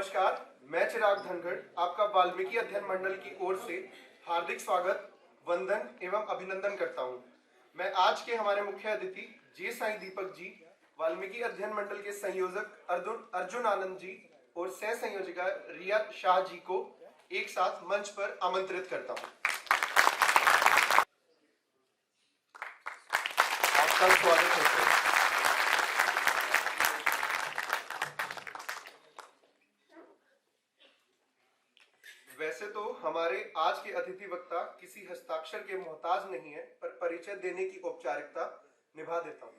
नमस्कार, मैं चिराग धनखड़ आपका वाल्मीकि अध्ययन मंडल की ओर से हार्दिक स्वागत, वंदन एवं अभिनंदन करता हूं। मैं आज के हमारे मुख्य अतिथि जे साई दीपक जी, वाल्मीकि अध्ययन मंडल के संयोजक अर्जुन आनंद जी और सह संयोजिका रिया शाह जी को एक साथ मंच पर आमंत्रित करता हूं। आपका स्वागत है सर। वैसे तो हमारे आज के अतिथि वक्ता किसी हस्ताक्षर के मोहताज नहीं है, पर परिचय देने की औपचारिकता निभा देता हूं।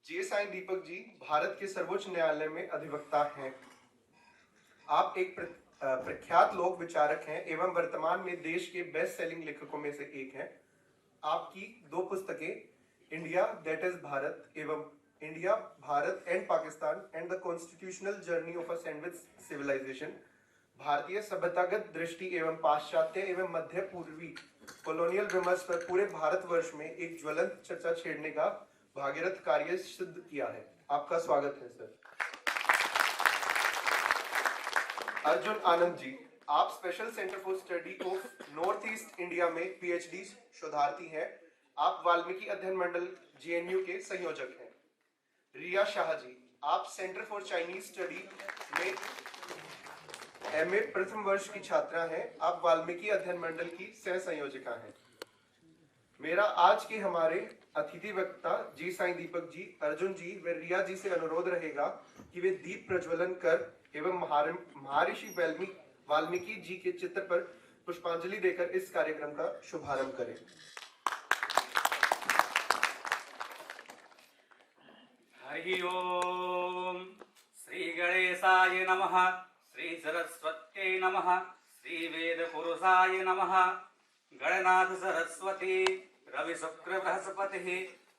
जे साई दीपक जी भारत के सर्वोच्च न्यायालय में अधिवक्ता हैं। आप एक प्रख्यात लोक विचारक हैं एवं वर्तमान में देश के बेस्ट सेलिंग लेखकों में से एक हैं। आपकी 2 पुस्तकें इंडिया दैट इज भारत एवं India, Bharat and Pakistan and the constitutional journey of a sandwich civilization, भारतीय सभ्यतागत दृष्टि एवं पाश्चात्य एवं मध्य पूर्वी कॉलोनियल विमर्श पर पूरे भारतवर्ष में एक ज्वलंत चर्चा छेड़ने का भागीरथ कार्य सिद्ध किया है। आपका स्वागत है सर। अर्जुन आनंद जी, आप special centre for study of north east India में पीएचडी शोधार्थी हैं। आप वाल्मीकि अध्ययन मंडल जेएनयू के संयोजक हैं। रिया शाह जी, आप सेंटर फॉर चाइनीज स्टडी में एमए प्रथम वर्ष की छात्रा हैं। आप वाल्मीकि अध्ययन मंडल की सह संयोजिका हैं। मेरा आज के हमारे अतिथि वक्ता जी साई दीपक जी, अर्जुन जी व रिया जी से अनुरोध रहेगा कि वे दीप प्रज्वलन कर एवं महर्षि वाल्मीकि जी के चित्र पर पुष्पांजलि देकर इस कार्यक्रम का शुभारंभ करें। हरि ओम। श्री गणेशाय नमः, श्री सरस्वत्यै नमः, श्री वेद पुरुषाय नमः। गणनाथ सरस्वती रवि शुक्र बृहस्पतिः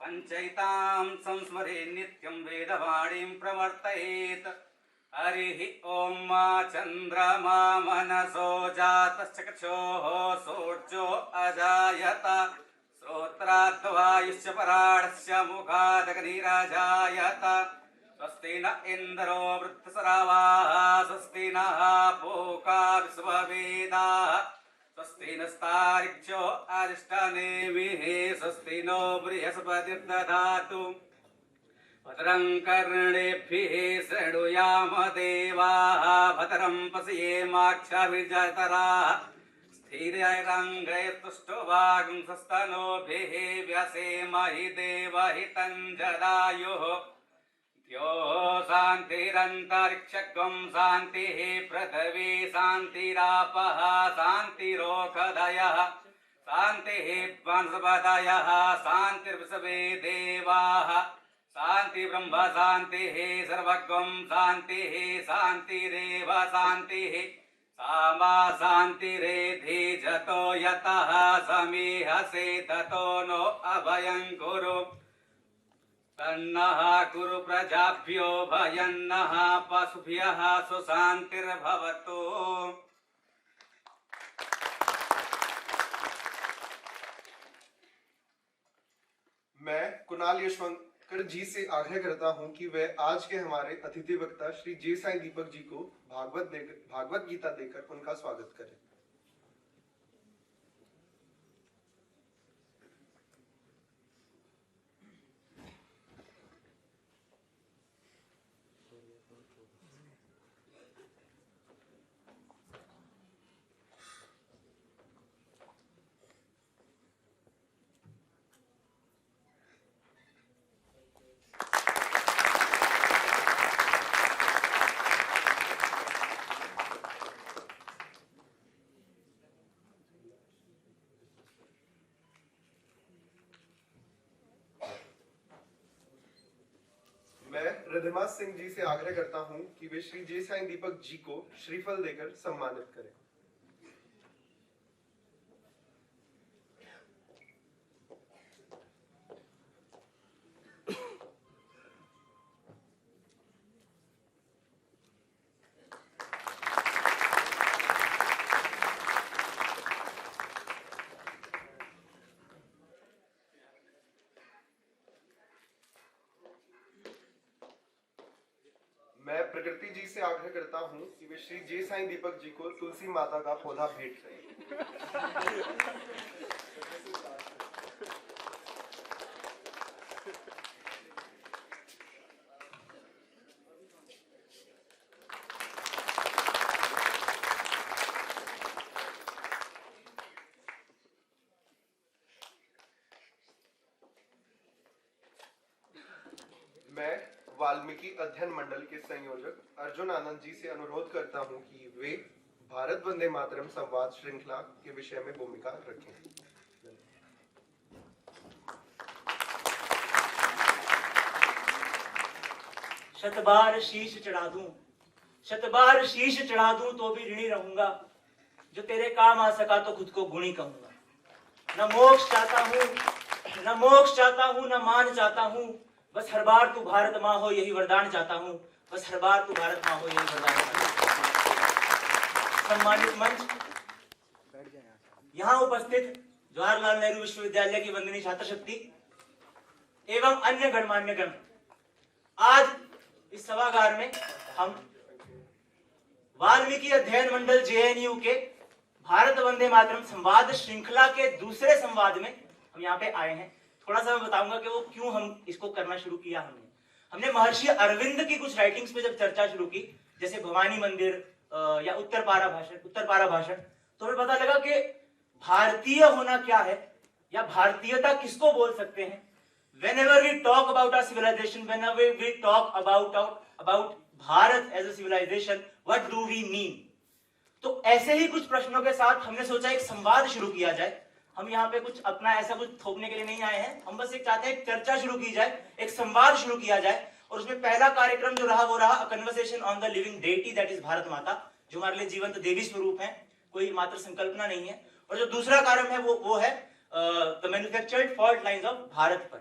पंचैतां संस्मरे नित्यं वेदवाणीं प्रवर्तयेत्। हरि ओम। चंद्रमा मनसो जातश्चक्षुः सूर्यो अजायत, श्रोत्राद्वायुश्च पराणस्य मुखादग्निराजायत। स्वस्ति न इन्द्रो वृत्रसरावाः, स्वस्ति नः पूषा विश्ववेदाः, स्वस्ति नस्तार्क्ष्यो अरिष्टनेमिः, स्वस्ति नो बृहस्पतिर्दधातु। भद्रं कर्णेभिः शृणुयाम देवाः, भद्रं पश्येमाक्षभिर्जतराः। स्थिरैरङ्गैः तुष्टुवागुंसस्तनूभिः व्यसेमहि देवहितं जदायुः। द्यौः शान्तिरन्तरिक्षगं शान्तिः, पृथिवी शान्तिरापः शान्तिरोषधयः, शान्तिः वनस्पतयः, शान्तिर्विश्वे देवाः, शान्ति ब्रह्म शान्तिः, सर्वगं शान्तिः, शान्तिरेव शान्तिः, सामा शान्तिरेधि जतो यतः समीहसे ततो नो अभयं कुरु। तन्नः कुरु प्रजाभ्यो भयन्नः पशुभ्यः सुशान्तिर्भवतु। मैं कुणाल यशवंकर जी से आग्रह करता हूं कि वे आज के हमारे अतिथि वक्ता श्री जे साई दीपक जी को भागवत गीता देकर उनका स्वागत करें। मैं रिधिमा सिंह जी से आग्रह करता हूं कि वे श्री जे साई दीपक जी को श्रीफल देकर सम्मानित करें। मैं प्रकृति जी से आग्रह करता हूँ कि वे श्री जे साई दीपक जी को तुलसी माता का पौधा भेंट करें। मैं वाल्मीकि अध्ययन मंडल के संयोजक अर्जुन आनंद जी से अनुरोध करता हूं कि वे भारत वंदे मातरम संवाद श्रृंखला के विषय में भूमिका रखें। शतबार शीश चढ़ा दूं, शतबार शीश चढ़ा दूं तो भी ऋणी रहूंगा। जो तेरे काम आ सका तो खुद को गुणी कहूंगा। न मोक्ष चाहता हूं, न मोक्ष चाहता हूं, न मान चाहता हूं। बस हर बार तू भारत माँ हो यही वरदान चाहता हूं। बस हर बार तू भारत माँ हो यही वरदान चाहता हूं। सम्मानित मंच, यहाँ उपस्थित जवाहरलाल नेहरू विश्वविद्यालय की वंदनीय छात्र शक्ति एवं अन्य गणमान्य गण, आज इस सभागार में हम वाल्मीकि अध्ययन मंडल जेएनयू के भारत वंदे मातरम संवाद श्रृंखला के दूसरे संवाद में हम यहाँ पे आए हैं। थोड़ा सा मैं बताऊंगा कि वो क्यों हम इसको करना शुरू किया। हमने महर्षि अरविंद की कुछ राइटिंग्स पे जब चर्चा शुरू की, जैसे भवानी मंदिर या उत्तर पारा भाषण, तो हमें पता लगा कि भारतीय होना क्या है या भारतीयता किसको बोल सकते हैं। Whenever we talk about our civilization, whenever we talk about Bharat as a civilization, what do we mean? तो ऐसे ही कुछ प्रश्नों के साथ हमने सोचा एक संवाद शुरू किया जाए। हम यहाँ पे कुछ अपना ऐसा कुछ थोपने के लिए नहीं आए हैं, हम बस एक चाहते हैं एक चर्चा शुरू की जाए, एक संवाद शुरू किया जाए। और उसमें पहला कार्यक्रम जो रहा वो रहा a conversation on the living deity, that is Bharat माता, जो हमारे लिए जीवंत देवी स्वरूप है, कोई मात्र संकल्पना नहीं है। और जो दूसरा कार्यक्रम है वो है the manufactured fault lines of Bharat पर,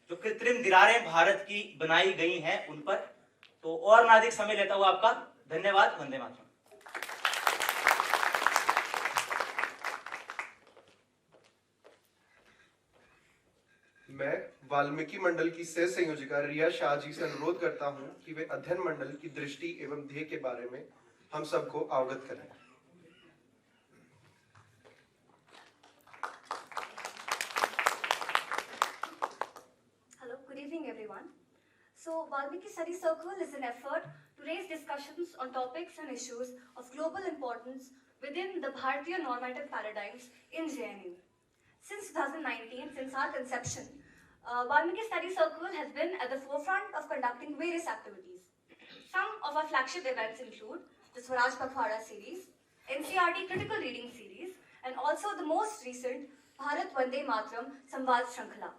जो कृत्रिम दीवारें भारत की बनाई गई हैं उन पर। तो और ना अधिक समय लेता हुआ आपका धन्यवाद। वंदे मातरम। मैं वाल्मीकि मंडल की सह संयोजिका रिया शाह जी से अनुरोध करता हूं कि वे अध्ययन मंडल की दृष्टि एवं ध्येय के बारे में हम सबको अवगत करें। Hello, good evening everyone. So Valmiki Study Circle is an effort to raise discussions on topics and issues of global importance within the Bharatiya normative paradigms in JNU. Since 2019, since our conception, Valmiki Study Circle has been at the forefront of conducting various activities. Some of our flagship events include the Bharat-bodha-series, NCERT critical reading series, and also the most recent Bharat Vande Mātaram Saṃvāda-series.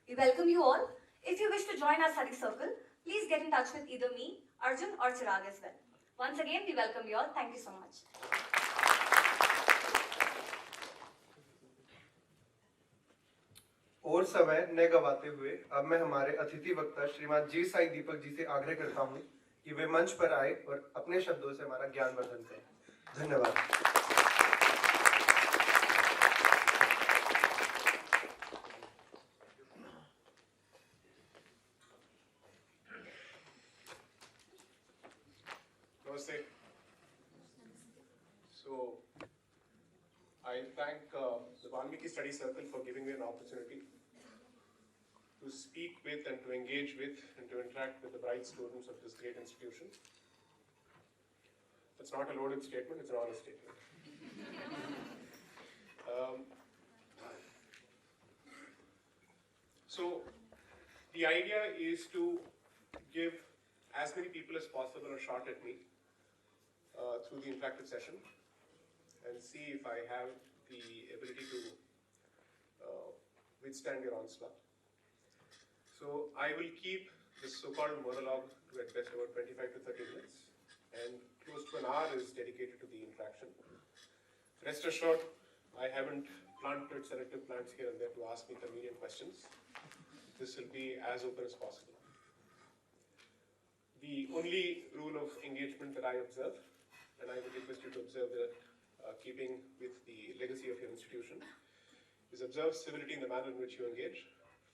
We welcome you all. If you wish to join our study circle, please get in touch with either me, Arjun, or Chirag as well. Once again, we welcome you all. Thank you so much. और समय न गवाते हुए अब मैं हमारे अतिथि वक्ता श्रीमान जी साई दीपक जी से आग्रह करता हूं कि वे मंच पर आए और अपने शब्दों से हमारा ज्ञानवर्धन करें। धन्यवाद। Namaste. So, I thank the Valmiki Study Circle for giving me an opportunity to speak with and to engage with and to interact with the bright students of this great institution. It's not a loaded statement, it's an honest statement. So, the idea is to give as many people as possible a shot at me through the interactive session and see if I have the ability to withstand your onslaught. So I will keep this so-called monologue to at best about 25 to 30 minutes, and close to an hour is dedicated to the interaction. Rest assured, I haven't planted selective plants here and there to ask me convenient questions. This will be as open as possible. The only rule of engagement that I observe, and I would request you to observe that, keeping with the legacy of your institution, is observe civility in the manner in which you engage.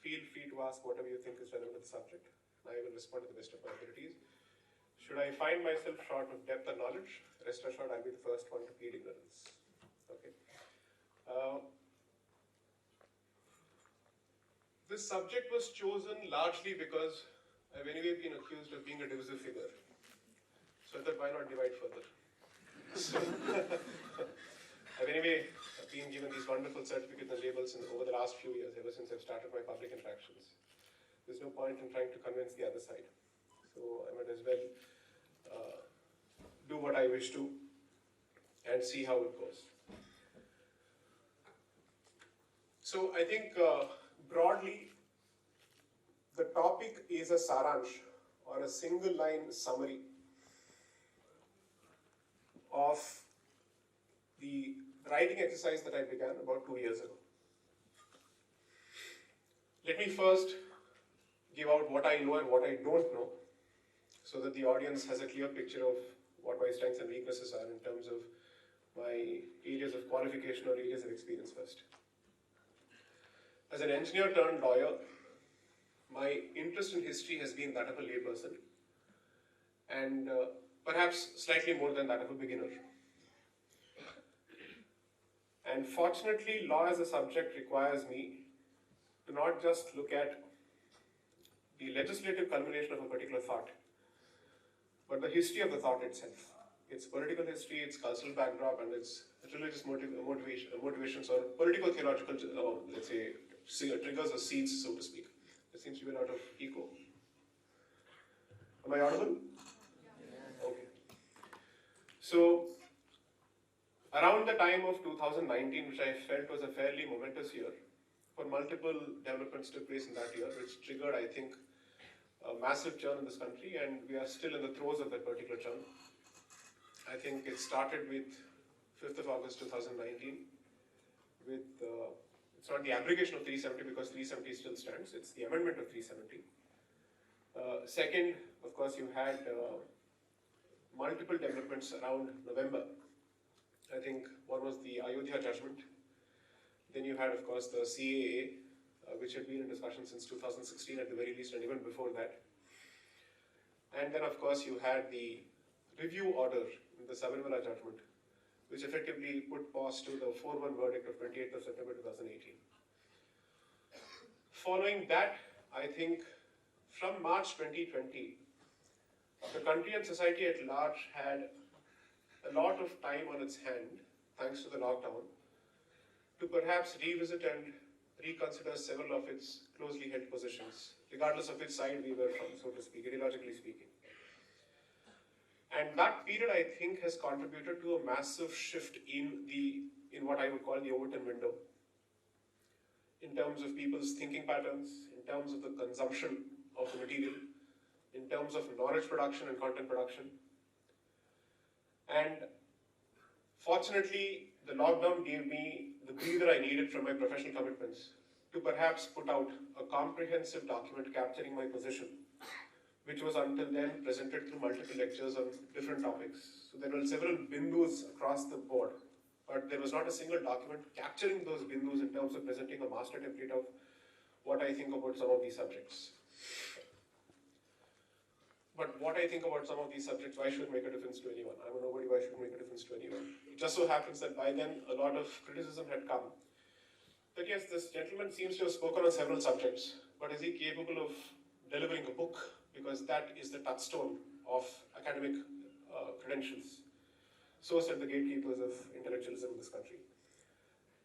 Feel free to ask whatever you think is relevant to the subject. I will respond to the best of my abilities. Should I find myself short of depth and knowledge, rest assured I'll be the first one to plead ignorance. Okay. This subject was chosen largely because I've anyway been accused of being a divisive figure. So I thought, why not divide further? So I've anyway been given these wonderful certificates and labels over the last few years, ever since I've started my public interactions. There's no point in trying to convince the other side. So I might as well do what I wish to and see how it goes. So I think broadly, the topic is a saransh or a single line summary of the writing exercise that I began about 2 years ago. Let me first give out what I know and what I don't know, so that the audience has a clear picture of what my strengths and weaknesses are in terms of my areas of qualification or areas of experience first. As an engineer turned lawyer, my interest in history has been that of a layperson, and perhaps slightly more than that of a beginner. And fortunately, law as a subject requires me to not just look at the legislative culmination of a particular thought, but the history of the thought itself. Its political history, its cultural backdrop, and its religious motivations or political theological, let's say, triggers or seeds, so to speak. There seems to be a lot of echo. Am I audible? Okay. So, around the time of 2019, which I felt was a fairly momentous year, for multiple developments took place in that year, which triggered, I think, a massive churn in this country, and we are still in the throes of that particular churn. I think it started with 5th of August 2019 with, it's not the abrogation of 370 because 370 still stands, it's the amendment of 370. Second, of course, you had multiple developments around November. I think one was the Ayodhya judgment. Then you had, of course, the CAA, which had been in discussion since 2016 at the very least, and even before that. And then, of course, you had the review order in the Sabarimala judgment, which effectively put pause to the 4-1 verdict of 28th of September 2018. Following that, I think from March 2020, the country and society at large had a lot of time on its hand, thanks to the lockdown, to perhaps revisit and reconsider several of its closely held positions, regardless of which side we were from, so to speak, ideologically speaking. And that period, I think, has contributed to a massive shift in what I would call the Overton window, in terms of people's thinking patterns, in terms of the consumption of the material, in terms of knowledge production and content production. And fortunately, the lockdown gave me the breather I needed from my professional commitments to perhaps put out a comprehensive document capturing my position, which was until then presented through multiple lectures on different topics. So there were several bindus across the board, but there was not a single document capturing those bindus in terms of presenting a master template of what I think about some of these subjects. But what I think about some of these subjects, why should it make a difference to anyone? I'm a nobody, why should it make a difference to anyone? It just so happens that by then, a lot of criticism had come. That yes, this gentleman seems to have spoken on several subjects, but is he capable of delivering a book? Because that is the touchstone of academic credentials. So said the gatekeepers of intellectualism in this country.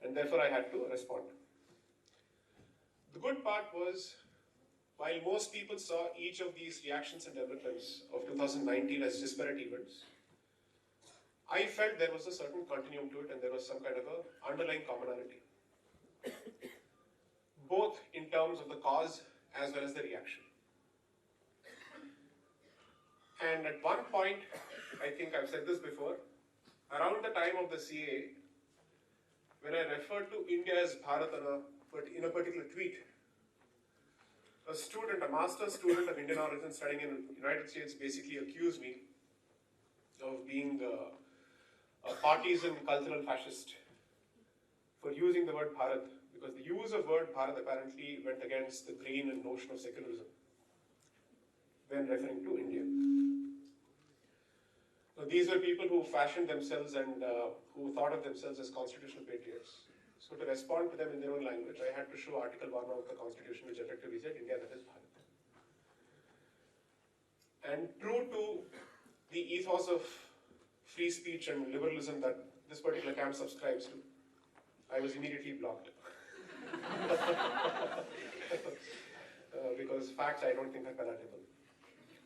And therefore I had to respond. The good part was, while most people saw each of these reactions and developments of 2019 as disparate events, I felt there was a certain continuum to it and there was some kind of a underlying commonality, both in terms of the cause as well as the reaction. And at one point, I think I've said this before, around the time of the CA, when I referred to India as Bharat in a particular tweet, a student, a master's student of Indian origin studying in the United States basically accused me of being a partisan cultural fascist for using the word Bharat, because the use of word Bharat apparently went against the grain and notion of secularism when referring to India. these were people who fashioned themselves and who thought of themselves as constitutional patriots. So to respond to them in their own language, I had to show Article 1 of the Constitution, which effectively said India, that is Bharat. And true to the ethos of free speech and liberalism that this particular camp subscribes to, I was immediately blocked. Because facts I don't think are palatable.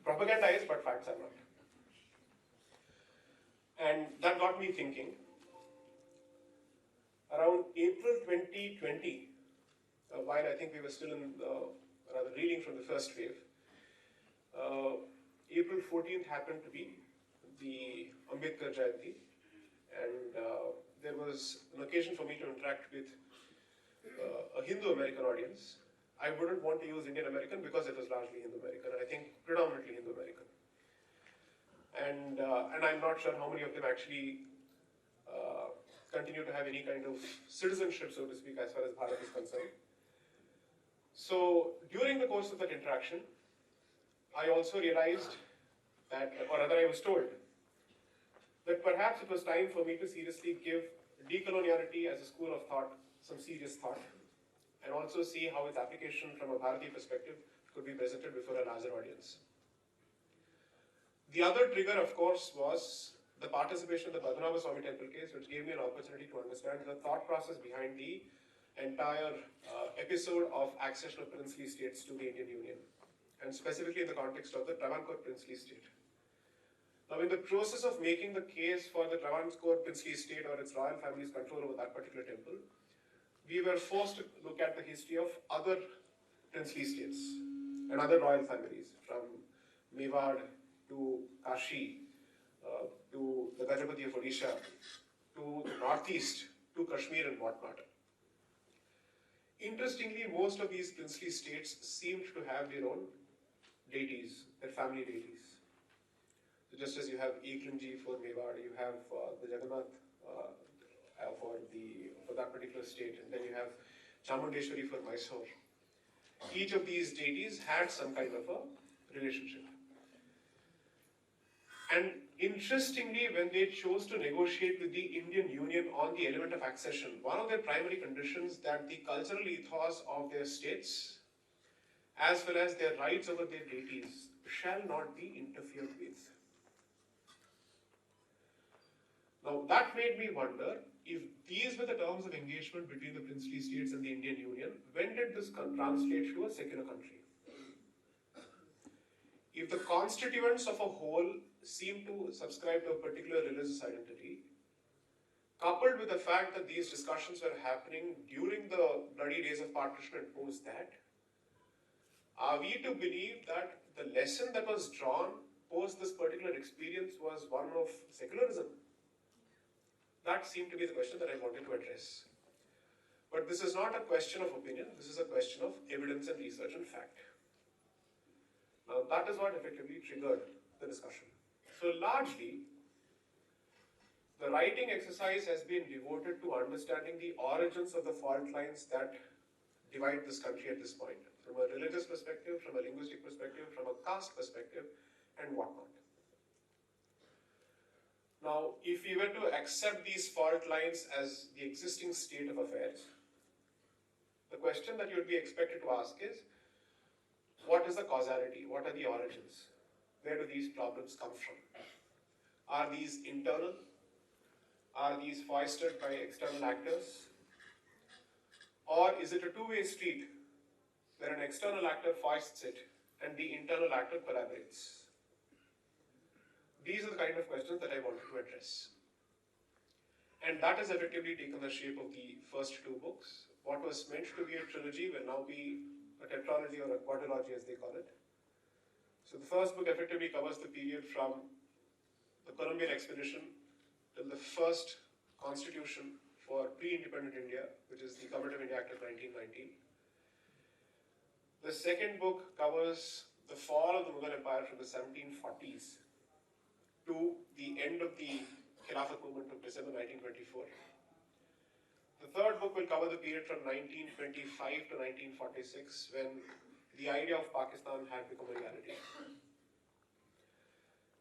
Propaganda is, but facts are not. And that got me thinking. Around April 2020, while I think we were still in rather reeling from the first wave, April 14th happened to be the Ambedkar Jayanti, and there was an occasion for me to interact with a Hindu American audience. I wouldn't want to use Indian American because it was largely Hindu American, and I think predominantly Hindu American. And I'm not sure how many of them actually continue to have any kind of citizenship, so to speak, as far as Bharat is concerned. So during the course of that interaction, I also realized that, or rather I was told, that perhaps it was time for me to seriously give decoloniality as a school of thought some serious thought, and also see how its application from a Bharati perspective could be presented before a larger audience. The other trigger, of course, was the participation in the Padmanabha Swami temple case, which gave me an opportunity to understand the thought process behind the entire episode of accession of princely states to the Indian Union, and specifically in the context of the Travancore princely state. Now, in the process of making the case for the Travancore princely state or its royal family's control over that particular temple, we were forced to look at the history of other princely states and other royal families, from Mewar to Kashi, to the Gajapati of Odisha, to the northeast, to Kashmir and whatnot. Interestingly, most of these princely states seemed to have their own deities, their family deities. So just as you have Eklinji for Mewar, you have the Jagannath for that particular state, and then you have Chamundeshwari for Mysore. Each of these deities had some kind of a relationship. And interestingly, when they chose to negotiate with the Indian Union on the element of accession, one of their primary conditions that the cultural ethos of their states, as well as their rights over their deities, shall not be interfered with. Now, that made me wonder, if these were the terms of engagement between the princely states and the Indian Union, when did this translate to a secular country? If the constituents of a whole seem to subscribe to a particular religious identity, coupled with the fact that these discussions were happening during the bloody days of partition and post that, are we to believe that the lesson that was drawn post this particular experience was one of secularism? That seemed to be the question that I wanted to address. But this is not a question of opinion, this is a question of evidence and research and fact. Now, that is what effectively triggered the discussion. So largely, the writing exercise has been devoted to understanding the origins of the fault lines that divide this country at this point, from a religious perspective, from a linguistic perspective, from a caste perspective, and whatnot. Now, if we were to accept these fault lines as the existing state of affairs, the question that you would be expected to ask is, what is the causality? What are the origins? Where do these problems come from? Are these internal? Are these foisted by external actors? Or is it a two-way street where an external actor foists it and the internal actor collaborates? These are the kind of questions that I wanted to address. And that has effectively taken the shape of the first two books. What was meant to be a trilogy will now be a tetralogy or a quadrilogy, as they call it. So the first book effectively covers the period from the Columbian expedition till the first constitution for pre-independent India, which is the Government of India Act of 1919. The second book covers the fall of the Mughal Empire from the 1740s to the end of the Khilafat movement of December 1924. The third book will cover the period from 1925 to 1946, when the idea of Pakistan had become a reality.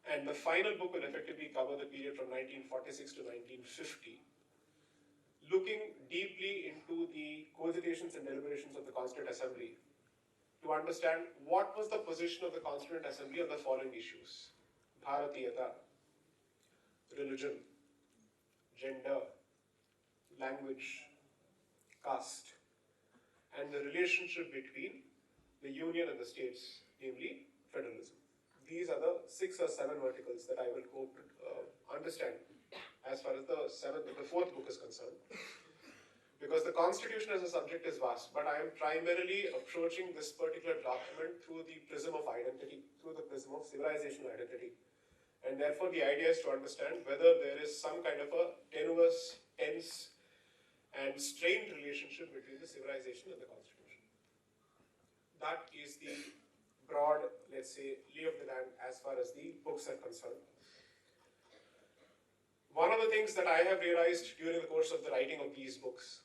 And the final book will effectively cover the period from 1946 to 1950, looking deeply into the cogitations and deliberations of the Constituent Assembly to understand what was the position of the Constituent Assembly on the following issues: Bharatiyata, religion, gender, language, caste, and the relationship between the Union and the states, namely federalism. These are the 6 or 7 verticals that I will hope to understand as far as the 4th book is concerned. Because the Constitution as a subject is vast, but I am primarily approaching this particular document through the prism of identity, through the prism of civilizational identity. And therefore the idea is to understand whether there is some kind of a tenuous, tense, and strained relationship between the civilization and the Constitution. That is the broad, let's say, lay of the land as far as the books are concerned. One of the things that I have realized during the course of the writing of these books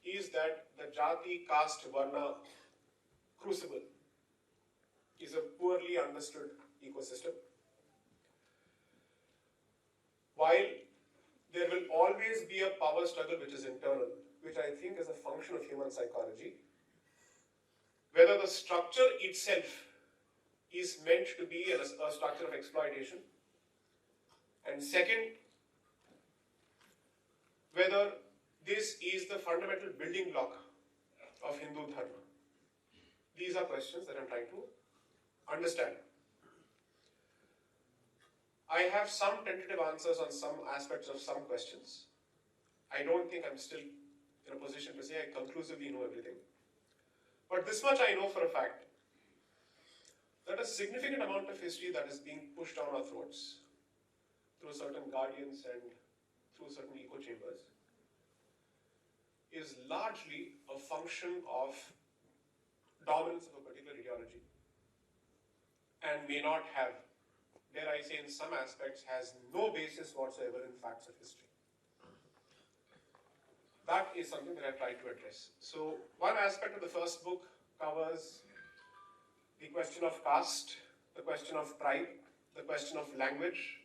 is that the Jati, Caste, Varna crucible is a poorly understood ecosystem. While there will always be a power struggle which is internal, which I think is a function of human psychology, whether the structure itself is meant to be a structure of exploitation, and second, whether this is the fundamental building block of Hindu Dharma. These are questions that I'm trying to understand. I have some tentative answers on some aspects of some questions. I don't think I'm still in a position to say I conclusively know everything. But this much I know for a fact, that a significant amount of history that is being pushed down our throats through certain guardians and through certain echo chambers is largely a function of dominance of a particular ideology and may not have, dare I say in some aspects, has no basis whatsoever in facts of history. That is something that I've tried to address. So one aspect of the first book covers the question of caste, the question of tribe, the question of language,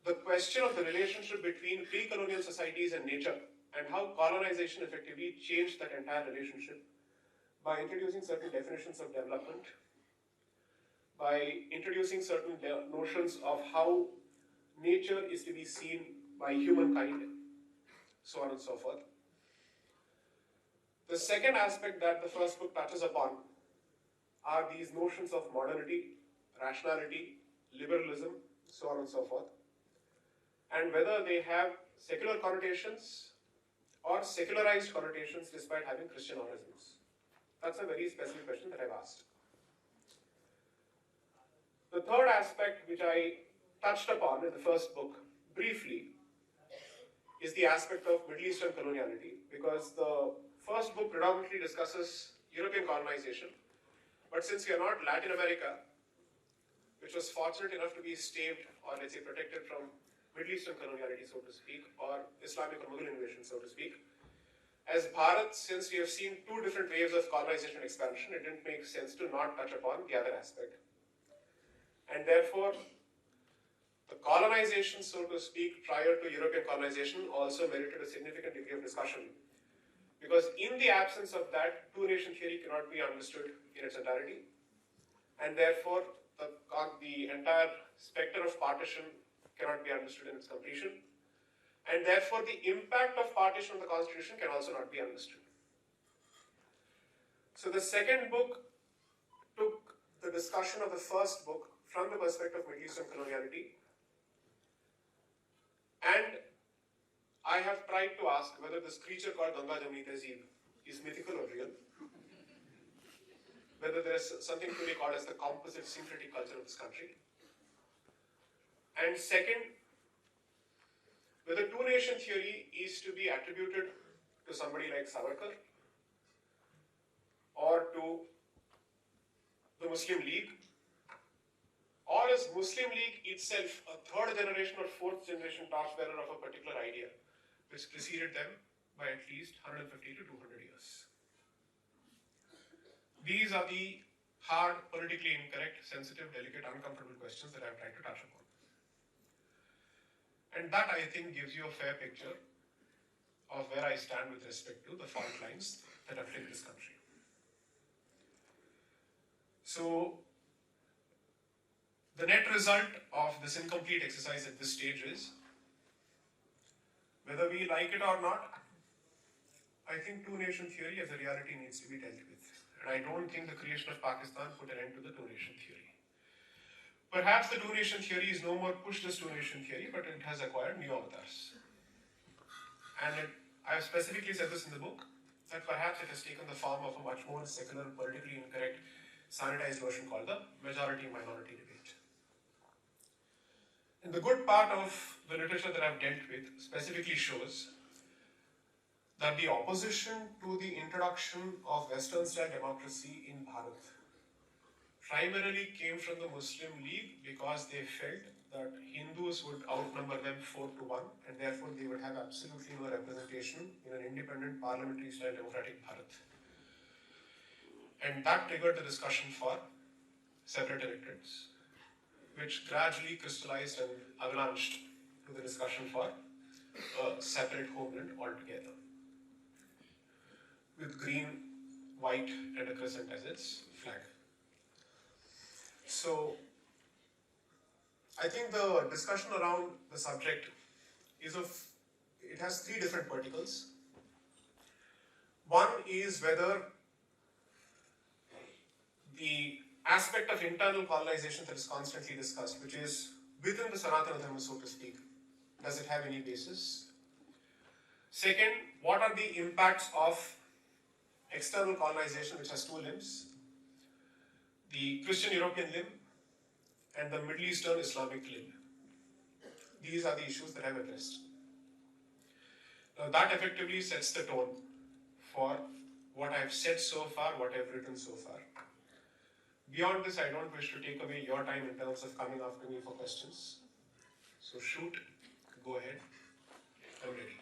the question of the relationship between pre-colonial societies and nature, and how colonization effectively changed that entire relationship by introducing certain definitions of development, by introducing certain notions of how nature is to be seen by humankind, so on and so forth. The second aspect that the first book touches upon are these notions of modernity, rationality, liberalism, so on and so forth, and whether they have secular connotations or secularized connotations despite having Christian origins. That's a very specific question that I've asked. The third aspect which I touched upon in the first book briefly is the aspect of Middle Eastern coloniality, because the first book predominantly discusses European colonization, but since we are not Latin America, which was fortunate enough to be staved or let's say protected from Middle Eastern coloniality, so to speak, or Islamic or Mughal invasion, so to speak, as Bharat, since we have seen two different waves of colonization and expansion, it didn't make sense to not touch upon the other aspect. And therefore, the colonization, so to speak, prior to European colonization also merited a significant degree of discussion. Because in the absence of that, two-nation theory cannot be understood in its entirety. And therefore, the entire spectre of partition cannot be understood in its completion. And therefore, the impact of partition on the Constitution can also not be understood. So the second book took the discussion of the first book from the perspective of Middle Eastern coloniality. And I have tried to ask whether this creature called Ganga Jamuni Tehzeeb is mythical or real. Whether there is something to be called as the composite syncretic culture of this country. And second, whether two-nation theory is to be attributed to somebody like Savarkar or to the Muslim League, or is Muslim League itself a third generation or fourth generation torchbearer of a particular idea which preceded them by at least 150 to 200 years. These are the hard, politically incorrect, sensitive, delicate, uncomfortable questions that I've tried to touch upon. And that, I think, gives you a fair picture of where I stand with respect to the fault lines that afflict this country. So, the net result of this incomplete exercise at this stage is, whether we like it or not, I think two-nation theory as a reality needs to be dealt with. And I don't think the creation of Pakistan put an end to the two-nation theory. Perhaps the two-nation theory is no more pushed as two-nation theory, but it has acquired new avatars. And I have specifically said this in the book, that perhaps it has taken the form of a much more secular, politically incorrect, sanitized version called the majority-minority debate. And the good part of the literature that I've dealt with specifically shows that the opposition to the introduction of Western-style democracy in Bharat primarily came from the Muslim League because they felt that Hindus would outnumber them 4-1 and therefore they would have absolutely no representation in an independent parliamentary-style democratic Bharat. And that triggered the discussion for separate electorates, which gradually crystallized and avalanched to the discussion for a separate homeland altogether, with green, white, and a crescent as its flag. So, I think the discussion around the subject it has three different verticals. One is whether the aspect of internal colonization that is constantly discussed, which is within the Sanatana Dharma, so to speak, does it have any basis? Second, what are the impacts of external colonization, which has two limbs, the Christian European limb and the Middle Eastern Islamic limb? These are the issues that I've addressed. Now that effectively sets the tone for what I've said so far, what I've written so far. Beyond this, I don't wish to take away your time in terms of coming after me for questions. So shoot, go ahead, I'm ready.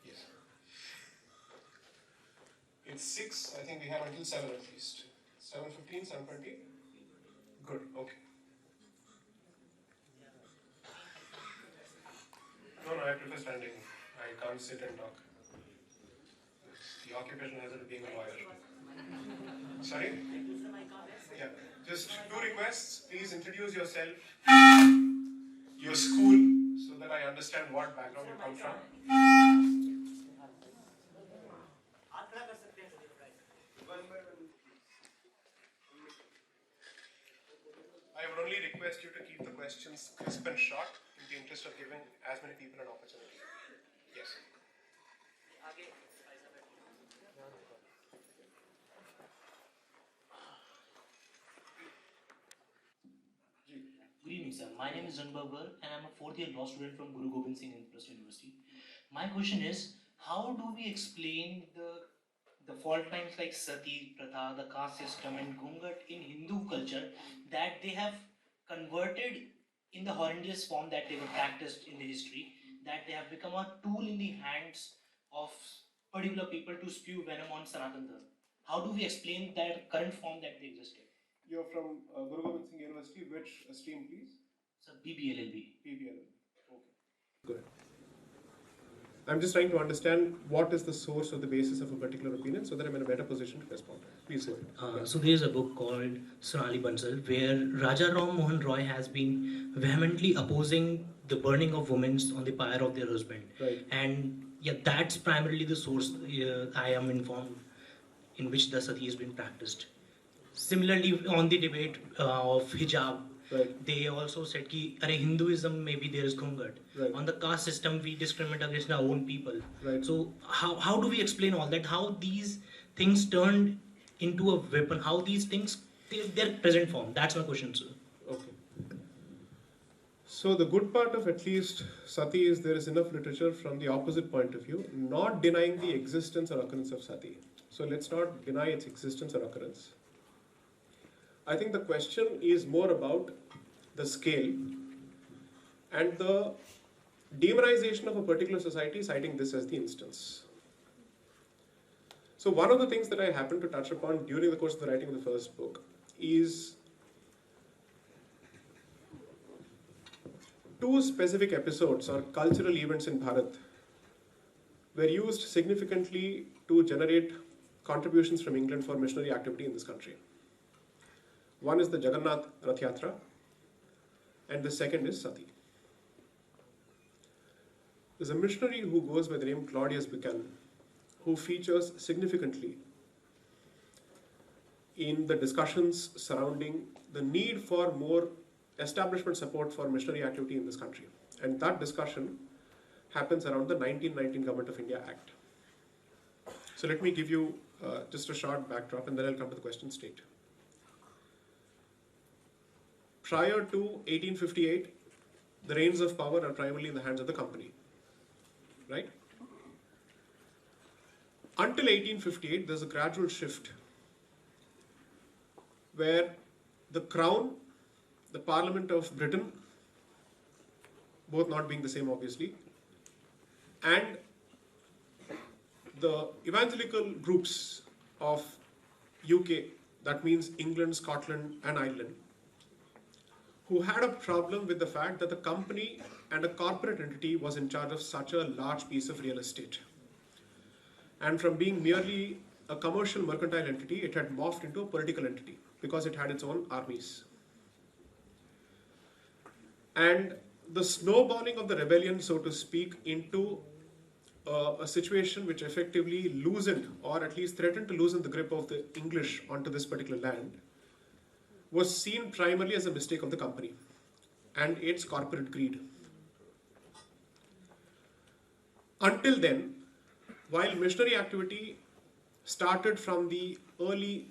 Yes. It's 6, I think we have until 7 at least. 7:15, 7:20? Good, okay. No, I prefer standing. I can't sit and talk. The occupation hazard of being a lawyer. Sorry? Yeah. Just 2 requests. Please introduce yourself, your school, so that I understand what background you come from. I would only request you to keep the questions crisp and short in the interest of giving as many people an opportunity. Yes. Good evening, sir. My name is Ranbabgar and I'm a 4th year law student from Guru Gobind Singh University. My question is, how do we explain the fault lines like Sati, Pratha, the caste system and Ghungat in Hindu culture that they have converted in the horrendous form that they were practiced in the history, that they have become a tool in the hands of particular people to spew venom on Sanatana Dharma? How do we explain that current form that they existed? You're from Guru Gobind Singh University. Which stream, please? Sir, BBLLB. PBL. Okay. Good. I'm just trying to understand what is the source or the basis of a particular opinion so that I'm in a better position to respond. Please go ahead. So there is a book called Sonali Bansal where Raja Ram Mohan Roy has been vehemently opposing the burning of women on the pyre of their husband. Right. And yeah, that's primarily the source I am informed in which the sati has been practiced. Similarly, on the debate of hijab, Right. they also said that Hinduism, maybe there is Ghungat. Right. On the caste system, we discriminate against our own people. Right. So how do we explain all that? How these things turned into a weapon? How these things, their present form? That's my question, sir. Okay. So the good part of at least Sati is there is enough literature from the opposite point of view, not denying the existence or occurrence of Sati. So let's not deny its existence or occurrence. I think the question is more about the scale and the demonization of a particular society, citing this as the instance. So one of the things that I happened to touch upon during the course of the writing of the first book is two specific episodes or cultural events in Bharat were used significantly to generate contributions from England for missionary activity in this country. One is the Jagannath Rath Yatra, and the second is Sati. There's a missionary who goes by the name Claudius Buchanan, who features significantly in the discussions surrounding the need for more establishment support for missionary activity in this country. And that discussion happens around the 1919 Government of India Act. So let me give you just a short backdrop, and then I'll come to the question state. Prior to 1858, the reins of power are primarily in the hands of the company, right? Until 1858, there's a gradual shift where the Crown, the Parliament of Britain, both not being the same obviously, and the evangelical groups of UK, that means England, Scotland and Ireland, who had a problem with the fact that the company and a corporate entity was in charge of such a large piece of real estate. And from being merely a commercial mercantile entity, it had morphed into a political entity because it had its own armies. And the snowballing of the rebellion, so to speak, into a situation which effectively loosened, or at least threatened to loosen, the grip of the English onto this particular land, was seen primarily as a mistake of the company and its corporate greed. Until then, while missionary activity started from the early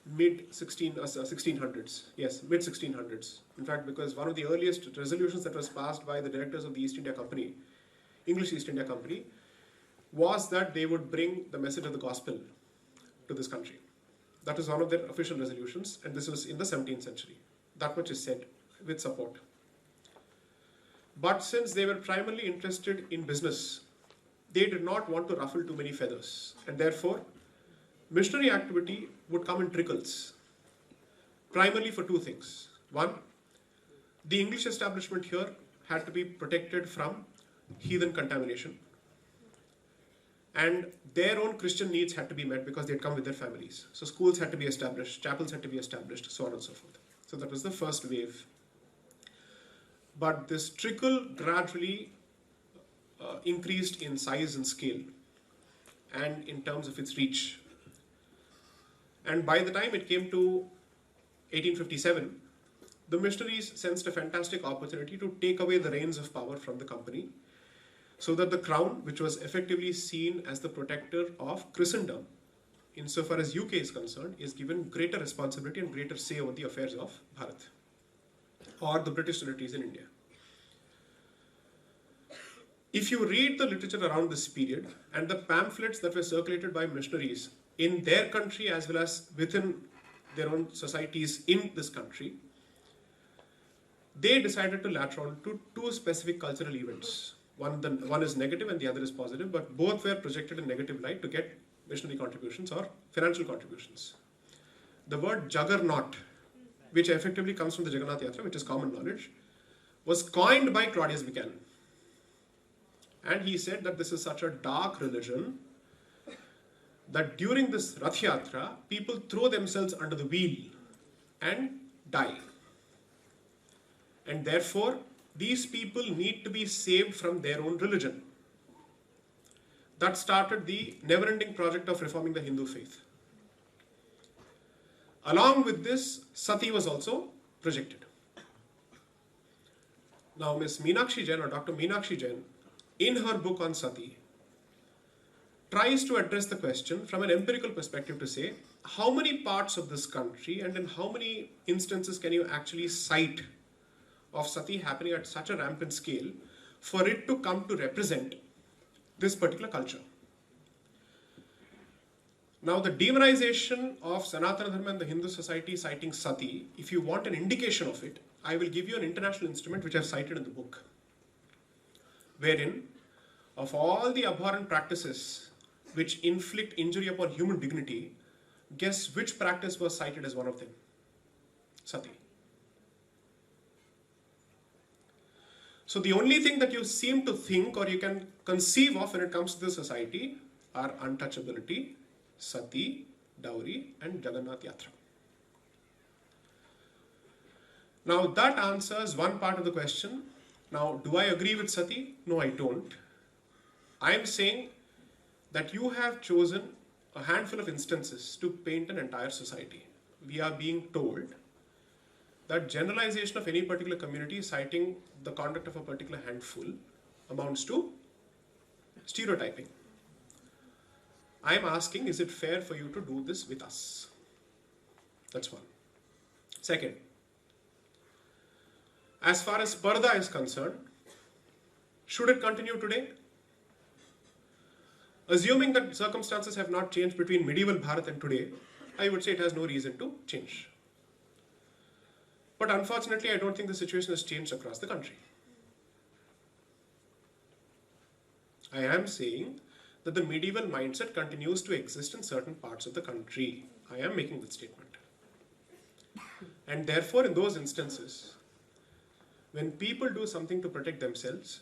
mid-1600s, yes, mid-1600s. In fact, because one of the earliest resolutions that was passed by the directors of the East India Company, English East India Company, was that they would bring the message of the gospel to this country. That was one of their official resolutions, and this was in the 17th century. That much is said with support. But since they were primarily interested in business, they did not want to ruffle too many feathers, and therefore missionary activity would come in trickles, primarily for two things. One, the English establishment here had to be protected from heathen contamination, and their own Christian needs had to be met because they had come with their families. So schools had to be established, chapels had to be established, so on and so forth. So that was the first wave. But this trickle gradually increased in size and scale and in terms of its reach. And by the time it came to 1857, the missionaries sensed a fantastic opportunity to take away the reins of power from the company, so that the crown, which was effectively seen as the protector of Christendom, insofar as UK is concerned, is given greater responsibility and greater say over the affairs of Bharat, or the British territories in India. If you read the literature around this period and the pamphlets that were circulated by missionaries in their country as well as within their own societies in this country, they decided to latch on to two specific cultural events. One is negative and the other is positive, but both were projected in negative light to get missionary contributions or financial contributions. The word juggernaut, which effectively comes from the Jagannath Yatra, which is common knowledge, was coined by Claudius Buchanan. And he said that this is such a dark religion that during this Rath Yatra, people throw themselves under the wheel and die. And therefore, these people need to be saved from their own religion. That started the never-ending project of reforming the Hindu faith. Along with this, Sati was also projected. Now, Ms. Meenakshi Jain, or Dr. Meenakshi Jain, in her book on Sati, tries to address the question from an empirical perspective to say, how many parts of this country and in how many instances can you actually cite of Sati happening at such a rampant scale for it to come to represent this particular culture. Now, the demonization of Sanatana Dharma and the Hindu society citing Sati, if you want an indication of it, I will give you an international instrument which I have cited in the book, wherein of all the abhorrent practices which inflict injury upon human dignity, Guess which practice was cited as one of them? Sati. So the only thing that you seem to think or you can conceive of when it comes to the society are untouchability, sati, dowry, and Jagannath Yatra. Now that answers one part of the question. Now, do I agree with sati? No, I don't. I am saying that you have chosen a handful of instances to paint an entire society. We are being told that generalization of any particular community citing the conduct of a particular handful amounts to stereotyping. I am asking, is it fair for you to do this with us? That's one. Second, as far as Parda is concerned, should it continue today? Assuming that circumstances have not changed between medieval Bharat and today, I would say it has no reason to change. But unfortunately, I don't think the situation has changed across the country. I am saying that the medieval mindset continues to exist in certain parts of the country. I am making that statement. And therefore, in those instances, when people do something to protect themselves,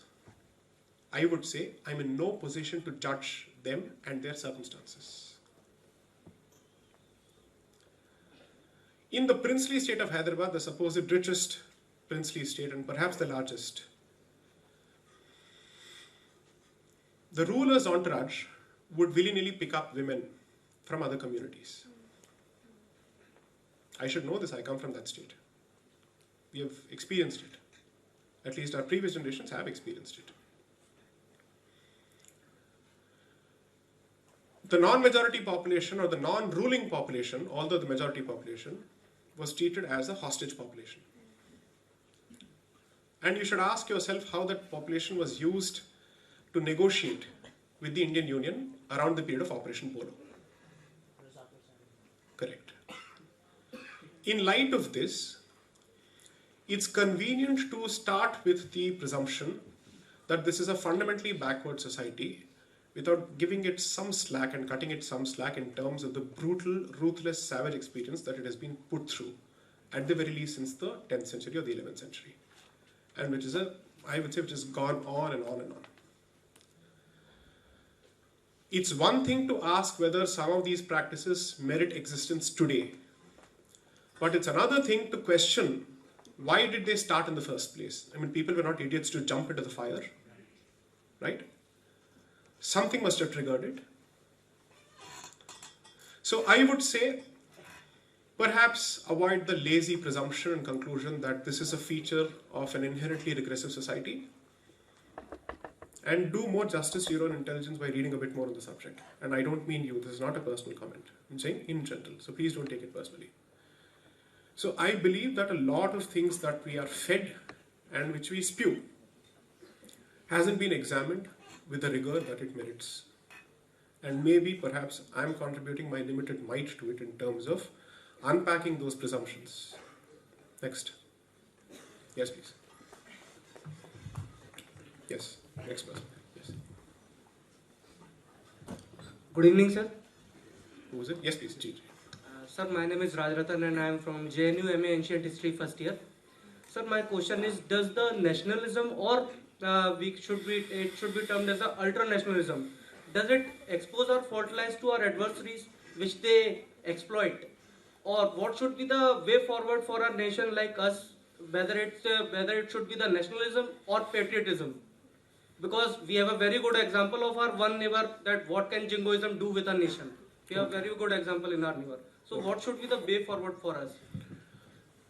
I would say I'm in no position to judge them and their circumstances. In the princely state of Hyderabad, the supposed richest princely state and perhaps the largest, the ruler's entourage would willy-nilly pick up women from other communities. I should know this, I come from that state. We have experienced it. At least our previous generations have experienced it. The non-majority population or the non-ruling population, although the majority population, was treated as a hostage population. And you should ask yourself how that population was used to negotiate with the Indian Union around the period of Operation Polo. Correct. In light of this, it's convenient to start with the presumption that this is a fundamentally backward society without giving it some slack and cutting it some slack in terms of the brutal, ruthless, savage experience that it has been put through, at the very least since the 10th century or the 11th century. And which is I would say, which has gone on and on and on. It's one thing to ask whether some of these practices merit existence today, but it's another thing to question why did they start in the first place? I mean, people were not idiots to jump into the fire, right? Something must have triggered it. So I would say, perhaps avoid the lazy presumption and conclusion that this is a feature of an inherently regressive society, and do more justice to your own intelligence by reading a bit more on the subject. And I don't mean you, this is not a personal comment. I'm saying in general, so please don't take it personally. So I believe that a lot of things that we are fed and which we spew hasn't been examined with the rigor that it merits. And maybe, perhaps, I'm contributing my limited might to it in terms of unpacking those presumptions. Next. Yes, please. Yes, next person. Yes. Good evening, sir. Who is it? Yes, please. Ji. Sir, my name is Rajratan and I am from JNU MA Ancient History first year. Sir, my question is, does the nationalism or it should be termed as the ultra-nationalism, does it expose our fault lines to our adversaries which they exploit? Or what should be the way forward for a nation like us, whether it should be the nationalism or patriotism? Because we have a very good example of our one neighbor, that what can jingoism do with a nation. We have a very good example in our neighbor. So what should be the way forward for us?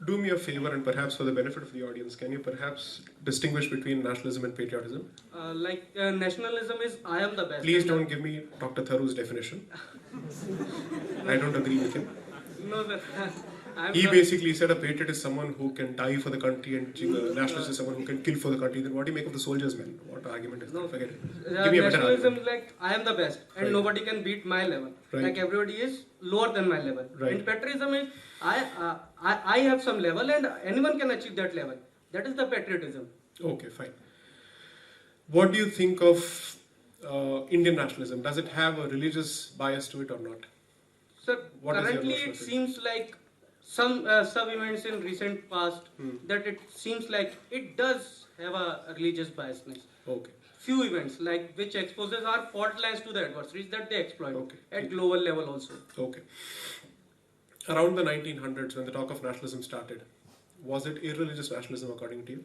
Do me a favor, and perhaps for the benefit of the audience, can you perhaps distinguish between nationalism and patriotism? Nationalism is I am the best. Please don't give me Dr. Tharu's definition. I don't agree with him. No, sir. He basically said a patriot is someone who can die for the country, and nationalist is someone who can kill for the country. Then what do you make of the soldiers, man? What argument is that? Forget it. Give me a better nationalism argument. is like I am the best and Right. nobody can beat my level. Right. Like everybody is lower than my level. Right. And patriotism is I have some level and anyone can achieve that level. That is the patriotism. Okay, fine. What do you think of Indian nationalism? Does it have a religious bias to it or not? Sir, What is your currently notion it of it? seems like some events in recent past that it seems like it does have a religious biasness. Okay. Few events like which exposes our fault lines to the adversaries that they exploit Okay. at global level also. Okay. Around the 1900s, when the talk of nationalism started, was it irreligious nationalism according to you?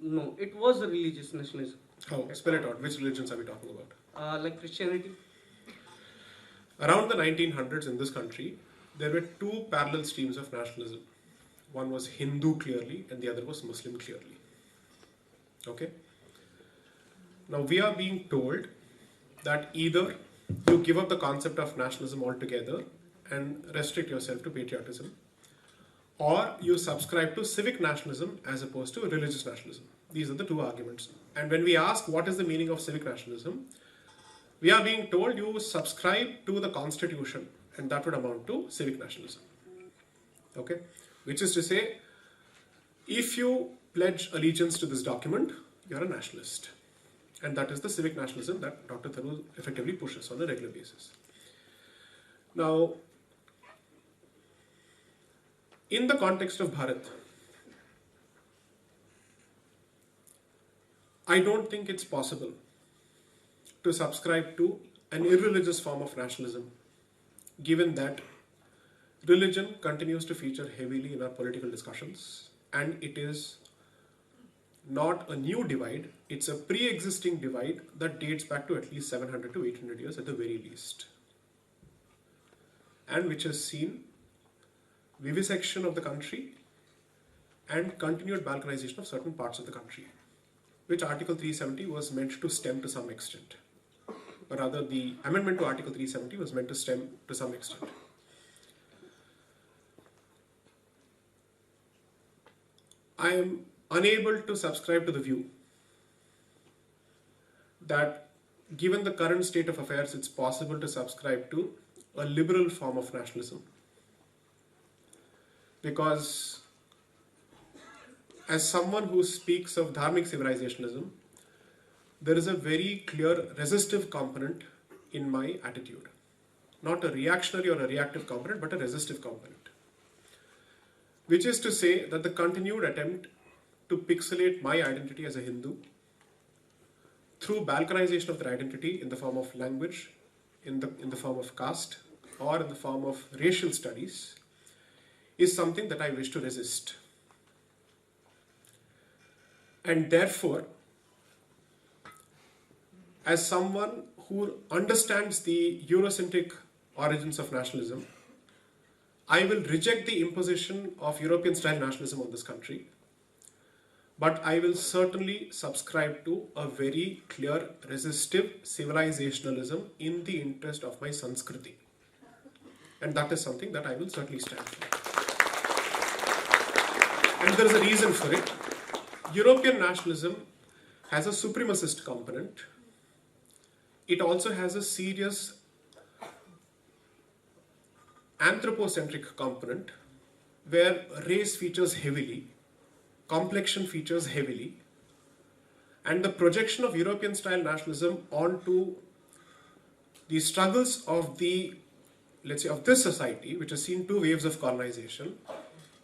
No, it was a religious nationalism. How? Spell it out. Which religions are we talking about? Like Christianity. Around the 1900s in this country, there were two parallel streams of nationalism. One was Hindu clearly, and the other was Muslim clearly. Okay? Now we are being told that either you give up the concept of nationalism altogether and restrict yourself to patriotism, or you subscribe to civic nationalism as opposed to religious nationalism. These are the two arguments. And when we ask what is the meaning of civic nationalism, we are being told you subscribe to the constitution, and that would amount to civic nationalism. Okay? Which is to say, if you pledge allegiance to this document, you're a nationalist. And that is the civic nationalism that Dr. Tharoor effectively pushes on a regular basis. Now, in the context of Bharat, I don't think it's possible to subscribe to an irreligious form of nationalism, given that religion continues to feature heavily in our political discussions, and it is not a new divide, it's a pre-existing divide that dates back to at least 700 to 800 years at the very least, and which has seen vivisection of the country and continued balkanization of certain parts of the country, which Article 370 was meant to stem to some extent. Or rather, the amendment to Article 370 was meant to stem to some extent. I am unable to subscribe to the view that given the current state of affairs, it's possible to subscribe to a liberal form of nationalism. Because as someone who speaks of dharmic civilizationism, there is a very clear resistive component in my attitude. Not a reactionary or a reactive component, but a resistive component. Which is to say that the continued attempt to pixelate my identity as a Hindu through balkanization of their identity in the form of language, in the form of caste, or in the form of racial studies, is something that I wish to resist. And therefore, as someone who understands the Eurocentric origins of nationalism, I will reject the imposition of European-style nationalism on this country, but I will certainly subscribe to a very clear resistive civilizationalism in the interest of my Sanskriti. And that is something that I will certainly stand for. And there is a reason for it. European nationalism has a supremacist component. It also has a serious anthropocentric component where race features heavily, complexion features heavily, and the projection of European-style nationalism onto the struggles of the, let's say, of this society, which has seen two waves of colonization,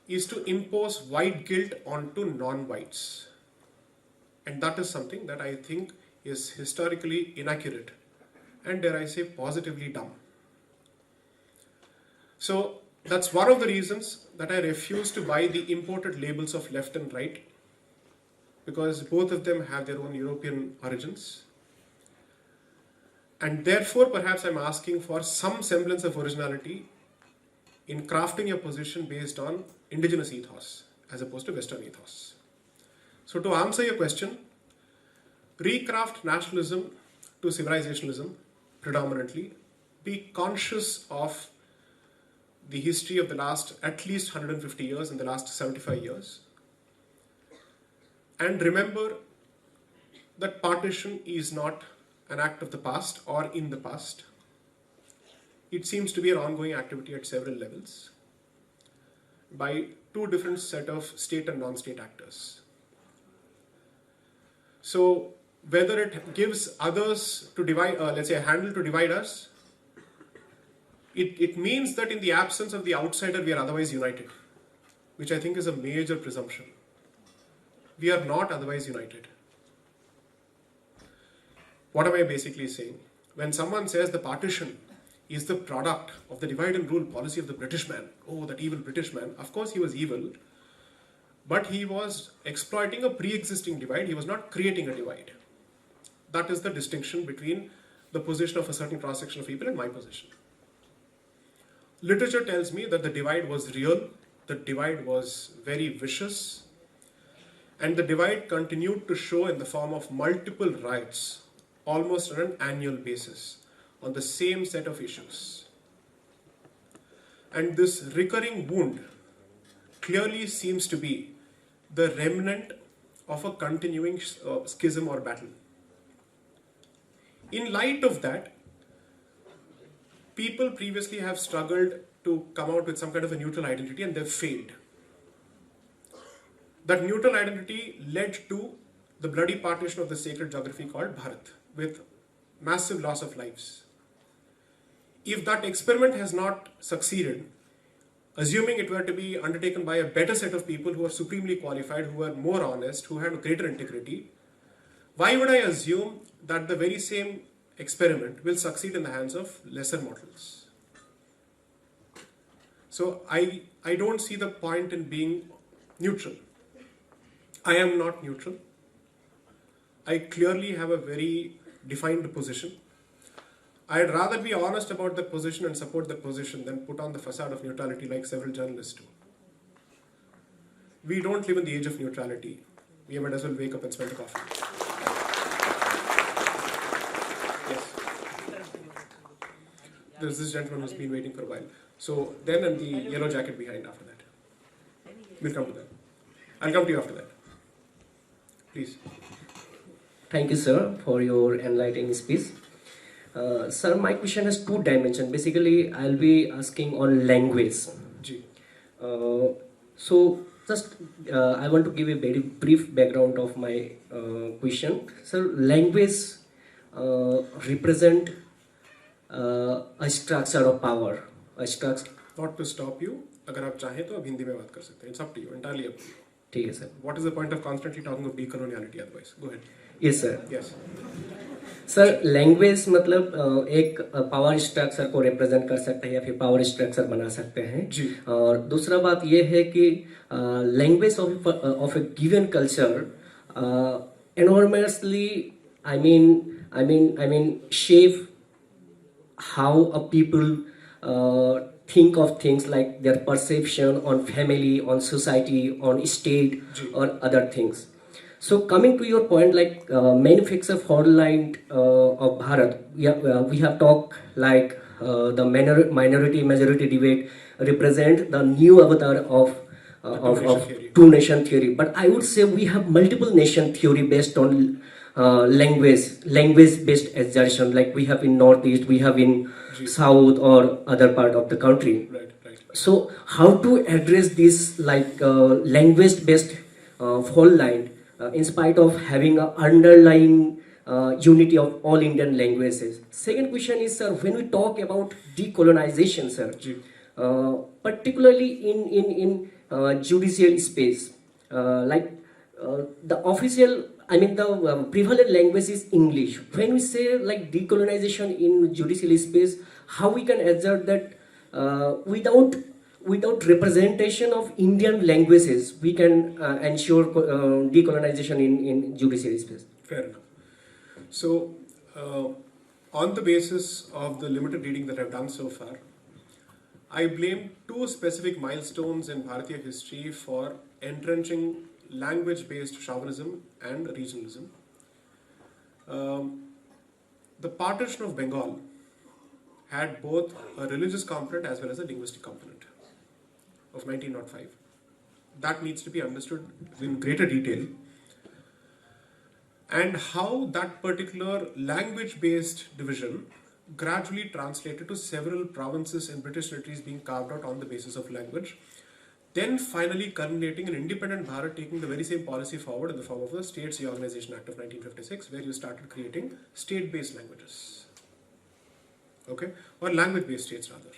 is to impose white guilt onto non-whites. And that is something that I think is historically inaccurate and, dare I say, positively dumb. So that's one of the reasons that I refuse to buy the imported labels of left and right, because both of them have their own European origins. And therefore, perhaps I'm asking for some semblance of originality in crafting a position based on indigenous ethos as opposed to Western ethos. So to answer your question, recraft nationalism to civilizationalism predominantly, be conscious of the history of the last at least 150 years and the last 75 years. And remember that partition is not an act of the past or in the past. It seems to be an ongoing activity at several levels by two different set of state and non-state actors. So whether it gives others to divide, let's say a handle to divide us, It means that in the absence of the outsider, we are otherwise united, which I think is a major presumption. We are not otherwise united. What am I basically saying? When someone says the partition is the product of the divide and rule policy of the British man, oh, that evil British man, of course he was evil, but he was exploiting a pre-existing divide, he was not creating a divide. That is the distinction between the position of a certain cross-section of people and my position. Literature tells me that the divide was real, the divide was very vicious, and the divide continued to show in the form of multiple riots, almost on an annual basis, on the same set of issues. And this recurring wound clearly seems to be the remnant of a continuing schism or battle. In light of that, people previously have struggled to come out with some kind of a neutral identity and they've failed. That neutral identity led to the bloody partition of the sacred geography called Bharat, with massive loss of lives. If that experiment has not succeeded, assuming it were to be undertaken by a better set of people who are supremely qualified, who are more honest, who have greater integrity, why would I assume that the very same experiment will succeed in the hands of lesser mortals? So I don't see the point in being neutral. I am not neutral. I clearly have a very defined position. I'd rather be honest about the position and support the position than put on the facade of neutrality like several journalists do. We don't live in the age of neutrality. We might as well wake up and smell the coffee. Yes. There's this gentleman who's been waiting for a while. So then, and the yellow jacket behind after that. We'll come to that. I'll come to you after that. Please. Thank you, sir, for your enlightening speech. Sir, my question has two dimensions. Basically, I'll be asking on language. Ji. So, just I want to give a very brief background of my question. Sir, language represent a structure of power. A structure. Not to stop you. अगर आप चाहें तो आप हिंदी में बात कर सकते हैं. It's up to you, entirely up to you. ठीक है, sir. What is the point of constantly talking of decoloniality otherwise? Go ahead. Yes, sir. Yes. Sir, language मतलब एक पावर स्ट्रक्चर को रिप्रेजेंट कर सकते हैं या फिर पावर स्ट्रक्चर बना सकते हैं जी. और दूसरा बात ये है कि language of A given culture enormously I mean shape how a people think of things like their perception on family, on society, on state, or other things. So coming to your point, like manufacture fault-line of Bharat, we have talked like the minority-majority debate represent the new avatar of two-nation theory. But I would say we have multiple nation theory based on language-based assertion, like we have in Northeast, we have in South or other part of the country. Right. So how to address this like language-based fault line in spite of having an underlying unity of all Indian languages? Second question is, sir, when we talk about decolonization, sir, particularly in judicial space, the official, the prevalent language is English. When we say like decolonization in judicial space, how we can assert that without representation of Indian languages, we can ensure decolonization in judicial space? Fair enough. So, on the basis of the limited reading that I've done so far, I blame two specific milestones in Bharatiya history for entrenching language-based chauvinism and regionalism. The partition of Bengal had both a religious component as well as a linguistic component of 1905. That needs to be understood in greater detail, and how that particular language-based division gradually translated to several provinces and British territories being carved out on the basis of language, then finally culminating in independent Bharat taking the very same policy forward in the form of the States Reorganization Act of 1956, where you started creating state-based languages. okay, or language-based states rather.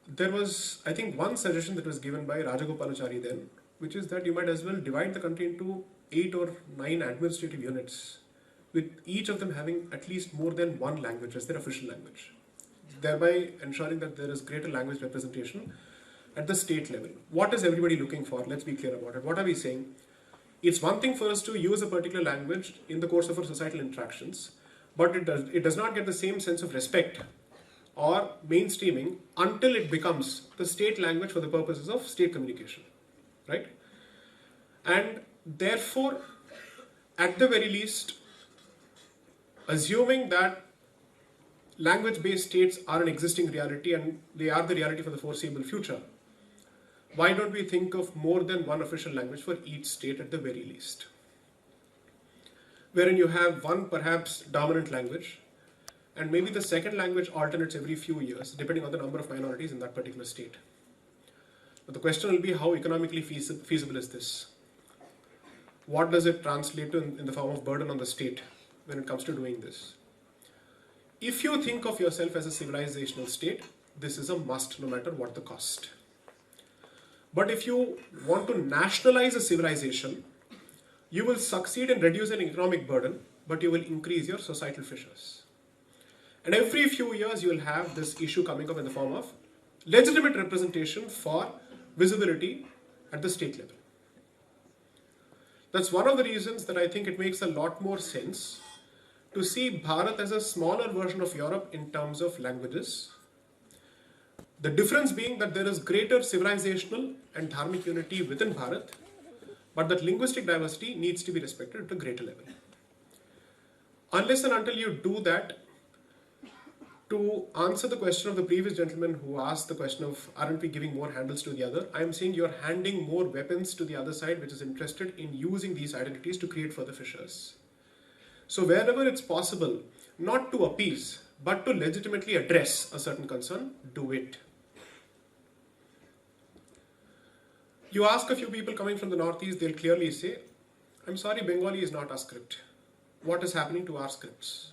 There was, I think, one suggestion that was given by Rajagopalachari then, which is that you might as well divide the country into 8 or 9 administrative units, with each of them having at least more than one language as their official language, thereby ensuring that there is greater language representation at the state level. What is everybody looking for? Let's be clear about it. What are we saying? It's one thing for us to use a particular language in the course of our societal interactions, but it does not get the same sense of respect or mainstreaming until it becomes the state language for the purposes of state communication, right? And therefore, at the very least, assuming that language-based states are an existing reality and they are the reality for the foreseeable future, why don't we think of more than one official language for each state at the very least? Wherein you have one perhaps dominant language, and maybe the second language alternates every few years, depending on the number of minorities in that particular state. But the question will be, how economically feasible is this? What does it translate to in the form of burden on the state when it comes to doing this? If you think of yourself as a civilizational state, this is a must, no matter what the cost. But if you want to nationalize a civilization, you will succeed in reducing economic burden, but you will increase your societal fissures. And every few years you will have this issue coming up in the form of legitimate representation for visibility at the state level. That's one of the reasons that I think it makes a lot more sense to see Bharat as a smaller version of Europe in terms of languages. The difference being that there is greater civilizational and dharmic unity within Bharat, but that linguistic diversity needs to be respected at a greater level. Unless and until you do that, to answer the question of the previous gentleman who asked the question of, aren't we giving more handles to the other? I am saying you're handing more weapons to the other side, which is interested in using these identities to create further fissures. So wherever it's possible, not to appease, but to legitimately address a certain concern, do it. You ask a few people coming from the Northeast, they'll clearly say, I'm sorry, Bengali is not our script. What is happening to our scripts?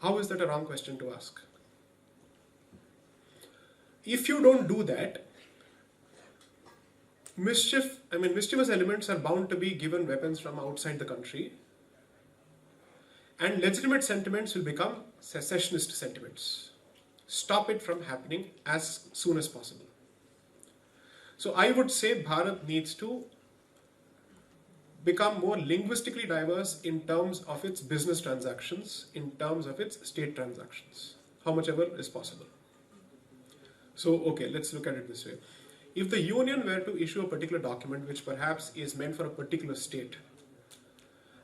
How is that a wrong question to ask? If you don't do that, mischievous elements are bound to be given weapons from outside the country, and legitimate sentiments will become secessionist sentiments. Stop it from happening as soon as possible. So I would say Bharat needs to become more linguistically diverse in terms of its business transactions, in terms of its state transactions, how much ever is possible. So, okay, let's look at it this way. If the union were to issue a particular document which perhaps is meant for a particular state,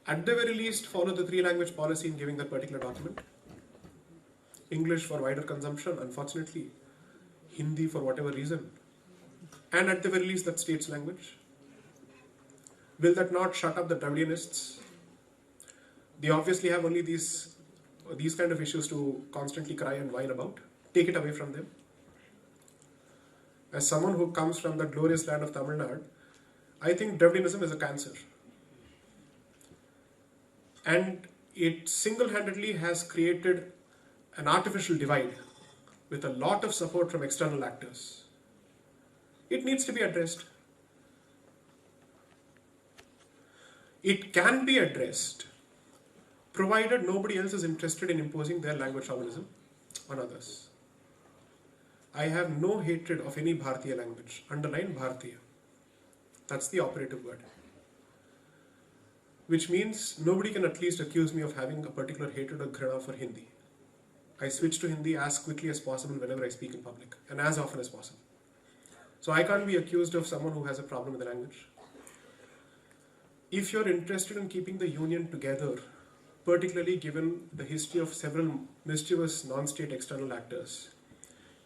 at the very least follow the 3-language policy in giving that particular document. English for wider consumption, unfortunately, Hindi for whatever reason, and at the very least that state's language. Will that not shut up the Dravidianists? They obviously have only these kind of issues to constantly cry and whine about. Take it away from them. As someone who comes from the glorious land of Tamil Nadu, I think Dravidianism is a cancer. And it single-handedly has created an artificial divide with a lot of support from external actors. It needs to be addressed. It can be addressed, provided nobody else is interested in imposing their language chauvinism on others. I have no hatred of any Bharatiya language. Underline Bharatiya. That's the operative word. Which means nobody can at least accuse me of having a particular hatred or ghrana for Hindi. I switch to Hindi as quickly as possible whenever I speak in public, and as often as possible. So I can't be accused of someone who has a problem with the language. If you're interested in keeping the union together, particularly given the history of several mischievous non-state external actors,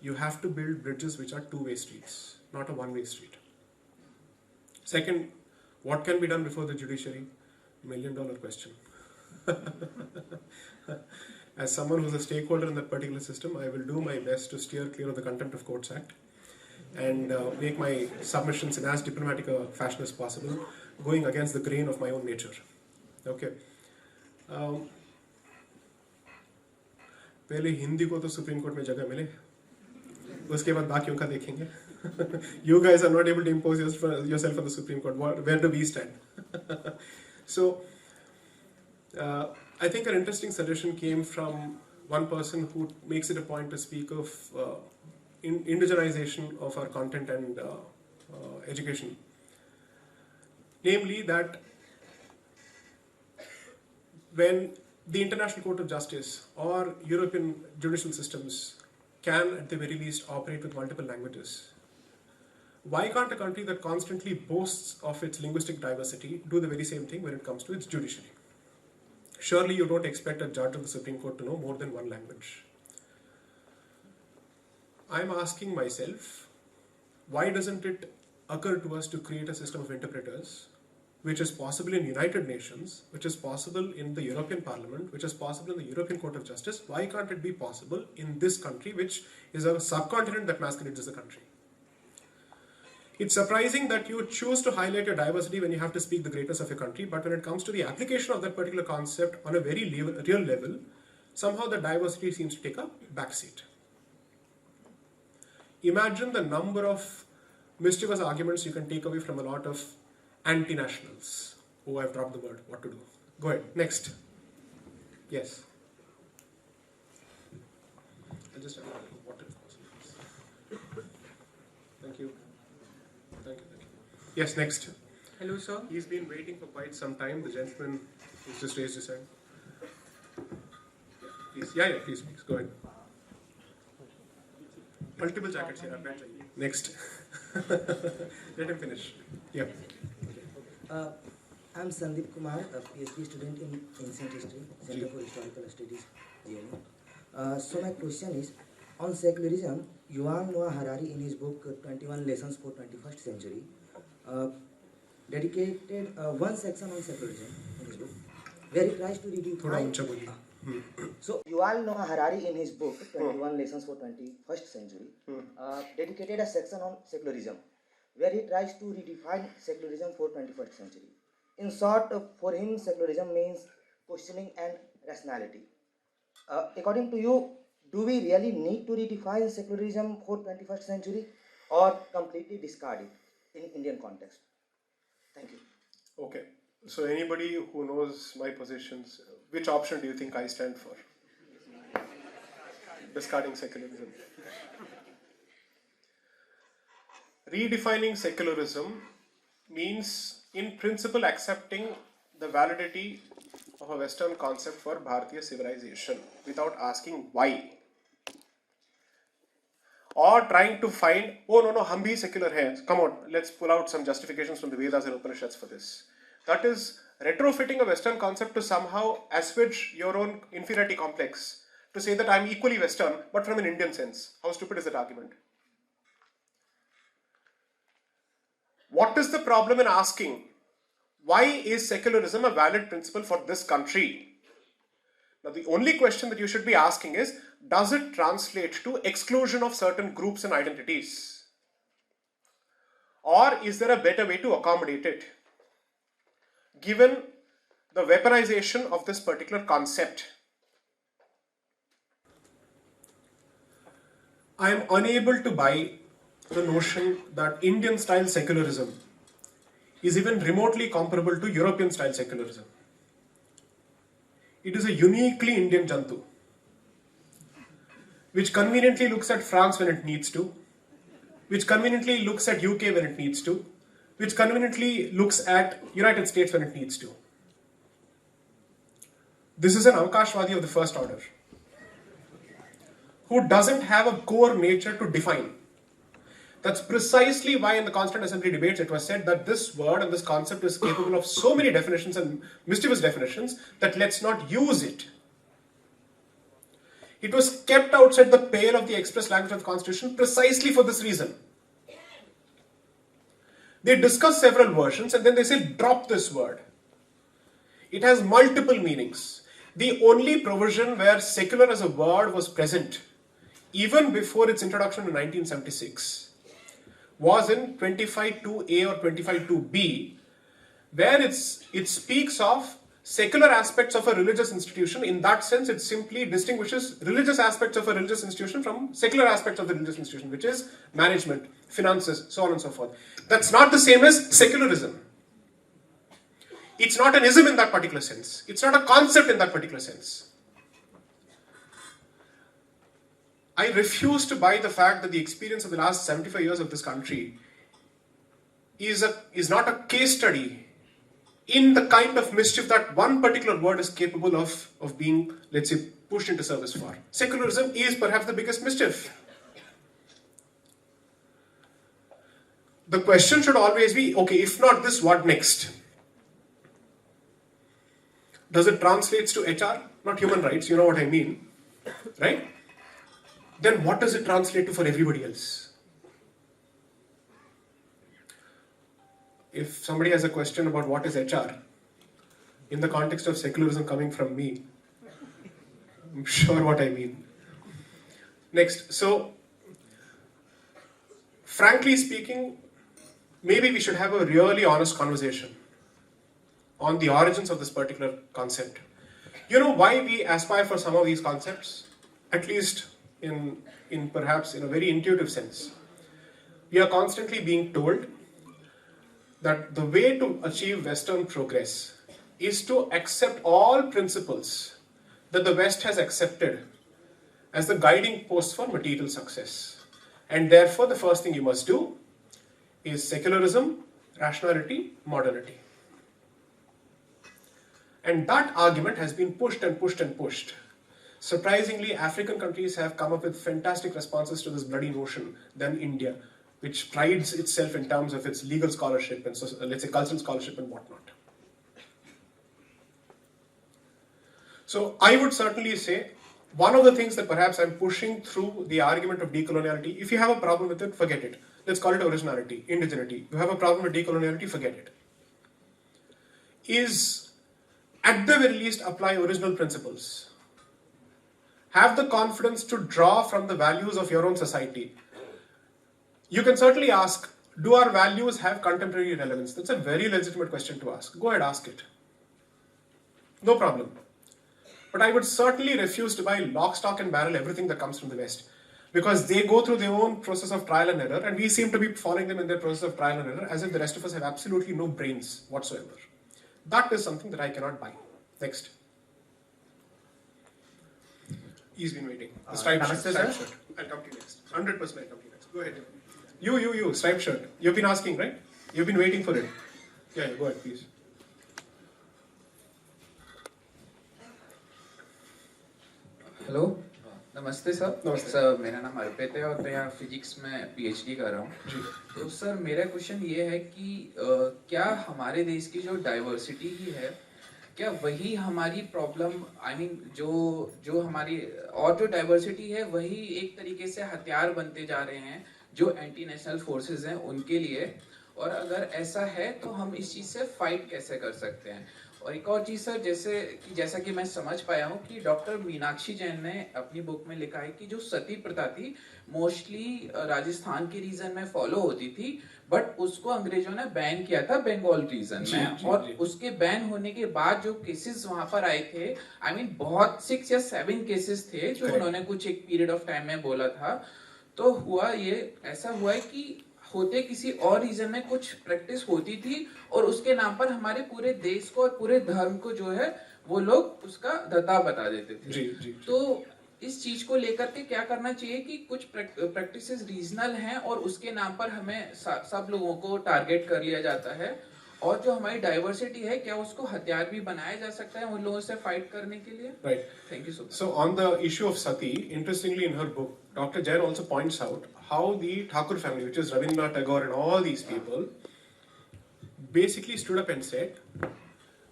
you have to build bridges which are two-way streets, not a one-way street. Second, what can be done before the judiciary? $1 million question. As someone who's a stakeholder in that particular system, I will do my best to steer clear of the Contempt of Courts Act and make my submissions in as diplomatic a fashion as possible, going against the grain of my own nature. Okay. पहले हिंदी को तो supreme court में जगह मिले, उसके बाद बाकियों का देखेंगे. You guys are not able to impose yourself on the Supreme Court. Where do we stand? So, I think an interesting suggestion came from one person who makes it a point to speak of indigenization of our content and education. Namely that when the International Court of Justice or European judicial systems can at the very least operate with multiple languages, why can't a country that constantly boasts of its linguistic diversity do the very same thing when it comes to its judiciary? Surely you don't expect a judge of the Supreme Court to know more than one language. I'm asking myself, why doesn't it occur to us to create a system of interpreters, which is possible in United Nations, which is possible in the European Parliament, which is possible in the European Court of Justice? Why can't it be possible in this country, which is a subcontinent that masquerades as a country? It's surprising that you choose to highlight your diversity when you have to speak the greatness of your country, but when it comes to the application of that particular concept on a very real level, somehow the diversity seems to take a backseat. Imagine the number of mischievous arguments you can take away from a lot of anti-nationals. Oh, I've dropped the word. What to do? Go ahead. Next. Yes. I'll just have a water if possible. Thank you. Thank you. Yes, next. Hello, sir. He's been waiting for quite some time. The gentleman who's just raised his hand. Please. Yeah, please. Go ahead. Multiple jackets here. Next. Let him finish. Yeah. I'm Sandeep Kumar, a PhD student in Ancient History, Center for Historical Studies, JNU. So my question is, on secularism, Yuval Noah Harari in his book 21 Lessons for 21st Century dedicated one section on secularism in his book, where he tries to redefine. So Yuval Noah Harari in his book 21 Lessons for 21st Century dedicated a section on secularism, where he tries to redefine secularism for 21st century. In short, for him, secularism means questioning and rationality. According to you, do we really need to redefine secularism for 21st century or completely discard it in Indian context? Thank you. Okay. So anybody who knows my positions, which option do you think I stand for? Discarding secularism. Redefining secularism means, in principle, accepting the validity of a Western concept for Bharatiya civilization without asking why. Or trying to find, oh no, hum bhi secular hai. Come on, let's pull out some justifications from the Vedas and Upanishads for this. That is retrofitting a Western concept to somehow assuage your own inferiority complex. To say that I am equally Western, but from an Indian sense. How stupid is that argument? What is the problem in asking, why is secularism a valid principle for this country? Now, the only question that you should be asking is, does it translate to exclusion of certain groups and identities? Or is there a better way to accommodate it? Given the weaponization of this particular concept, I am unable to buy the notion that Indian-style secularism is even remotely comparable to European-style secularism. It is a uniquely Indian jantu, which conveniently looks at France when it needs to, which conveniently looks at UK when it needs to, which conveniently looks at United States when it needs to. This is an Avakashvadi of the first order, who doesn't have a core nature to define. That's precisely why in the Constituent Assembly debates it was said that this word and this concept is capable of so many definitions and mischievous definitions that let's not use it. It was kept outside the pale of the express language of the Constitution precisely for this reason. They discuss several versions and then they say drop this word. It has multiple meanings. The only provision where secular as a word was present, even before its introduction in 1976, was in 25.2a or 25.2b, where it speaks of secular aspects of a religious institution. In that sense, it simply distinguishes religious aspects of a religious institution from secular aspects of the religious institution, which is management, finances, so on and so forth. That's not the same as secularism. It's not an ism in that particular sense. It's not a concept in that particular sense. I refuse to buy the fact that the experience of the last 75 years of this country is not a case study in the kind of mischief that one particular word is capable of being, let's say, pushed into service for. Secularism is perhaps the biggest mischief. The question should always be, okay, if not this, what next? Does it translate to HR? Not human rights, you know what I mean, right? Then what does it translate to for everybody else? If somebody has a question about what is HR, in the context of secularism coming from me, I'm sure what I mean. Next, so, frankly speaking, maybe we should have a really honest conversation on the origins of this particular concept. You know why we aspire for some of these concepts? At least in perhaps in a very intuitive sense. We are constantly being told that the way to achieve Western progress is to accept all principles that the West has accepted as the guiding posts for material success. And therefore, the first thing you must do is secularism, rationality, modernity. And that argument has been pushed and pushed and pushed. Surprisingly, African countries have come up with fantastic responses to this bloody notion than India, which prides itself in terms of its legal scholarship and, let's say, cultural scholarship and whatnot. So I would certainly say, one of the things that perhaps I'm pushing through the argument of decoloniality, if you have a problem with it, forget it. Let's call it originality, indigeneity. You have a problem with decoloniality, forget it. Is, at the very least, apply original principles. Have the confidence to draw from the values of your own society. You can certainly ask, do our values have contemporary relevance? That's a very legitimate question to ask. Go ahead, ask it. No problem. But I would certainly refuse to buy lock, stock and barrel everything that comes from the West. Because they go through their own process of trial and error, and we seem to be following them in their process of trial and error as if the rest of us have absolutely no brains whatsoever. That is something that I cannot buy. Next. He's been waiting. The striped shirt. I'll come to you next. 100% I'll come to you next. Go ahead. You, striped shirt. You've been asking, right? You've been waiting for it. Yeah, go ahead, please. Hello नमस्ते sir. नमस्ते sir, मेरा नाम अर्पित है और मैं यहाँ physics में PhD कर रहा हूँ। तो सर, मेरा क्वेश्चन ये है कि क्या हमारे देश की जो डाइवर्सिटी ही है, क्या वही हमारी प्रॉब्लम, आई मीन जो हमारी और जो डाइवर्सिटी है वही एक तरीके से हथियार बनते जा रहे हैं जो एंटी नेशनल फोर्सेस हैं उनके लिए, और अगर ऐसा है तो हम इस चीज़ से फाइट कैसे कर सकते हैं? और एक और चीज़ सर, जैसा कि मैं समझ पाया हूँ कि डॉक्टर मीनाक्षी जैन ने अपनी बुक में लिखा है कि जो सती प्रथा थी मोस्टली राजस्थान के रीजन में फॉलो होती थी, बट उसको अंग्रेजों ने बैन किया था बंगाल रीजन में। और उसके बैन होने के बाद जो केसेस वहां पर आए थे, आई मीन बहुत 6 या 7 केसेस थे जो उन्होंने कुछ एक पीरियड ऑफ टाइम में बोला था। तो ऐसा हुआ है कि होते किसी और रीजन में कुछ प्रैक्टिस होती थी और उसके नाम पर हमारे पूरे देश को और पूरे धर्म को जो है वो लोग उसका धता बता देते थे। तो इस चीज को लेकर के क्या करना चाहिए कि कुछ प्रैक्टिसेस रीजनल हैं और उसके नाम पर हमें सब लोगों को टारगेट कर लिया जाता है, और जो हमारी डाइवर्सिटी है क्या उसको हथियार भी बनाया जा सकता है उन लोगों से फाइट करने के लिए? Right. Thank you so much. So on the issue of sati, interestingly in her book, Dr. Jain also points out how the Thakur family, which is Rabindranath Tagore and all these people, basically stood up and said,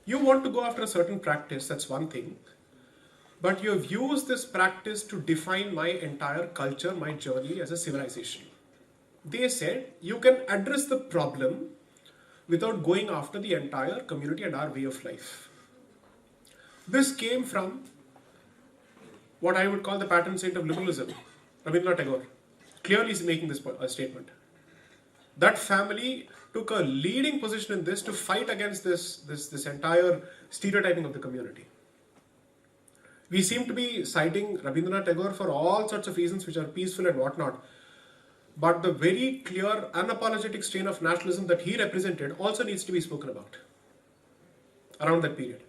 you want to go after a certain practice, that's one thing, but you have used this practice to define my entire culture, my journey as a civilization. They said, you can address the problem without going after the entire community and our way of life. This came from what I would call the patron saint of liberalism, Rabindranath Tagore, clearly is making this statement. That family took a leading position in this to fight against this entire stereotyping of the community. We seem to be citing Rabindranath Tagore for all sorts of reasons which are peaceful and whatnot. But the very clear, unapologetic strain of nationalism that he represented also needs to be spoken about around that period.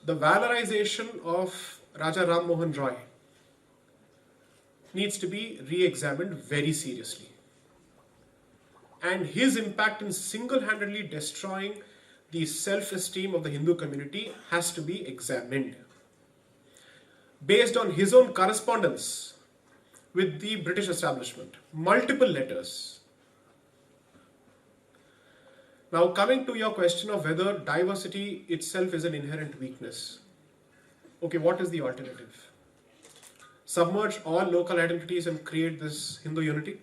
The valorization of Raja Ram Mohan Roy needs to be re-examined very seriously. And his impact in single-handedly destroying the self-esteem of the Hindu community has to be examined. Based on his own correspondence with the British establishment, multiple letters. Now coming to your question of whether diversity itself is an inherent weakness. Okay, what is the alternative? Submerge all local identities and create this Hindu unity?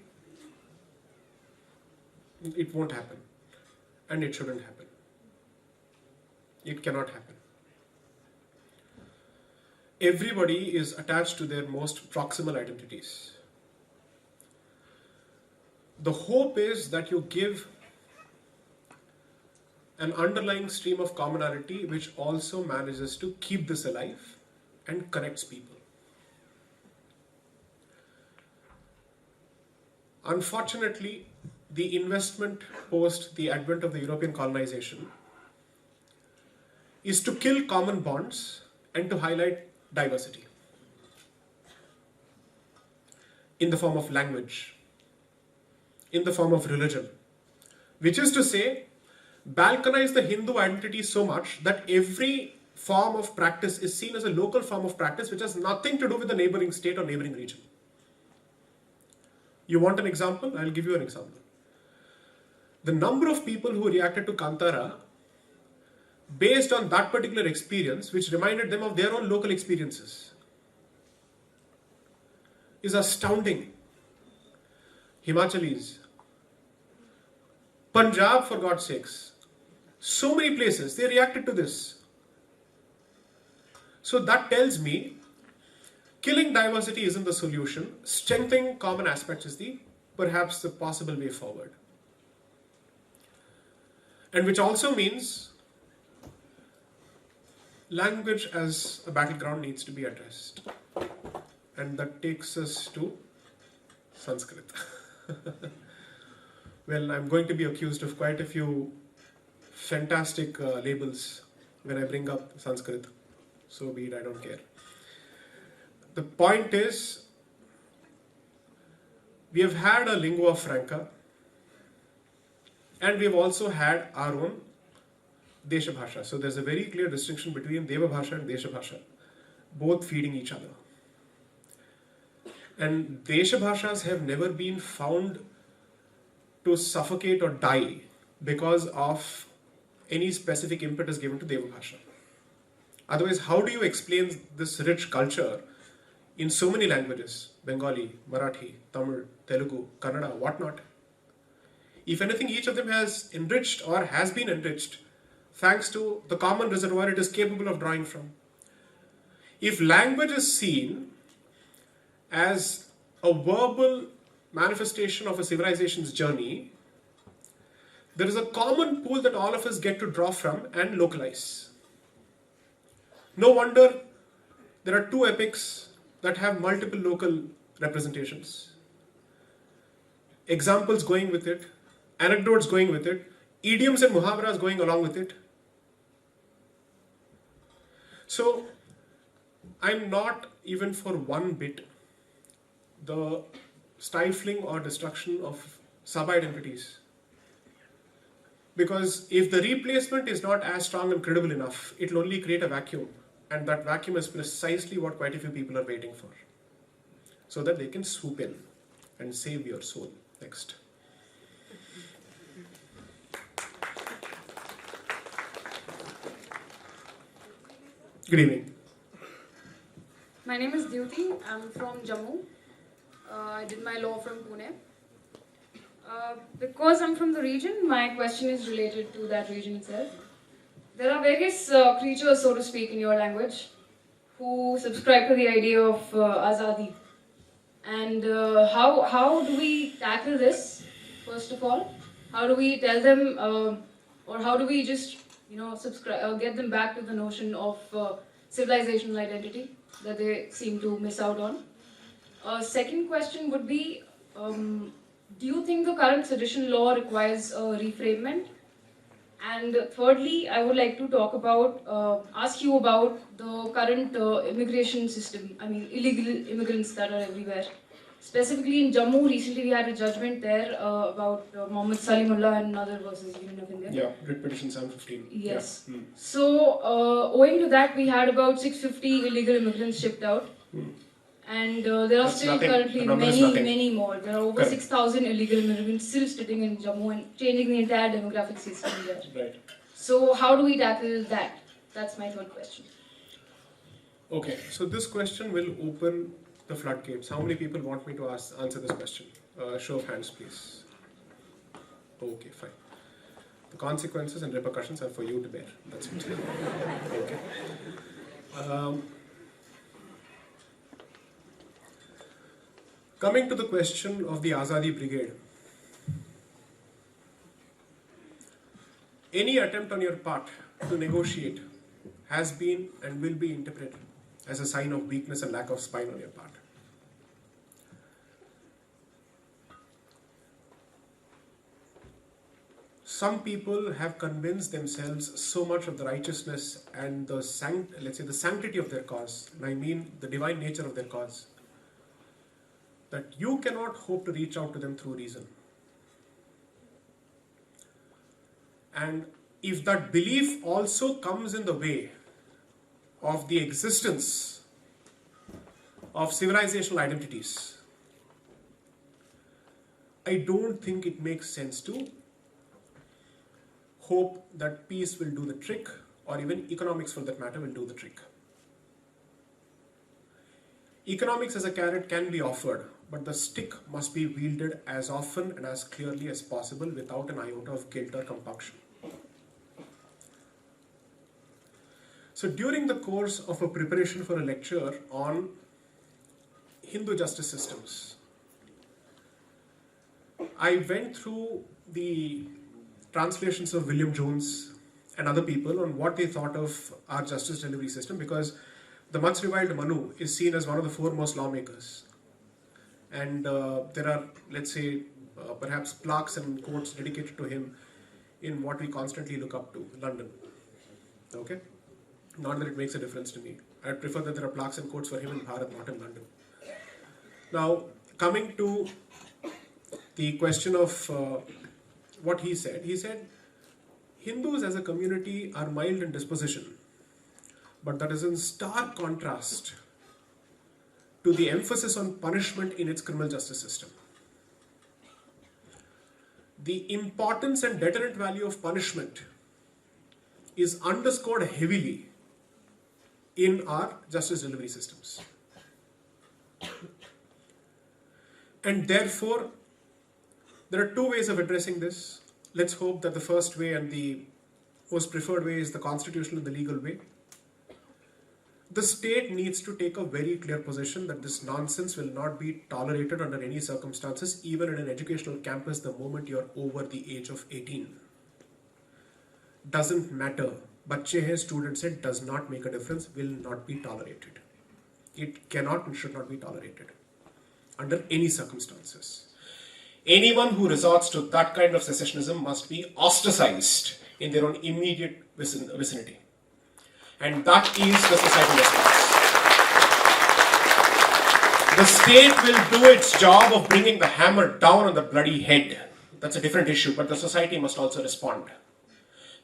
It won't happen. And it shouldn't happen. It cannot happen. Everybody is attached to their most proximal identities. The hope is that you give an underlying stream of commonality which also manages to keep this alive and connects people. Unfortunately, the investment post the advent of the European colonization is to kill common bonds and to highlight diversity in the form of language, in the form of religion, which is to say, balkanize the Hindu identity so much that every form of practice is seen as a local form of practice which has nothing to do with the neighboring state or neighboring region. You want an example? I'll give you an example. The number of people who reacted to Kantara based on that particular experience, which reminded them of their own local experiences, is astounding. Himachalis, Punjab, for God's sakes, so many places, they reacted to this. So that tells me, killing diversity isn't the solution. Strengthening common aspects is perhaps the possible way forward. And which also means language as a battleground needs to be addressed. And that takes us to Sanskrit. Well, I'm going to be accused of quite a few fantastic labels when I bring up Sanskrit. So be it, I don't care. The point is, we have had a lingua franca and we've also had our own Desha Bhasha. So there's a very clear distinction between Deva Bhasha and Desha Bhasha, both feeding each other. And Desha Bhashas have never been found to suffocate or die because of any specific impetus given to Deva Bhasha. Otherwise, how do you explain this rich culture in so many languages? Bengali, Marathi, Tamil, Telugu, Kannada, whatnot. If anything, each of them has enriched or has been enriched thanks to the common reservoir it is capable of drawing from. If language is seen as a verbal manifestation of a civilization's journey, there is a common pool that all of us get to draw from and localize. No wonder there are two epics that have multiple local representations. Examples going with it, anecdotes going with it, idioms and muhavras going along with it. So, I'm not even for one bit the stifling or destruction of sub-identities. Because if the replacement is not as strong and credible enough, it will only create a vacuum. And that vacuum is precisely what quite a few people are waiting for. So that they can swoop in and save your soul. Next. Good evening. My name is Dyuti. I'm from Jammu. I did my law from Pune. Because I'm from the region, my question is related to that region itself. There are various creatures, so to speak, in your language who subscribe to the idea of Azadi. And how do we tackle this, first of all? how do we tell them, or how do we just, get them back to the notion of civilizational identity that they seem to miss out on? Second question would be, do you think the current sedition law requires a reframement? And thirdly, I would like to talk about, ask you about the current immigration system. I mean, illegal immigrants that are everywhere. Specifically in Jammu, recently we had a judgment there about Mohammed Salimullah and another versus Union of India. Yeah, writ petition 715. Yes. Yeah. So, owing to that, we had about 650 illegal immigrants shipped out. And there are That's still nothing. currently The number is many, nothing. many more. There are over Correct. 6,000 illegal immigrants still sitting in Jammu and changing the entire demographic system there. Right. So, how do we tackle that? That's my third question. Okay, so this question will open the floodgates. How many people want me to answer this question? Show of hands, please. Okay, fine. The consequences and repercussions are for you to bear. That's it. Okay. Coming to the question of the Azadi Brigade. Any attempt on your part to negotiate has been and will be interpreted as a sign of weakness and lack of spine on your part. Some people have convinced themselves so much of the righteousness and the sanctity of their cause, and I mean the divine nature of their cause, that you cannot hope to reach out to them through reason. And if that belief also comes in the way of the existence of civilizational identities, I don't think it makes sense to hope that peace will do the trick, or even economics for that matter will do the trick. Economics as a carrot can be offered, but the stick must be wielded as often and as clearly as possible without an iota of guilt or compunction. So during the course of a preparation for a lecture on Hindu justice systems, I went through the translations of William Jones and other people on what they thought of our justice delivery system, because the much reviled Manu is seen as one of the foremost lawmakers. And there are, let's say, perhaps plaques and quotes dedicated to him in what we constantly look up to, London. Okay? Not that it makes a difference to me. I'd prefer that there are plaques and quotes for him in Bharat, not in London. Now, coming to the question of what he said, Hindus as a community are mild in disposition, but that is in stark contrast to the emphasis on punishment in its criminal justice system. The importance and deterrent value of punishment is underscored heavily in our justice delivery systems. And therefore, there are two ways of addressing this. Let's hope that the first way and the most preferred way is the constitutional and the legal way. The state needs to take a very clear position that this nonsense will not be tolerated under any circumstances, even in an educational campus, the moment you're over the age of 18. Doesn't matter. Bacche hai, students hai, does not make a difference, will not be tolerated. It cannot and should not be tolerated under any circumstances. Anyone who resorts to that kind of secessionism must be ostracized in their own immediate vicinity. And that is the societal response. The state will do its job of bringing the hammer down on the bloody head. That's a different issue, but the society must also respond.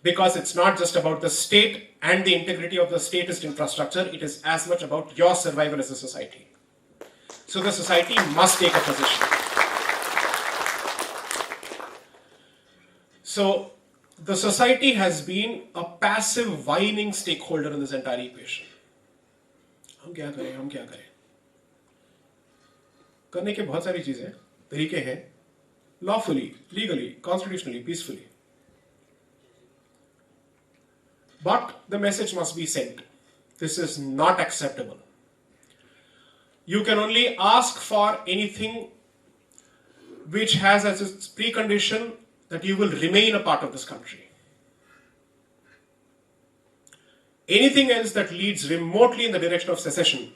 Because it's not just about the state and the integrity of the statist infrastructure, it is as much about your survival as a society. So the society must take a position. So the society has been a passive whining stakeholder in this entire equation. हम क्या करें? करने के बहुत सारी चीजें, तरीके हैं, lawfully, legally, constitutionally, peacefully. But the message must be sent. This is not acceptable. You can only ask for anything which has as its precondition that you will remain a part of this country. Anything else that leads remotely in the direction of secession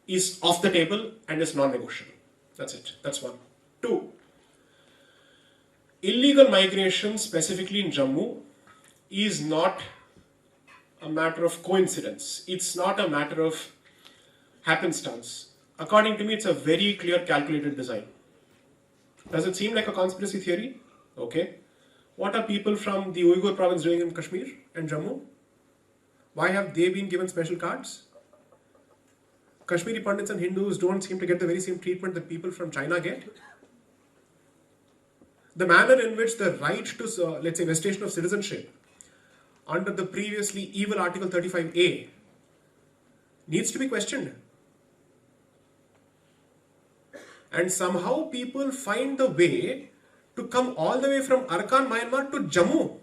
is off the table and is non-negotiable. That's it. That's one. Two, illegal migration, specifically in Jammu, is not a matter of coincidence. It's not a matter of happenstance. According to me, it's a very clear calculated design. Does it seem like a conspiracy theory? Okay. What are people from the Uyghur province doing in Kashmir and Jammu? Why have they been given special cards? Kashmiri Pandits and Hindus don't seem to get the very same treatment that people from China get. The manner in which the right to, let's say, vestation of citizenship under the previously evil Article 35A needs to be questioned. And somehow people find the way to come all the way from Arakan, Myanmar to Jammu.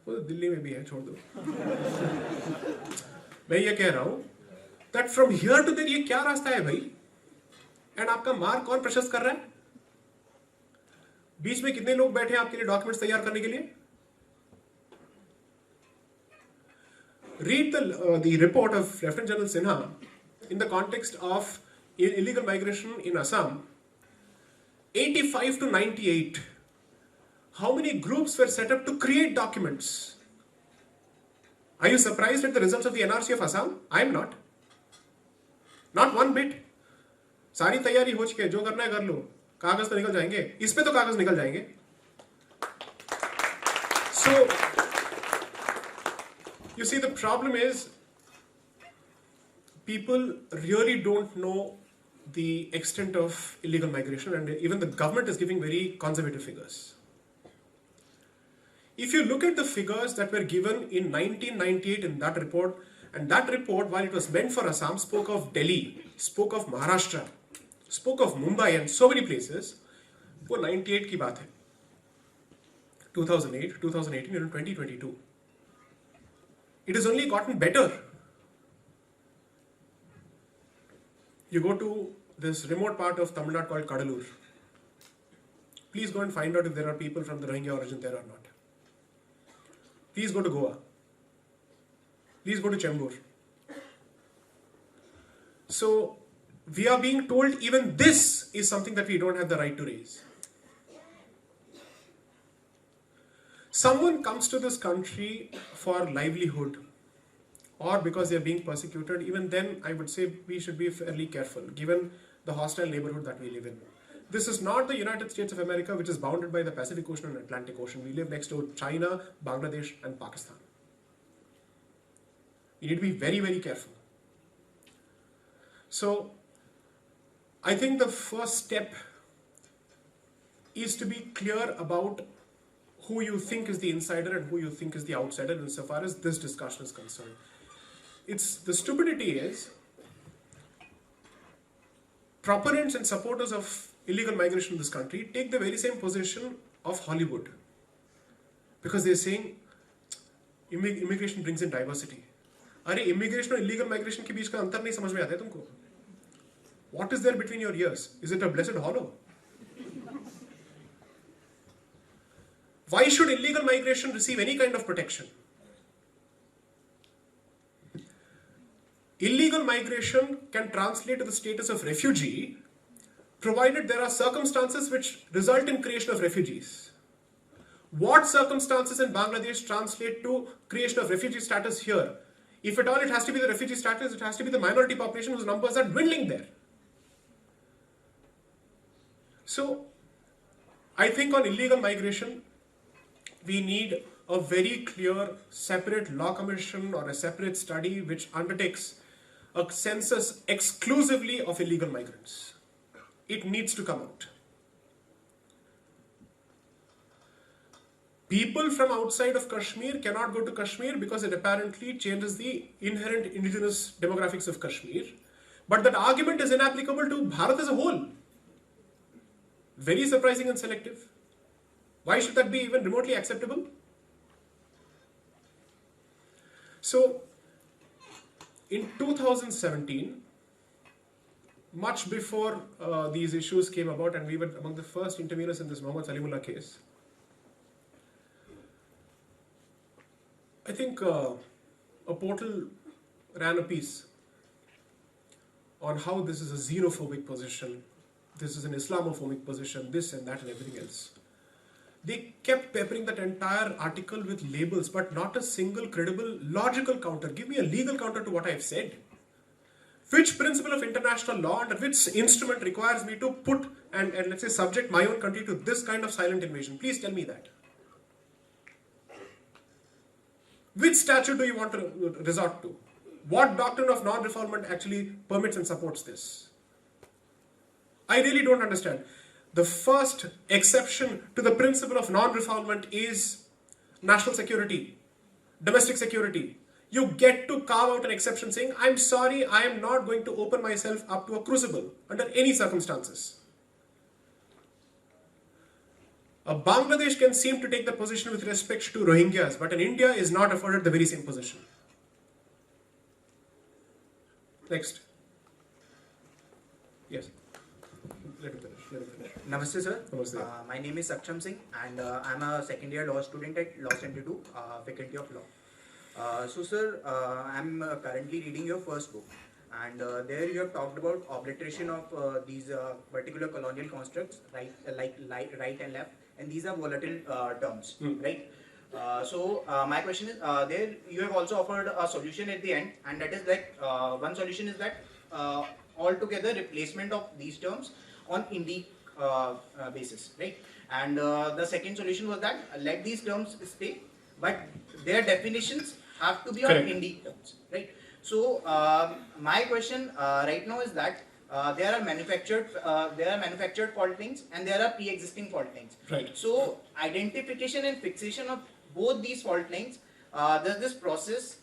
वो तो दिल्ली में भी है, छोड़ दो. मैं ये कह रहा हूँ that from here to there ये क्या रास्ता है भाई? And आपका मार्ग कौन प्रशस्त कर रहा है? बीच में कितने लोग बैठे हैं आपके लिए डॉक्यूमेंट्स तैयार करने के लिए? Read the report of Lieutenant General Sinha in the context of illegal migration in Assam. 85 to 98. How many groups were set up to create documents? Are you surprised at the results of the NRC of Assam? I am not. Not one bit. सारी तैयारी हो चुकी है, जो करना है कर लो, कागज तो निकल जाएंगे, इस पे तो कागज निकल जाएंगे. So, you see, the problem is people really don't know the extent of illegal migration, and even the government is giving very conservative figures. If you look at the figures that were given in 1998 in that report, and that report, while it was meant for Assam, spoke of Delhi, spoke of Maharashtra, spoke of Mumbai and so many places, वो 98 की बात है. 2008, 2018 and 2022. It has only gotten better. You go to this remote part of Tamil Nadu called Kadalur. Please go and find out if there are people from the Rohingya origin there or not. Please go to Goa. Please go to Chembur. So, we are being told even this is something that we don't have the right to raise. Someone comes to this country for livelihood or because they are being persecuted, even then I would say we should be fairly careful given the hostile neighborhood that we live in. This is not the United States of America, which is bounded by the Pacific Ocean and Atlantic Ocean. We live next to China, Bangladesh and Pakistan. We need to be very, very careful. So, I think the first step is to be clear about who you think is the insider and who you think is the outsider insofar as this discussion is concerned. The stupidity is proponents and supporters of illegal migration in this country take the very same position of Hollywood because they're saying immigration brings in diversity. अरे immigration और illegal migration के बीच का अंतर नहीं समझ में आता है तुमको? What is there between your ears? Is it a blessed hollow? Why should illegal migration receive any kind of protection? Illegal migration can translate to the status of refugee provided there are circumstances which result in creation of refugees. What circumstances in Bangladesh translate to creation of refugee status here? If at all it has to be the refugee status, it has to be the minority population whose numbers are dwindling there. So, I think on illegal migration, we need a very clear separate law commission or a separate study which undertakes a census exclusively of illegal migrants. It needs to come out. People from outside of Kashmir cannot go to Kashmir because it apparently changes the inherent indigenous demographics of Kashmir. But that argument is inapplicable to Bharat as a whole. Very surprising and selective. Why should that be even remotely acceptable? So, in 2017, much before these issues came about, and we were among the first interveners in this Muhammad Salimullah case, I think a portal ran a piece on how this is a xenophobic position, this is an Islamophobic position, this and that and everything else. They kept peppering that entire article with labels, but not a single credible logical counter. Give me a legal counter to what I have said. Which principle of international law under which instrument requires me to put and let's say subject my own country to this kind of silent invasion? Please tell me that. Which statute do you want to resort to? What doctrine of non-refoulement actually permits and supports this? I really don't understand. The first exception to the principle of non-refoulement is national security, domestic security. You get to carve out an exception saying, I'm sorry, I am not going to open myself up to a crucible under any circumstances. Bangladesh can seem to take the position with respect to Rohingyas, but in India is not afforded the very same position. Next. Yes. Let him finish. Namaste, sir. Namaste. My name is Saksham Singh, and I'm a second year law student at Law Center 2, Faculty of Law. So, sir, I'm currently reading your first book, and there you have talked about obliteration of these particular colonial constructs, right, like right and left, and these are volatile terms, right? So my question is, there you have also offered a solution at the end, and that is like one solution is that altogether replacement of these terms on Hindi basis, right? And the second solution was that let these terms stay, but their definitions have to be on Hindi terms, right? So my question right now is that there are manufactured fault lines and there are pre-existing fault lines. Right. So identification and fixation of both these fault lines, does this process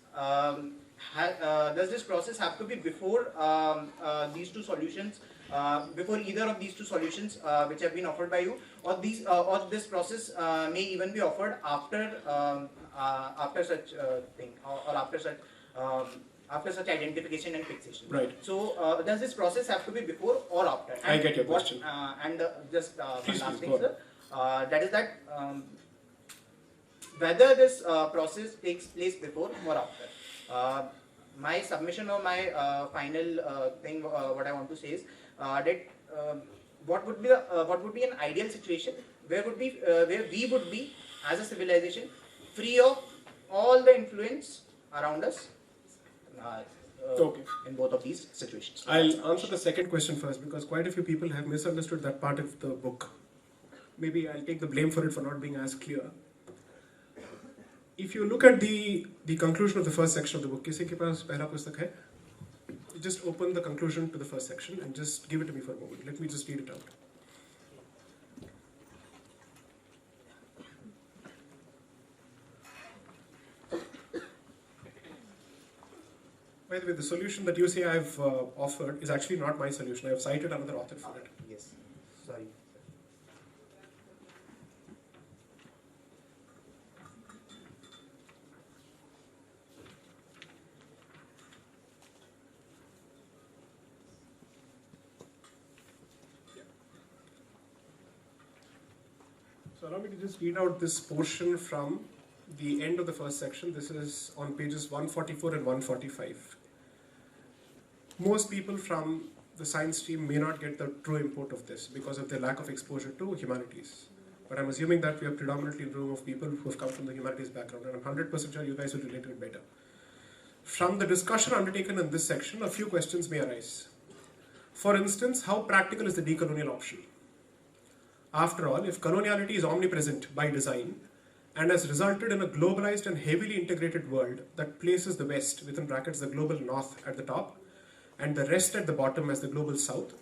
have to be before these two solutions, before either of these two solutions which have been offered by you, or this process may even be offered after such thing, or after such identification and fixation. Right. So does this process have to be before or after? And I get your question. And just one last thing, go sir. That is that whether this process takes place before or after. My submission or my final thing, what I want to say is that what would be an ideal situation where we would be as a civilization free of all the influence around us in both of these situations. I'll answer the second question first, because quite a few people have misunderstood that part of the book. Maybe I'll take the blame for it for not being as clear. If you look at the conclusion of the first section of the book, किसी के पास पहला पुस्तक है? Just open the conclusion to the first section and just give it to me for a moment. Let me just read it out. By the way, the solution that you say I've offered is actually not my solution. I have cited another author for it. Yes. Sorry. So allow me to just read out this portion from the end of the first section. This is on pages 144 and 145. Most people from the science stream may not get the true import of this because of their lack of exposure to humanities. But I'm assuming that we are predominantly in a room of people who have come from the humanities background, and I'm 100% sure you guys will relate to it better. From the discussion undertaken in this section, a few questions may arise. For instance, how practical is the decolonial option? After all, if coloniality is omnipresent by design and has resulted in a globalized and heavily integrated world that places the West, within brackets the global North, at the top and the rest at the bottom as the global South,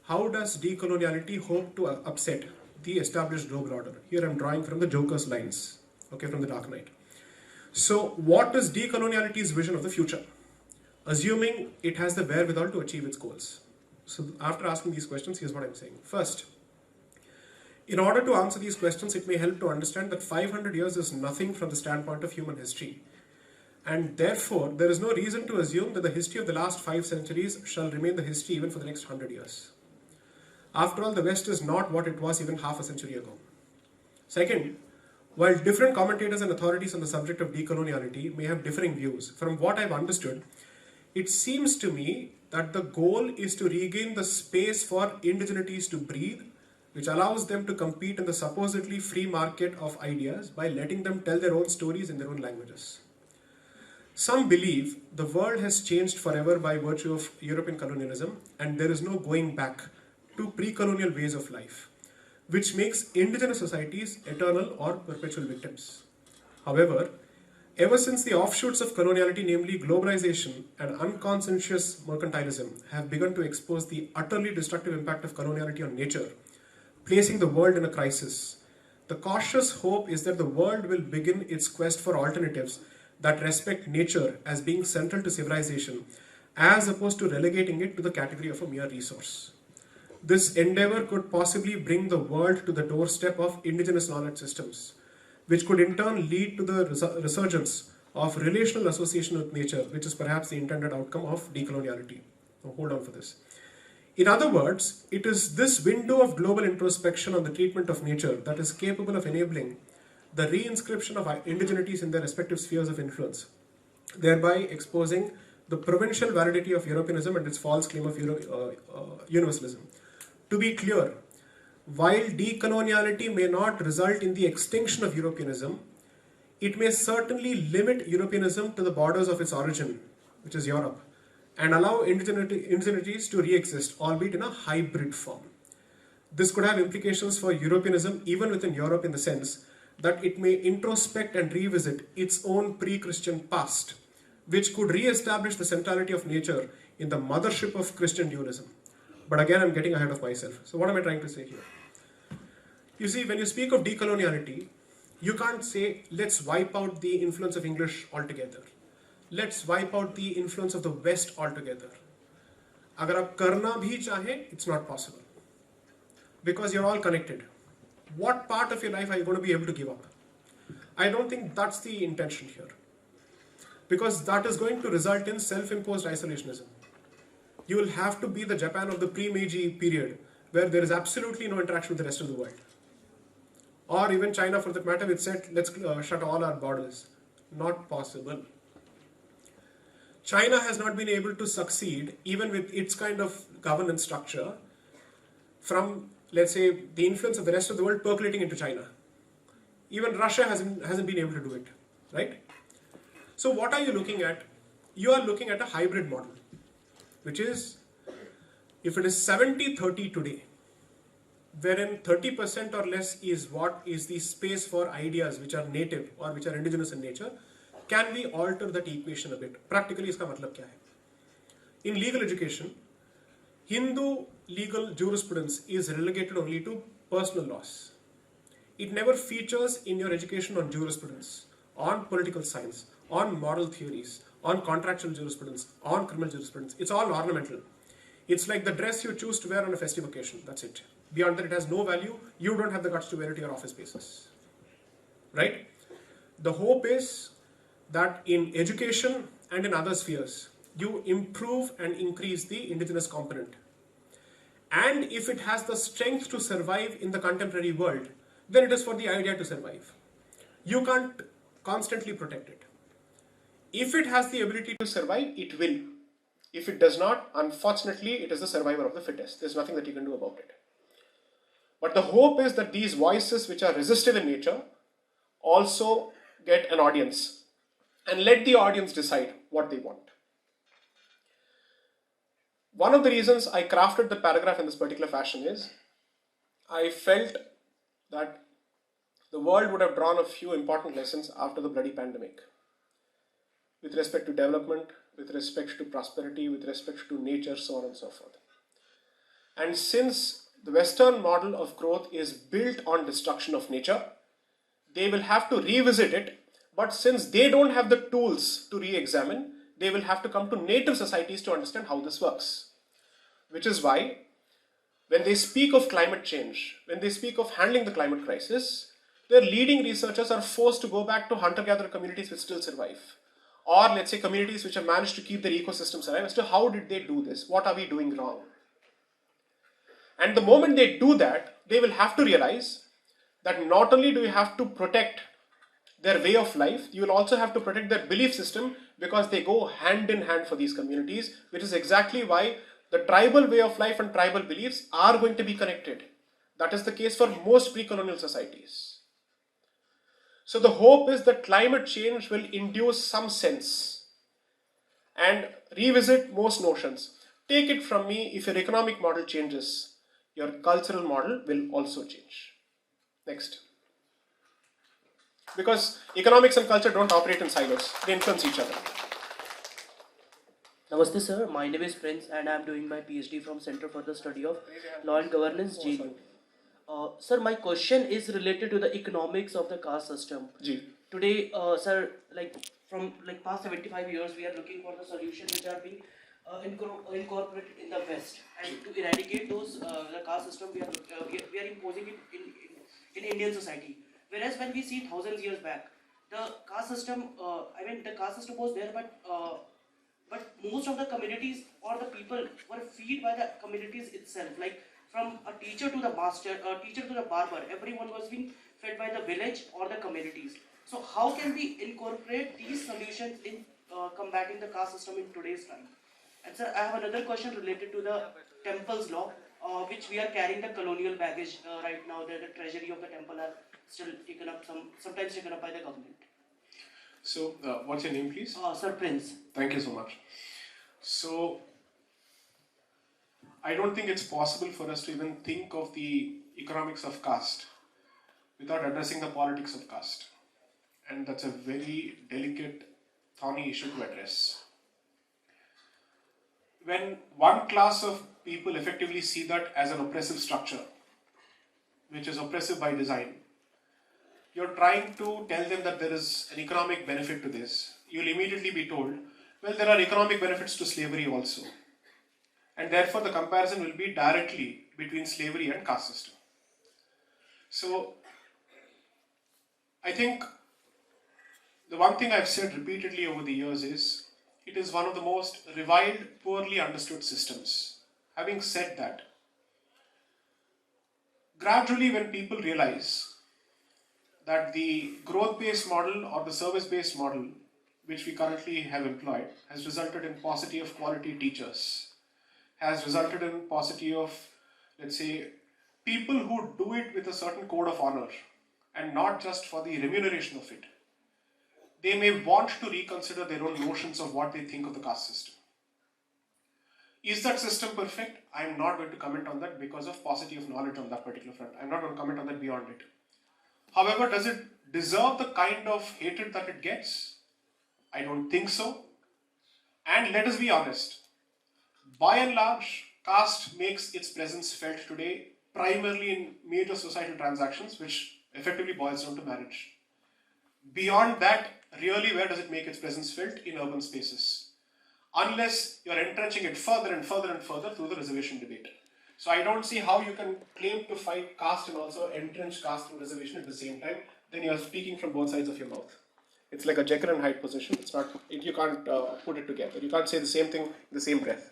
how does decoloniality hope to upset the established global order? Here I'm drawing from the Joker's lines, okay, from the Dark Knight. So what is decoloniality's vision of the future, assuming it has the wherewithal to achieve its goals? So after asking these questions, here's what I'm saying. First, in order to answer these questions, it may help to understand that 500 years is nothing from the standpoint of human history. and therefore there is no reason to assume that the history of the last 5 centuries shall remain the history even for the next 100 years. After all, the West is not what it was even half a century ago. Second, while different commentators and authorities on the subject of decoloniality may have differing views, from what I've understood, it seems to me that the goal is to regain the space for indigenities to breathe, which allows them to compete in the supposedly free market of ideas by letting them tell their own stories in their own languages. Some believe the world has changed forever by virtue of European colonialism and there is no going back to pre-colonial ways of life, which makes indigenous societies eternal or perpetual victims. However, ever since the offshoots of coloniality, namely globalization and unconscientious mercantilism, have begun to expose the utterly destructive impact of coloniality on nature, placing the world in a crisis, the cautious hope is that the world will begin its quest for alternatives that respect nature as being central to civilization, as opposed to relegating it to the category of a mere resource. This endeavor could possibly bring the world to the doorstep of indigenous knowledge systems, which could in turn lead to the resurgence of relational association with nature, which is perhaps the intended outcome of decoloniality. Now, hold on for this. In other words, it is this window of global introspection on the treatment of nature that is capable of enabling the reinscription of indigenities in their respective spheres of influence, thereby exposing the provincial validity of Europeanism and its false claim of universalism. To be clear, while decoloniality may not result in the extinction of Europeanism, it may certainly limit Europeanism to the borders of its origin, which is Europe, and allow indigenities to re-exist, albeit in a hybrid form. This could have implications for Europeanism even within Europe in the sense that it may introspect and revisit its own pre-Christian past, which could re-establish the centrality of nature in the mothership of Christian dualism. But again, I'm getting ahead of myself. So what am I trying to say here? You see, when you speak of decoloniality, you can't say, let's wipe out the influence of English altogether. Let's wipe out the influence of the West altogether. Agar aap karna bhi chahe, it's not possible. Because you're all connected. What part of your life are you going to be able to give up? I don't think that's the intention here. Because that is going to result in self-imposed isolationism. You will have to be the Japan of the pre-Meiji period, where there is absolutely no interaction with the rest of the world. Or even China for that matter, which said, let's shut all our borders. Not possible. China has not been able to succeed, even with its kind of governance structure, from, let's say, the influence of the rest of the world percolating into China. Even Russia hasn't been able to do it, right? So what are you looking at? You are looking at a hybrid model, which is, if it is 70-30 today, wherein 30% or less is what is the space for ideas which are native or which are indigenous in nature, can we alter that equation a bit? Practically, iska matlab kya hai? In legal education, Hindu legal jurisprudence is relegated only to personal laws. It never features in your education on jurisprudence, on political science, on moral theories, on contractual jurisprudence, on criminal jurisprudence. It's all ornamental. It's like the dress you choose to wear on a festive occasion. That's it. Beyond that, it has no value. You don't have the guts to wear it to your office spaces. Right? The hope is that in education and in other spheres, you improve and increase the indigenous component. And if it has the strength to survive in the contemporary world, then it is for the idea to survive. You can't constantly protect it. If it has the ability to survive, it will. If it does not, unfortunately, it is the survivor of the fittest. There's nothing that you can do about it. But the hope is that these voices which are resistive in nature also get an audience, and let the audience decide what they want. One of the reasons I crafted the paragraph in this particular fashion is, I felt that the world would have drawn a few important lessons after the bloody pandemic, with respect to development, with respect to prosperity, with respect to nature, so on and so forth. And since the Western model of growth is built on destruction of nature, they will have to revisit it, but since they don't have the tools to re-examine, they will have to come to native societies to understand how this works. Which is why, when they speak of climate change, when they speak of handling the climate crisis, their leading researchers are forced to go back to hunter-gatherer communities which still survive, or let's say communities which have managed to keep their ecosystems alive, as to how did they do this? What are we doing wrong? And the moment they do that, they will have to realize that not only do you have to protect their way of life, you will also have to protect their belief system, because they go hand in hand for these communities, which is exactly why the tribal way of life and tribal beliefs are going to be connected. That is the case for most pre-colonial societies. So the hope is that climate change will induce some sense and revisit most notions. Take it from me, if your economic model changes, your cultural model will also change. Next. Because economics and culture don't operate in silos, they influence each other. Namaste sir, my name is Prince and I am doing my PhD from Center for the Study of Law and Governance, JNU. Sir, my question is related to the economics of the caste system. Today, sir, from past 75 years, we are looking for the solutions which are being incorporated in the West, and to eradicate those the caste system, we are imposing it in Indian society. Whereas when we see thousands years back, the caste system, the caste system was there, but most of the communities or the people were fed by the communities itself. Like from a teacher to the master, a teacher to the barber, everyone was being fed by the village or the communities. So how can we incorporate these solutions in combating the caste system in today's time? And sir, I have another question related to the temples law, which we are carrying the colonial baggage right now. The treasury of the temple are still taken up, sometimes taken up by the government. So, what's your name, please? Sir, Prince. Thank you so much. So, I don't think it's possible for us to even think of the economics of caste without addressing the politics of caste. And that's a very delicate, thorny issue to address. When one class of people effectively see that as an oppressive structure, which is oppressive by design, you're trying to tell them that there is an economic benefit to this, you'll immediately be told, well, there are economic benefits to slavery also. And therefore, the comparison will be directly between slavery and caste system. So, I think the one thing I've said repeatedly over the years is, it is one of the most reviled, poorly understood systems. Having said that, gradually when people realize that the growth-based model or the service-based model which we currently have employed has resulted in paucity of quality teachers, has resulted in paucity of, let's say, people who do it with a certain code of honor and not just for the remuneration of it. They may want to reconsider their own notions of what they think of the caste system. Is that system perfect? I am not going to comment on that because of paucity of knowledge on that particular front. I am not going to comment on that beyond it. However, does it deserve the kind of hatred that it gets? I don't think so. And let us be honest, by and large, caste makes its presence felt today primarily in major societal transactions, which effectively boils down to marriage. Beyond that, really, where does it make its presence felt? In urban spaces. Unless you're entrenching it further and further and further through the reservation debate. So I don't see how you can claim to fight caste and also entrench caste through reservation at the same time. Then you're speaking from both sides of your mouth. It's like a Jekyll and Hyde position. It's not. You can't put it together. You can't say the same thing in the same breath.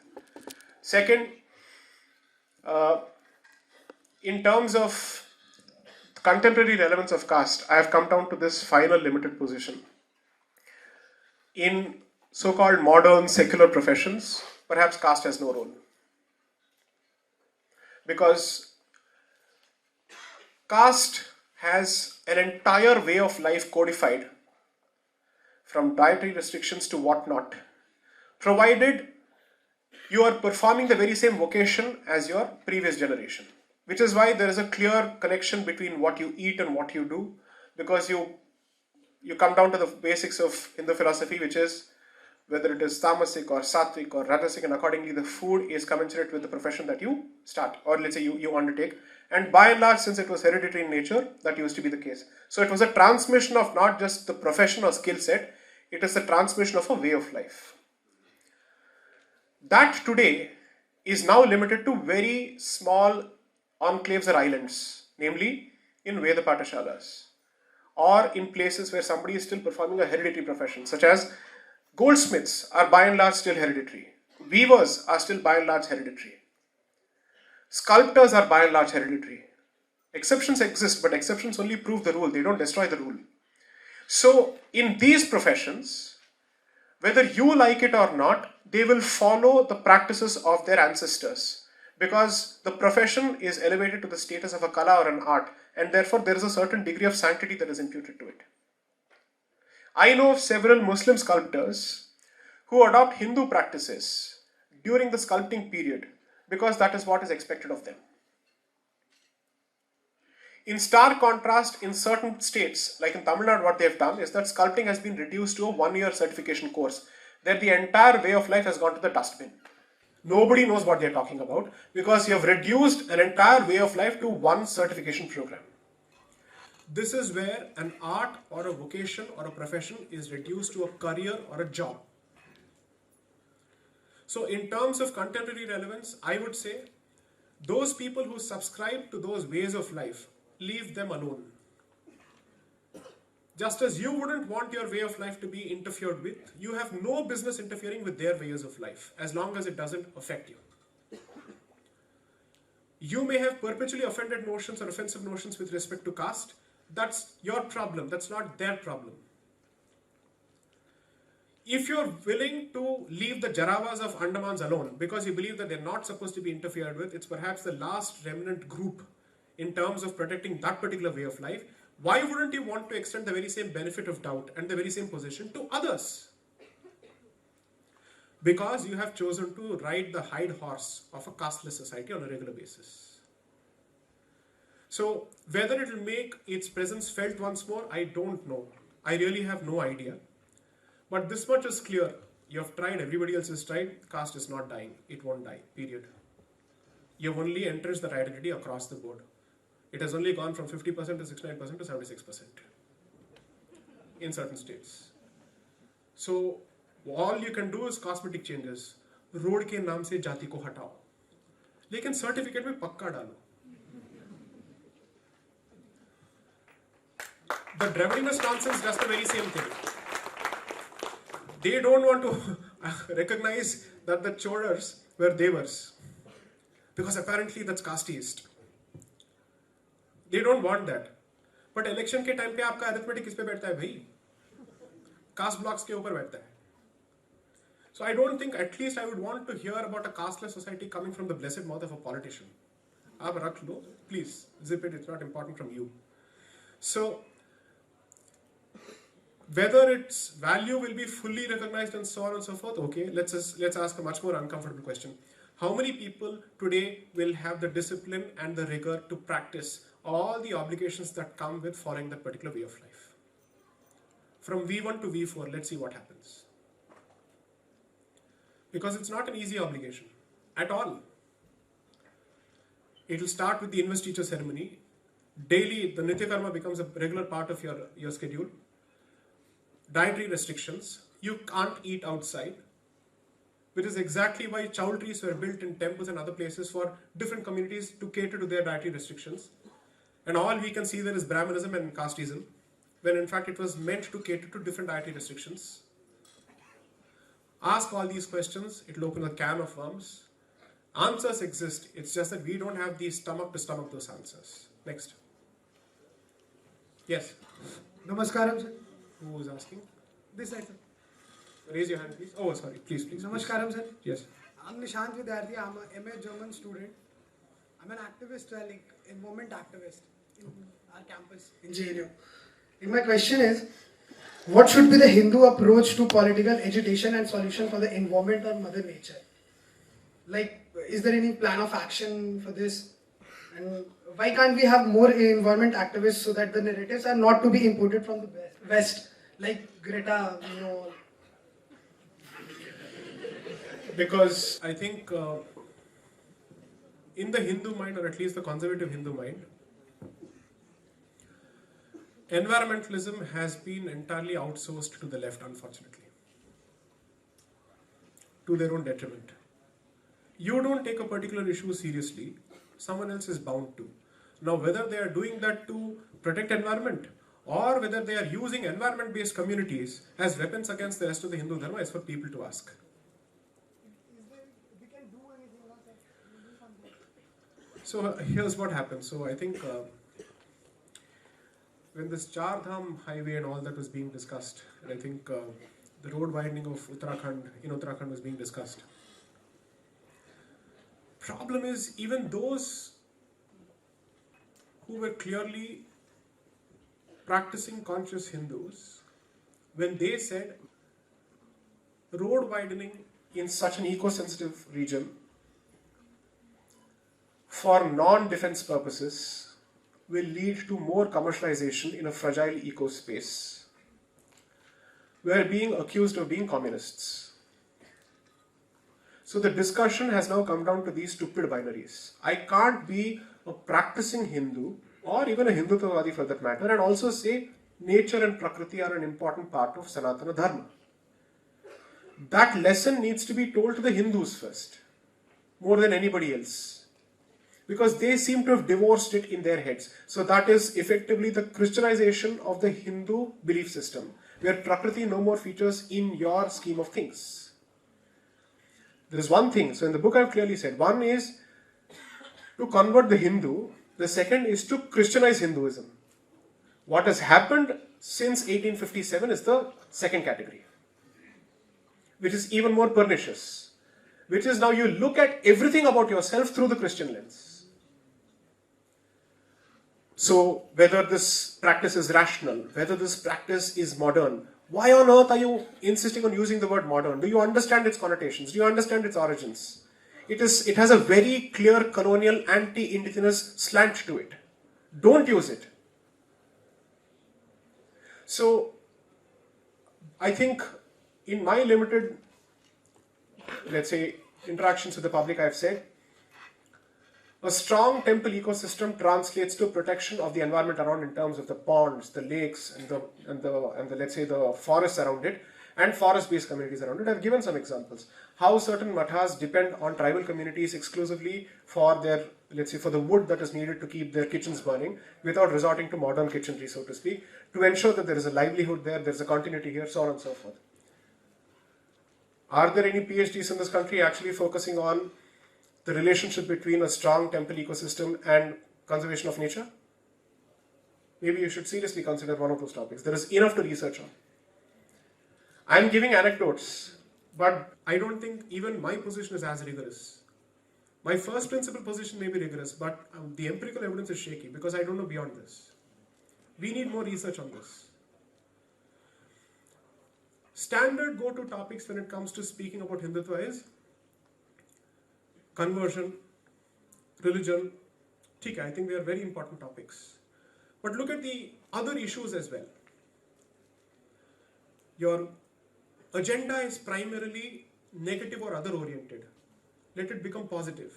Second, in terms of contemporary relevance of caste, I have come down to this final limited position. In so-called modern secular professions, perhaps caste has no role. Because caste has an entire way of life codified, from dietary restrictions to whatnot, provided you are performing the very same vocation as your previous generation. Which is why there is a clear connection between what you eat and what you do, because you come down to the basics of Hindu philosophy, which is whether it is tamasic or sattvic or rajasic, and accordingly the food is commensurate with the profession that you start, or let's say you undertake. And by and large, since it was hereditary in nature, that used to be the case. So it was a transmission of not just the profession or skill set, it is the transmission of a way of life. That today is now limited to very small enclaves or islands, namely in Veda Patashalas, or in places where somebody is still performing a hereditary profession, such as Goldsmiths are by and large still hereditary. Weavers are still by and large hereditary. Sculptors are by and large hereditary. Exceptions exist, but exceptions only prove the rule, they don't destroy the rule. So, in these professions, whether you like it or not, they will follow the practices of their ancestors, because the profession is elevated to the status of a kala or an art, and therefore there is a certain degree of sanctity that is imputed to it. I know of several Muslim sculptors who adopt Hindu practices during the sculpting period because that is what is expected of them. In stark contrast, in certain states, like in Tamil Nadu, what they have done is that sculpting has been reduced to a 1-year certification course, that the entire way of life has gone to the dustbin. Nobody knows what they are talking about because you have reduced an entire way of life to one certification program. This is where an art or a vocation or a profession is reduced to a career or a job. So in terms of contemporary relevance, I would say those people who subscribe to those ways of life, leave them alone. Just as you wouldn't want your way of life to be interfered with, you have no business interfering with their ways of life as long as it doesn't affect you. You may have perpetually offended notions or offensive notions with respect to caste. That's your problem, that's not their problem. If you're willing to leave the Jarawas of Andamans alone because you believe that they're not supposed to be interfered with, it's perhaps the last remnant group in terms of protecting that particular way of life, why wouldn't you want to extend the very same benefit of doubt and the very same position to others? Because you have chosen to ride the hide horse of a casteless society on a regular basis. So whether it will make its presence felt once more, I don't know. I really have no idea. But this much is clear. You have tried, everybody else has tried, caste is not dying. It won't die, period. You have only entrenched that identity across the board. It has only gone from 50% to 69% to 76% in certain states. So all you can do is cosmetic changes. Road के नाम से जाति को हटाओ, लेकिन certificate में पक्का डालो. The Dravidinist nonsense does the very same thing. They don't want to recognize that the Chodars were Devas, because apparently that's casteist. They don't want that. But election के time पे आपका arithmetic किस पे बैठता है भाई? Caste blocks के ऊपर बैठता है. So I don't think, at least I would want to hear about a casteless society coming from the blessed mouth of a politician. आप रख लो, please zip it. It's not important from you. So whether its value will be fully recognized and so on and so forth, okay, let's ask a much more uncomfortable question. How many people today will have the discipline and the rigor to practice all the obligations that come with following that particular way of life? From V1 to V4, let's see what happens. Because it's not an easy obligation at all. It will start with the investiture ceremony. Daily, the Nitya Karma becomes a regular part of your schedule. Dietary restrictions. You can't eat outside. Which is exactly why chowl trees were built in temples and other places for different communities to cater to their dietary restrictions. And all we can see there is Brahmanism and casteism, when in fact it was meant to cater to different dietary restrictions. Ask all these questions, it will open a can of worms. Answers exist, it's just that we don't have the stomach to stomach those answers. Next. Yes. Namaskaram, sir. Who was asking? This side, sir. Raise your hand, please. Oh, sorry. Please. Namaskaram, sir. Yes. I'm Nishant Vidyarthi. I'm a MA German student. I'm an activist, like environment activist in our campus in JNU. And my question is, what should be the Hindu approach to political agitation and solution for the environment or Mother Nature? Like, is there any plan of action for this? And why can't we have more environment activists so that the narratives are not to be imported from the West, like Greta, Because I think in the Hindu mind, or at least the conservative Hindu mind, environmentalism has been entirely outsourced to the left, unfortunately, to their own detriment. You don't take a particular issue seriously, someone else is bound to. Now, whether they are doing that to protect environment or whether they are using environment-based communities as weapons against the rest of the Hindu Dharma is for people to ask. So here's what happened. So I think when this Char Dham highway and all that was being discussed, and I think the road widening of Uttarakhand was being discussed. Problem is, even those who were clearly practicing conscious Hindus, when they said road widening in such an eco-sensitive region for non-defense purposes will lead to more commercialization in a fragile eco-space, were being accused of being communists. So the discussion has now come down to these stupid binaries. I can't be a practicing Hindu, or even a Hindutavadi for that matter, and also say nature and Prakriti are an important part of Sanatana Dharma. That lesson needs to be told to the Hindus first, more than anybody else, because they seem to have divorced it in their heads. So that is effectively the Christianization of the Hindu belief system, where Prakriti no more features in your scheme of things. There is one thing, so in the book I have clearly said, one is to convert the Hindu, the second is to Christianize Hinduism. What has happened since 1857 is the second category, which is even more pernicious, which is now you look at everything about yourself through the Christian lens. So whether this practice is rational, whether this practice is modern, why on earth are you insisting on using the word modern? Do you understand its connotations? Do you understand its origins? It has a very clear colonial anti-indigenous slant to it. Don't use it. So I think in my limited, let's say, interactions with the public, I've said, a strong temple ecosystem translates to protection of the environment around in terms of the ponds, the lakes, and the let's say the forests around it, and forest-based communities around it. I've given some examples. How certain mathas depend on tribal communities exclusively for their, let's say, for the wood that is needed to keep their kitchens burning, without resorting to modern kitchenry, so to speak, to ensure that there is a livelihood there, there's a continuity here, so on and so forth. Are there any PhDs in this country actually focusing on the relationship between a strong temple ecosystem and conservation of nature? Maybe you should seriously consider one of those topics. There is enough to research on. I'm giving anecdotes, but I don't think even my position is as rigorous. My first principle position may be rigorous, but the empirical evidence is shaky because I don't know beyond this. We need more research on this. Standard go-to topics when it comes to speaking about Hindutva is conversion, religion. I think they are very important topics. But look at the other issues as well. Your agenda is primarily negative or other oriented. Let it become positive.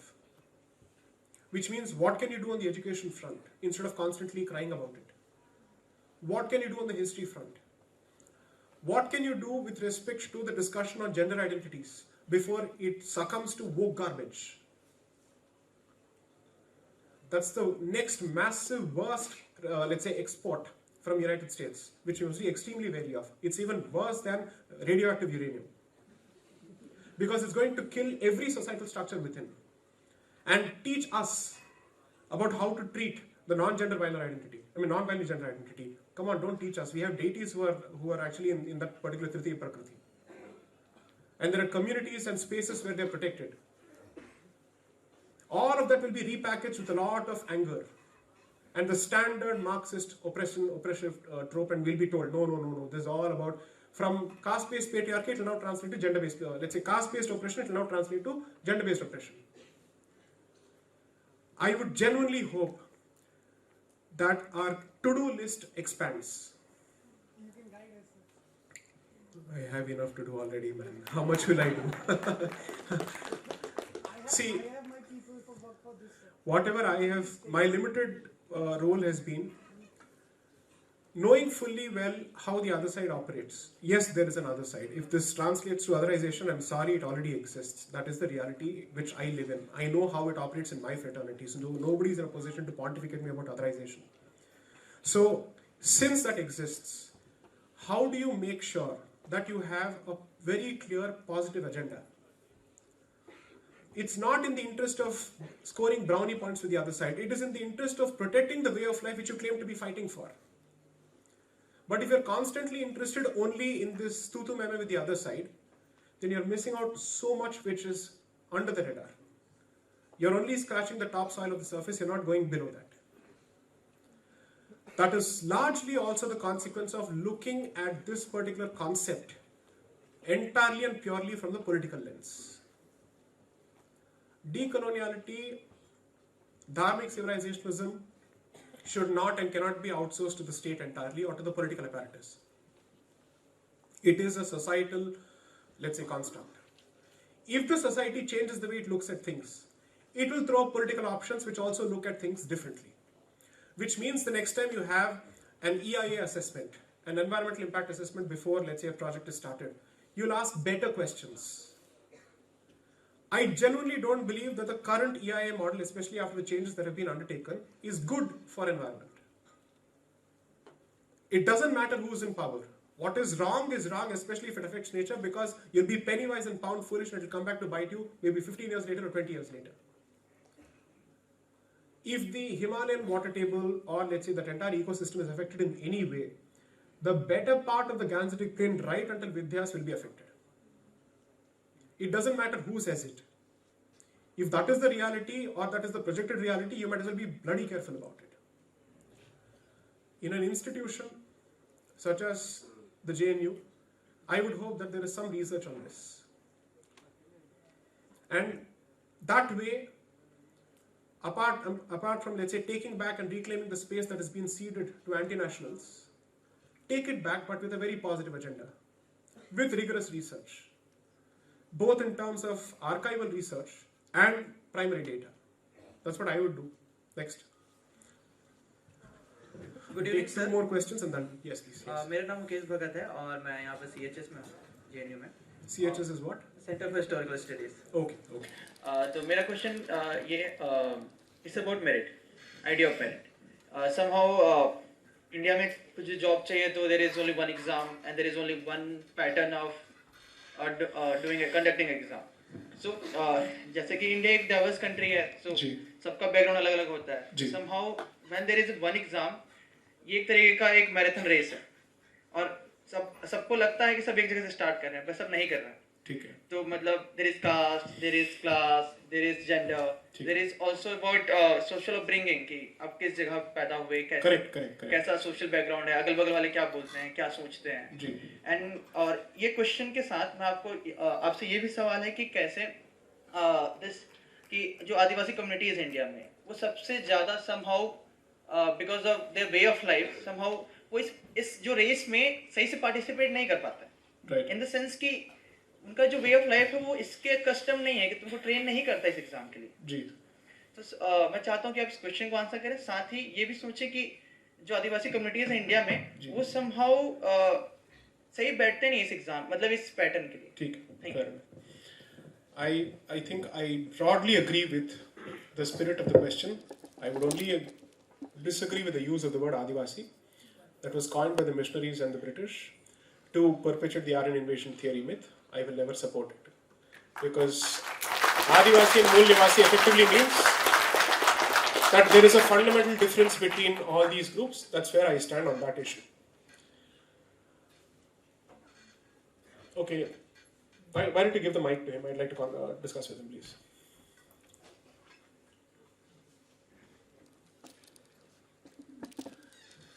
Which means, what can you do on the education front instead of constantly crying about it? What can you do on the history front? What can you do with respect to the discussion on gender identities before it succumbs to woke garbage? That's the next massive worst, let's say, export from United States, which you must be extremely wary of. It's even worse than radioactive uranium, because it's going to kill every societal structure within and teach us about how to treat the non-binary gender identity. Come on, don't teach us. We have deities who are actually in that particular Tritiya Prakriti. And there are communities and spaces where they're protected. All of that will be repackaged with a lot of anger. And the standard Marxist oppressive trope, and we'll be told, no, this is all about, from caste-based patriarchy, it will now translate to gender-based, let's say caste-based oppression, it will now translate to gender-based oppression. I would genuinely hope that our to-do list expands. I have enough to do already, man. How much will I do? See, whatever I have, my limited role has been knowing fully well how the other side operates. Yes, there is another side. If this translates to otherization, I'm sorry, it already exists. That is the reality which I live in. I know how it operates in my fraternity. So nobody is in a position to pontificate me about otherization. So Since that exists, how do you make sure that you have a very clear positive agenda? It's not in the interest of scoring brownie points with the other side. It is in the interest of protecting the way of life which you claim to be fighting for. But if you're constantly interested only in this tutu meme with the other side, then you're missing out so much which is under the radar. You're only scratching the top soil of the surface, you're not going below that. That is largely also the consequence of looking at this particular concept entirely and purely from the political lens. Decoloniality, dharmic civilizationism should not and cannot be outsourced to the state entirely or to the political apparatus. It is a societal, let's say, construct. If the society changes the way it looks at things, it will throw political options which also look at things differently. Which means the next time you have an EIA assessment, an environmental impact assessment before, let's say, a project is started, you'll ask better questions. I genuinely don't believe that the current EIA model, especially after the changes that have been undertaken, is good for environment. It doesn't matter who's in power. What is wrong, especially if it affects nature, because you'll be penny wise and pound foolish and it'll come back to bite you maybe 15 years later or 20 years later. If the Himalayan water table or let's say that entire ecosystem is affected in any way, the better part of the Gangetic plain right until Vindhyas will be affected. It doesn't matter who says it. If that is the reality or that is the projected reality, you might as well be bloody careful about it. In an institution such as the JNU, I would hope that there is some research on this. And that way, apart from, let's say, taking back and reclaiming the space that has been ceded to anti-nationals, take it back but with a very positive agenda, with rigorous research, both in terms of archival research and primary data. That's what I would do. Next. Good evening, Take sir. two more questions and then, yes, please. Yes. मेरा नाम मुकेश भगत है और मैं यहाँ पे CHS में JNU में. CHS is what? Center for Historical Studies. Okay, okay. तो मेरा question ये it's about merit, idea of merit. Somehow India में कुछ job चाहिए तो there is only one exam and there is only one pattern of conducting exam. So जैसे कि India एक डाइवर्स कंट्री है, so सबका बैकग्राउंड अलग अलग होता है. Somehow when there is one exam, ये एक तरीके का एक मैराथन रेस है और सबको लगता है कि सब एक जगह से स्टार्ट कर रहे हैं, पर सब नहीं कर रहे हैं. ठीक है. तो मतलब there is caste, there is class, there is gender, there is also about social upbringing कि आप किस जगह पैदा हुए, कैसा social background है, अगल बगल वाले क्या बोलते हैं, क्या सोचते हैं. And और ये question के साथ मैं आपसे ये भी सवाल है कि कैसे कि जो आदिवासी communities है इंडिया में, वो सबसे ज़्यादा somehow because of their way of life somehow वो इस जो रेस में सही से participate नहीं कर पाते. In the sense कि उनका जो वे ऑफ लाइफ है वो इसके कस्टम नहीं है कि तुमको ट्रेन नहीं करता इस एग्जाम के लिए. जी. तो मैं चाहता हूँ कि आप इस क्वेश्चन को आंसर करें, साथ ही ये भी सोचें कि जो आदिवासी कम्युनिटीज हैं इंडिया में वो समहाउ सही बैठते नहीं इस एग्जाम, मतलब इस पैटर्न के लिए. ठीक है. I think I broadly agree with the spirit of the question. I would only disagree with the use of the word Adivasi that was coined by the missionaries and the British to perpetuate the Aryan invasion theory myth. I will never support it, because Adivasi and Mool Nivasi effectively means that there is a fundamental difference between all these groups. That's where I stand on that issue. Okay, why don't you give the mic to him? I'd like to discuss with him, please.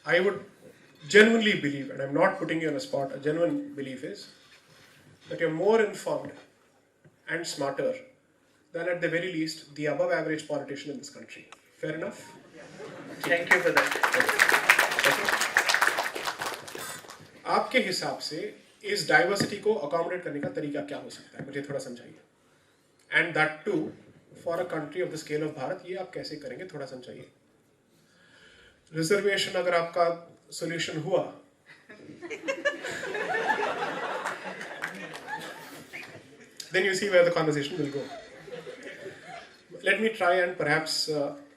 I would genuinely believe, and I'm not putting you on a spot, a genuine belief is that you're more informed and smarter than at the very least the above average politician in this country. Fair enough? Thank you for that. आपके हिसाब से इस diversity को accommodate करने का तरीका क्या हो सकता है, मुझे थोड़ा समझाइए. And that too for a country of the scale of Bharat, ये आप कैसे करेंगे, थोड़ा समझाइए. रिजर्वेशन अगर आपका सोल्यूशन हुआ then you see where the conversation will go. Let me try and perhaps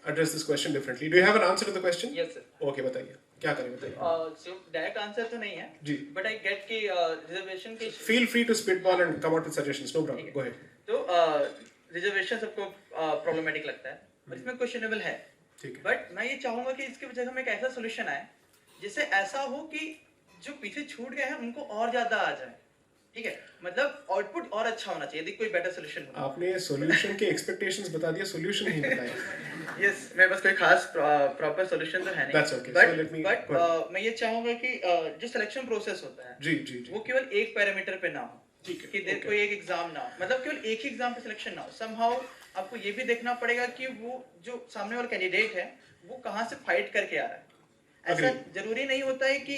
address this question differently. Do you have an answer to the question? Yes, sir. Okay, बताइए क्या करें बताइए? So डायरेक्ट आंसर तो नहीं है जी, but I get कि reservation के feel free to spitball and come out with suggestions, no problem, go ahead. तो रिजर्वेशन सबको प्रॉब्लमेटिक लगता है और इसमें क्वेश्चनेबल है, बट मैं ये चाहूंगा कि इसके वजह में एक ऐसा सोल्यूशन आए जिससे ऐसा हो कि जो पीछे छूट गए हैं उनको और ज्यादा आ जाए, ठीक है, मतलब आउटपुट और अच्छा होना चाहिए, यदि कोई बेटर सोल्यूशन हो। आपने सोल्यूशन के एक्सपेक्टेशंस बता दिया, सोल्यूशन नहीं बताया। यस, मेरे पास कोई खास प्रॉपर सोल्यूशन तो है नहीं, That's okay. So let me- but मैं ये चाहूंगा कि जो सिलेक्शन प्रोसेस होता है जी जी जी, वो केवल एक पैरामीटर पे ना हो, ठीक है, कि कोई एक एग्जाम ना हो, मतलब केवल एक ही एग्जाम पे सिलेक्शन ना हो, समहाउ आपको ये भी देखना पड़ेगा कि वो जो सामने वाला कैंडिडेट है वो कहाँ से फाइट करके आ रहा है। ऐसा जरूरी नहीं होता है कि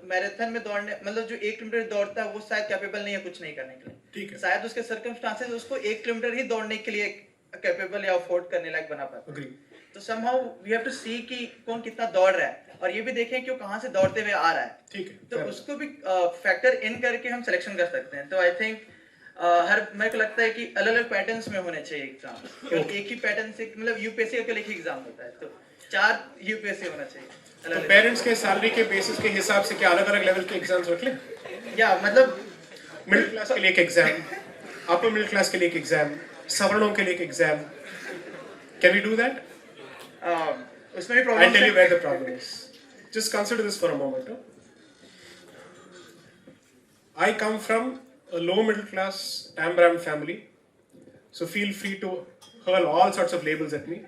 मैराथन में दौड़ने, मतलब जो 1 किलोमीटर दौड़ता है वो शायद कैपेबल नहीं है कुछ नहीं करने के लिए, ठीक है, शायद उसके सर्कमस्टांसेस उसको 1 किलोमीटर ही दौड़ने के लिए कैपेबल या अफोर्ड करने लायक बना पाता है। तो समहाउ वी हैव टू सी कि कौन कितना दौड़ रहा है और ये भी देखें कि वो कहाँ से दौड़ते हुए आ रहा है, ठीक है, तो उसको भी फैक्टर इन करके हम सिलेक्शन कर सकते हैं। तो आई थिंक मेरे को लगता है कि अलग अलग पैटर्न्स में होने चाहिए एग्जाम, केवल एक ही पैटर्न से, मतलब यूपीएससी का केवल एक ही एग्जाम होता है, तो 4 यूपीएससी होना चाहिए। तो पेरेंट्स के सैलरी के बेसिस के हिसाब से क्या अलग अलग लेवल के एग्जाम्स रख लें? या मतलब मिडिल क्लास के लिए एक एग्जाम, अपर मिडिल क्लास के लिए एक एग्जाम, सवर्णों के लिए एक exam, can we do that? उसमें भी problem I'll tell you where the problem is. Just consider this for a moment. I come from a low middle class Tambram family, so feel free to hurl all sorts of labels at me,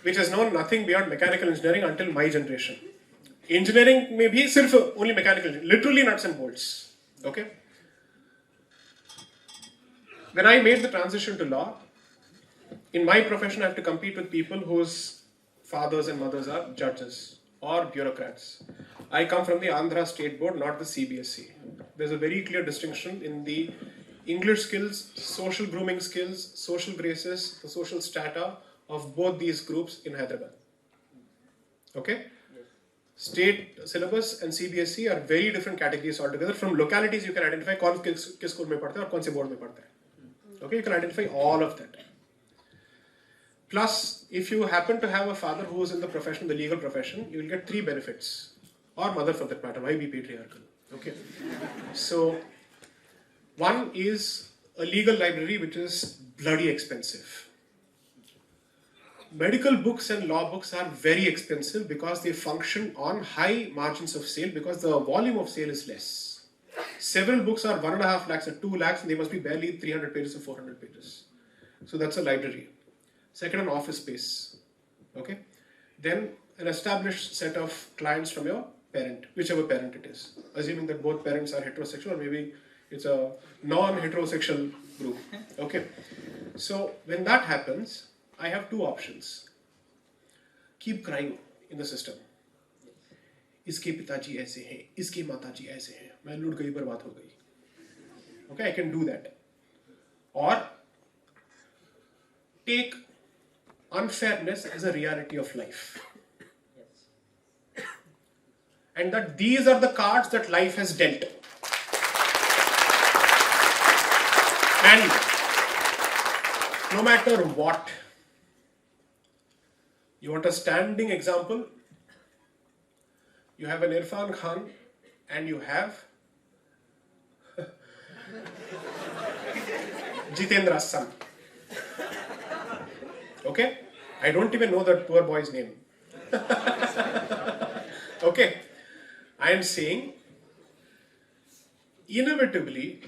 which has known nothing beyond mechanical engineering until my generation. Engineering may be sirf only mechanical, literally nuts and bolts. Okay. When I made the transition to law, in my profession I have to compete with people whose fathers and mothers are judges or bureaucrats. I come from the Andhra State Board, not the CBSE. There's a very clear distinction in the English skills, social grooming skills, social graces, the social strata of both these groups in Hyderabad. Okay? State syllabus and CBSE are very different categories altogether. From localities you can identify कौन किस school में पढ़ता है और कौन से board में पढ़ता है. Okay, you can identify all of that. Plus, if you happen to have a father who is in the profession, the legal profession, you will get 3 benefits, or mother for that matter. Why be patriarchal? Okay. So, one is a legal library which is bloody expensive. Medical books and law books are very expensive because they function on high margins of sale because the volume of sale is less. Several books are 1.5 lakhs or 2 lakhs and they must be barely 300 pages or 400 pages. So that's a library. Second, an office space. Okay. Then an established set of clients from your parent, whichever parent it is. Assuming that both parents are heterosexual or maybe it's a non-heterosexual group. Okay. So when that happens, I have 2 options. Keep crying in the system. इसके पिताजी ऐसे हैं, इसके माताजी ऐसे हैं, मैं लूट गई बर्बाद हो गई. Okay, I can do that. Or take unfairness as a reality of life. And that these are the cards that life has dealt. And no matter what, you want a standing example? You have an Irfan Khan and you have Jitendra's son. Okay? I don't even know that poor boy's name. Okay? I am saying, inevitably,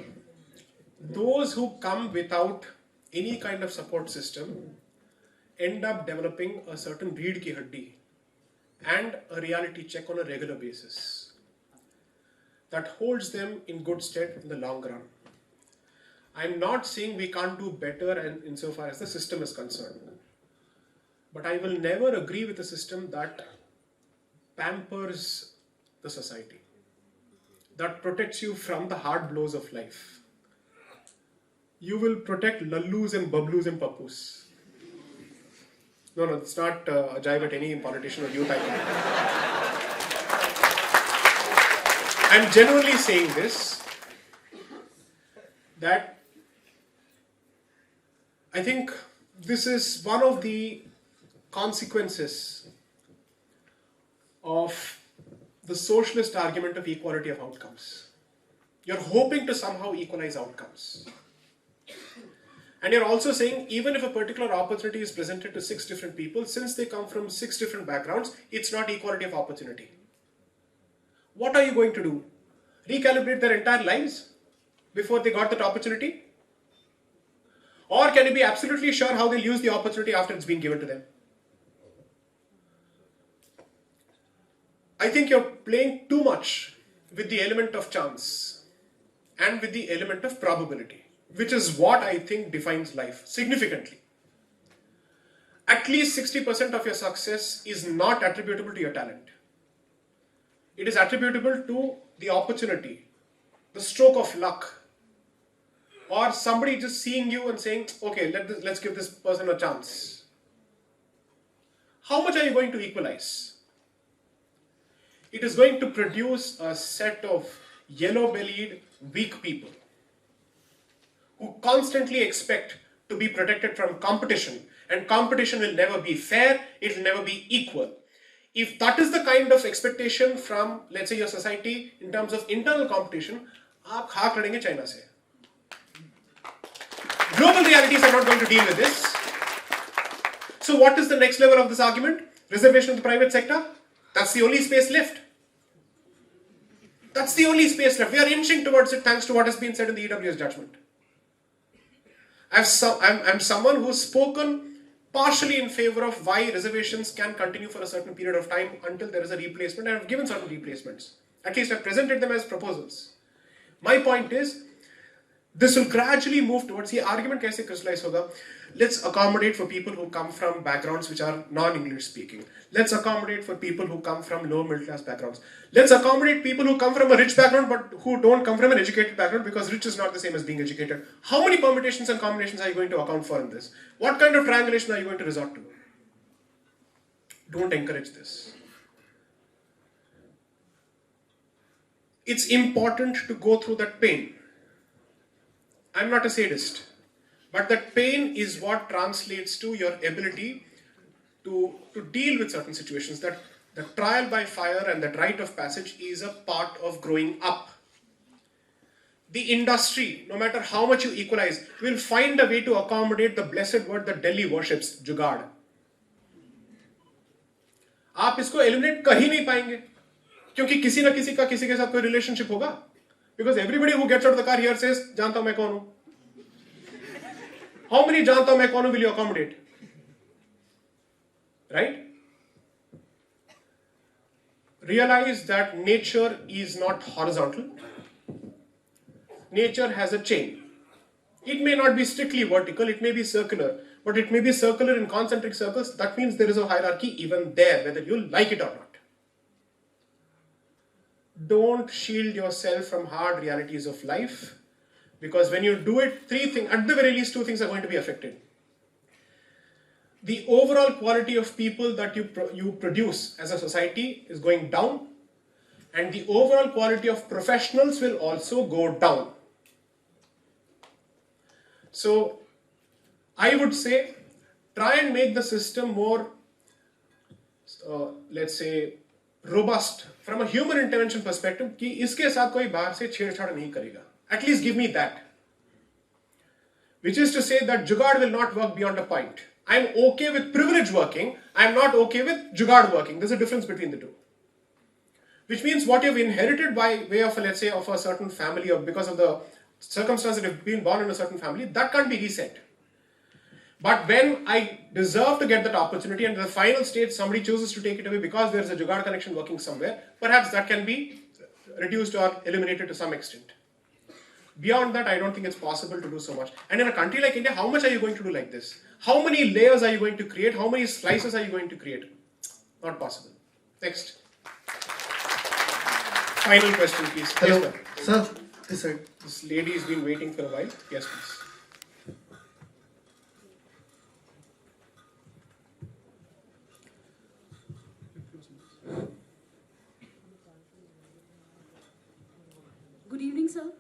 those who come without any kind of support system end up developing a certain reed ki haddi and a reality check on a regular basis that holds them in good stead in the long run. I'm not saying we can't do better and insofar as the system is concerned, but I will never agree with a system that pampers the society, that protects you from the hard blows of life. You will protect lallus and bablus and pappus. No, it's not a jibe at any politician or youth. I'm genuinely saying this, that I think this is one of the consequences of the socialist argument of equality of outcomes. You're hoping to somehow equalize outcomes. And you're also saying, even if a particular opportunity is presented to 6 different people, since they come from 6 different backgrounds, it's not equality of opportunity. What are you going to do? Recalibrate their entire lives before they got that opportunity? Or can you be absolutely sure how they'll use the opportunity after it's been given to them? I think you're playing too much with the element of chance and with the element of probability, which is what I think defines life significantly. At least 60% of your success is not attributable to your talent. It is attributable to the opportunity, the stroke of luck, or somebody just seeing you and saying, okay, let's give this person a chance. How much are you going to equalize? It is going to produce a set of yellow-bellied, weak people who constantly expect to be protected from competition, and competition will never be fair, it will never be equal. If that is the kind of expectation from, let's say, your society in terms of internal competition, aap khak ladenge China se. Global realities are not going to deal with this. So what is the next level of this argument? Reservation of the private sector? That's the only space left. That's the only space left. We are inching towards it thanks to what has been said in the EWS judgment. I'm someone who's spoken partially in favor of why reservations can continue for a certain period of time until there is a replacement, and I've given certain replacements. At least I've presented them as proposals. My point is, this will gradually move towards the argument kaise crystallize hoga. Let's accommodate for people who come from backgrounds which are non-English speaking. Let's accommodate for people who come from low middle class backgrounds. Let's accommodate people who come from a rich background but who don't come from an educated background, because rich is not the same as being educated. How many permutations and combinations are you going to account for in this? What kind of triangulation are you going to resort to? Don't encourage this. It's important to go through that pain. I'm not a sadist, but that pain is what translates to your ability to deal with certain situations. That the trial by fire and that rite of passage is a part of growing up. The industry, no matter how much you equalize, will find a way to accommodate the blessed word that Delhi worships, jugaad. आप इसको eliminate कर ही नहीं पाएंगे, क्योंकि किसी ना किसी का किसी के साथ कोई relationship होगा. Because everybody who gets out of the car here says, जानता हूं मैं कौन हूं. How many जानता हूं मैं कौन हूं will you accommodate? Right? Realize that nature is not horizontal. Nature has a chain. It may not be strictly vertical, it may be circular, but it may be circular in concentric circles. That means there is a hierarchy even there, whether you like it or not. Don't shield yourself from hard realities of life, because when you do it, 3 things, at the very least 2 things are going to be affected. The overall quality of people that you produce as a society is going down, and the overall quality of professionals will also go down. So I would say, try and make the system more, let's say, robust from a human intervention perspective, कि इसके साथ कोई बाहर से छेड़छाड़ नहीं करेगा. At least give me that. Which is to say that jugaad will not work beyond a point. I'm okay with privilege working, I'm not okay with jugaad working. There's a difference between the two. Which means what you've inherited by way of, let's say, of a certain family, or because of the circumstances that you've been born in a certain family, that can't be reset. But when I deserve to get that opportunity and in the final stage somebody chooses to take it away because there's a jugaad connection working somewhere, perhaps that can be reduced or eliminated to some extent. Beyond that, I don't think it's possible to do so much. And in a country like India, how much are you going to do like this? How many layers are you going to create? How many slices are you going to create? Not possible. Next. Final question, please. Hello. Yes, Sir, this side. This lady has been waiting for a while. Yes, please. Good evening, sir.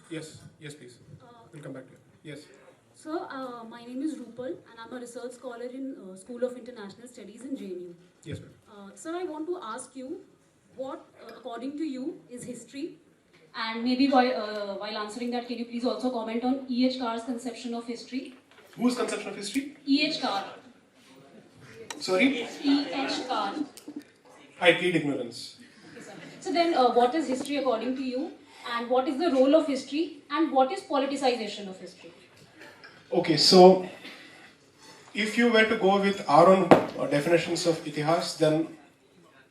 Yes, yes, please. We'll come back to you. Yes. Sir, my name is Rupal and I'm a research scholar in School of International Studies in JNU. Yes, ma'am. Sir, I want to ask you what, according to you, is history? And maybe while answering that, can you please also comment on E.H. Carr's conception of history? Whose conception of history? E.H. Carr. Sorry? E.H. Carr. I plead ignorance. Okay, sir. So then, what is history according to you? And what is the role of history? And what is politicization of history? Okay, so if you were to go with our own definitions of itihas, then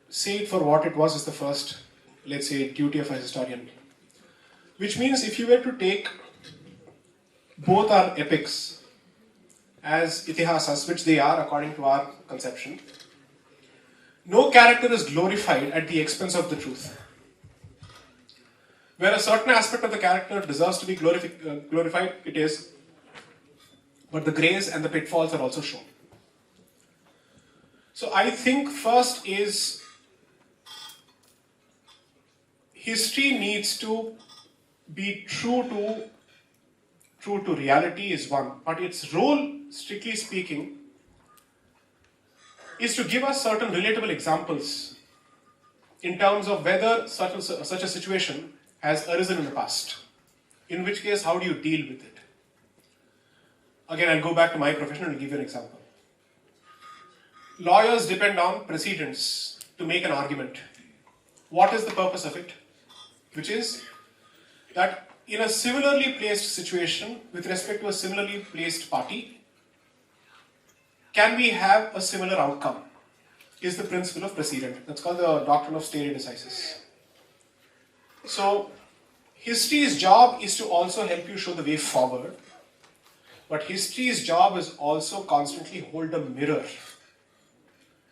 say it for what it was is the first, let's say, duty of a historian. Which means if you were to take both our epics as itihasas, which they are according to our conception, no character is glorified at the expense of the truth. Where a certain aspect of the character deserves to be glorified, it is, but the grace and the pitfalls are also shown. So I think first is history needs to be true to reality is one, but its role, strictly speaking, is to give us certain relatable examples in terms of whether such a situation has arisen in the past. In which case, how do you deal with it? Again, I'll go back to my profession and give you an example. Lawyers depend on precedents to make an argument. What is the purpose of it? Which is that in a similarly placed situation with respect to a similarly placed party, can we have a similar outcome? Is the principle of precedent. That's called the doctrine of stare decisis. So, history's job is to also help you show the way forward, but history's job is also constantly hold a mirror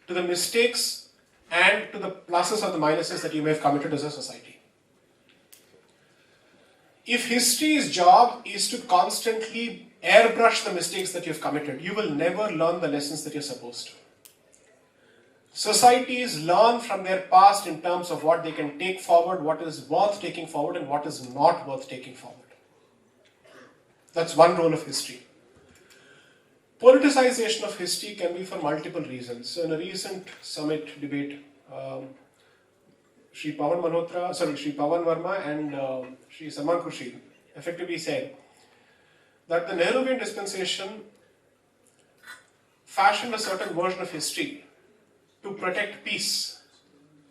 to the mistakes and to the pluses or the minuses that you may have committed as a society. If history's job is to constantly airbrush the mistakes that you have committed, you will never learn the lessons that you're supposed to. Societies learn from their past in terms of what they can take forward, what is worth taking forward, and what is not worth taking forward. That's one role of history. Politicization of history can be for multiple reasons. So in a recent summit debate, Sri Pawan Verma and Sri Salman Khurshid effectively said that the Nehruvian dispensation fashioned a certain version of history to protect peace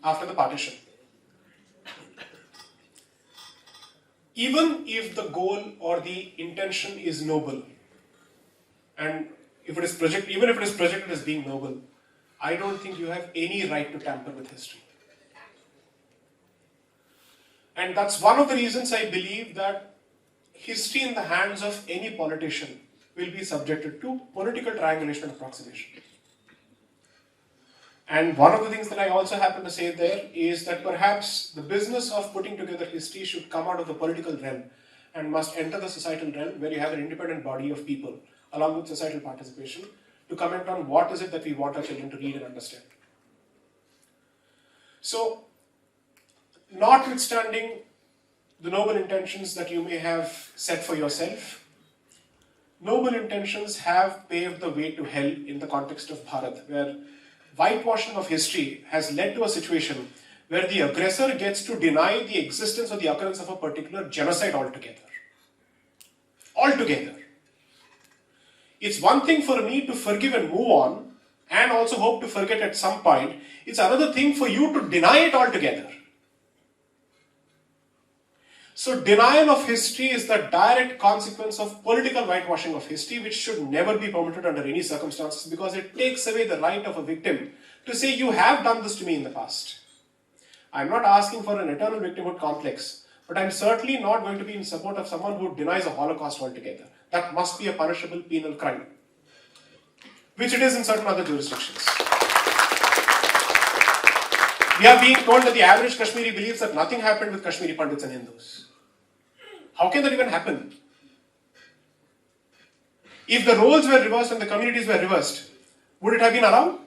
after the partition. Even if the goal or the intention is noble, and even if it is projected as being noble, I don't think you have any right to tamper with history. And that's one of the reasons I believe that history in the hands of any politician will be subjected to political triangulation and approximation. And one of the things that I also happen to say there is that perhaps the business of putting together history should come out of the political realm and must enter the societal realm, where you have an independent body of people along with societal participation to comment on what is it that we want our children to read and understand. So, notwithstanding the noble intentions that you may have set for yourself, noble intentions have paved the way to hell in the context of Bharat, where whitewashing of history has led to a situation where the aggressor gets to deny the existence or the occurrence of a particular genocide altogether. Altogether. It's one thing for me to forgive and move on and also hope to forget at some point. It's another thing for you to deny it altogether. So denial of history is the direct consequence of political whitewashing of history, which should never be permitted under any circumstances, because it takes away the right of a victim to say, you have done this to me in the past. I'm not asking for an eternal victimhood complex, but I'm certainly not going to be in support of someone who denies a Holocaust altogether. That must be a punishable penal crime, which it is in certain other jurisdictions. We are being told that the average Kashmiri believes that nothing happened with Kashmiri Pandits and Hindus. How can that even happen? If the roles were reversed and the communities were reversed, would it have been allowed?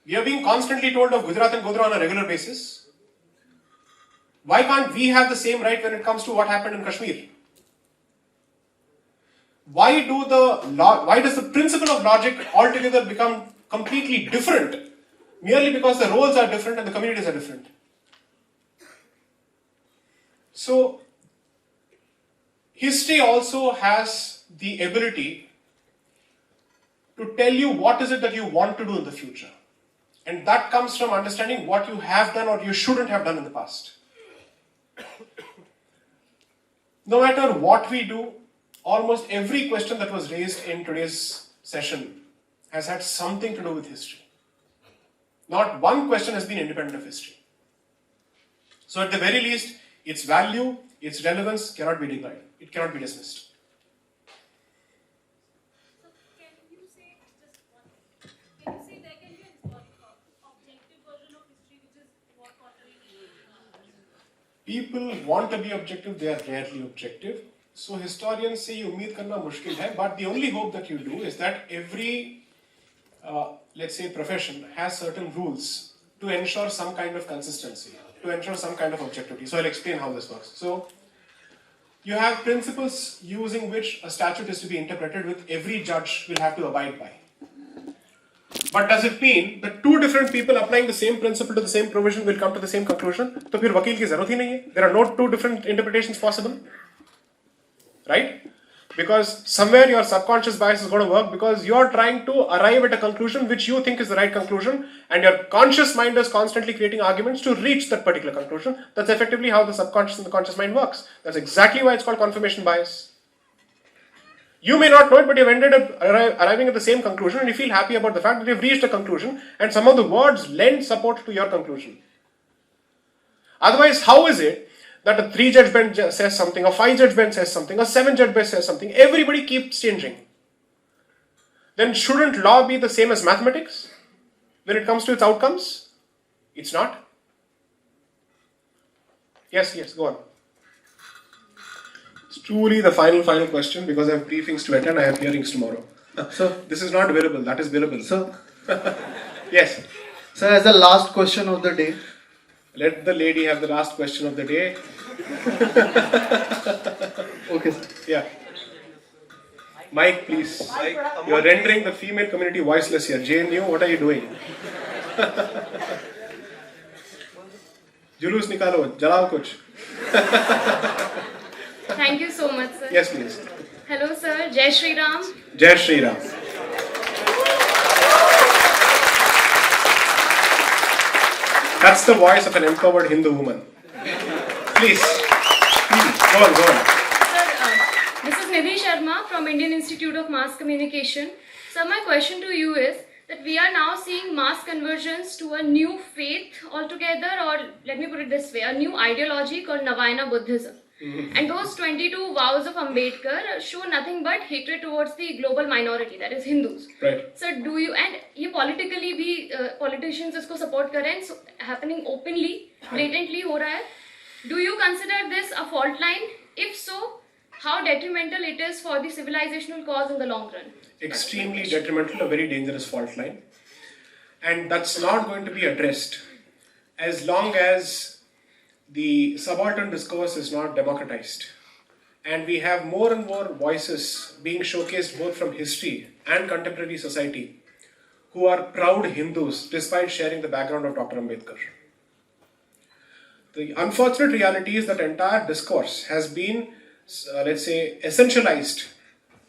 We are being constantly told of Gujarat and Godhra on a regular basis. Why can't we have the same right when it comes to what happened in Kashmir? Why does the principle of logic altogether become completely different merely because the roles are different and the communities are different. So, history also has the ability to tell you what is it that you want to do in the future. And that comes from understanding what you have done or you shouldn't have done in the past. No matter what we do, almost every question that was raised in today's session has had something to do with history. Not one question has been independent of history. So at the very least, its value, its relevance cannot be denied. It cannot be dismissed. So can you say just one thing? Can you say there can be an objective version of history which is more contrary to People want to be objective, they are rarely objective. So historians say ummeed karna mushkil hai, but the only hope that you do is that every, let's say, profession has certain rules to ensure some kind of consistency, to ensure some kind of objectivity. So I'll explain how this works. So you have principles using which a statute is to be interpreted, with every judge will have to abide by. But does it mean that two different people applying the same principle to the same provision will come to the same conclusion? तो फिर वकील की जरूरत ही नहीं है. There are no two different interpretations possible, right? Because somewhere your subconscious bias is going to work, because you are trying to arrive at a conclusion which you think is the right conclusion, and your conscious mind is constantly creating arguments to reach that particular conclusion. That's effectively how the subconscious and the conscious mind works. That's exactly why it's called confirmation bias. You may not know it, but you've ended up arriving at the same conclusion, and you feel happy about the fact that you've reached a conclusion and some of the words lend support to your conclusion. Otherwise, how is it that a 3-judge bench says something, a 5-judge bench says something, a 7-judge bench says something, everybody keeps changing? Then shouldn't law be the same as mathematics when it comes to its outcomes? It's not. Yes, go on. It's truly the final question, because I have briefings to attend, I have hearings tomorrow. So this is not billable, that is billable. So, yes. So as the last question of the day. Let the lady have the last question of the day. Okay, sir. Yeah. Mike, please. You are rendering the female community voiceless here. JNU, what are you doing? Julus nikalo, jalao kuch. Thank you so much, sir. Yes, please. Hello, sir. Jai Shri Ram. Jai Shri Ram. That's the voice of an empowered Hindu woman. Please. Go on. Sir, this is Nidhi Sharma from Indian Institute of Mass Communication. Sir, my question to you is that we are now seeing mass conversions to a new faith altogether, or let me put it this way, a new ideology called Navayana Buddhism. And those 22 vows of Ambedkar show nothing but hatred towards the global minority, that is Hindus. Right. So do you, and ये politically भी politicians इसको support कर रहे हैं, so happening openly, blatantly हो रहा है. Do you consider this a fault line? If so, how detrimental it is for the civilizational cause in the long run? Extremely detrimental, a very dangerous fault line. And that's not going to be addressed as long as the subaltern discourse is not democratized. And we have more and more voices being showcased both from history and contemporary society who are proud Hindus despite sharing the background of Dr. Ambedkar. The unfortunate reality is that entire discourse has been, let's say, essentialized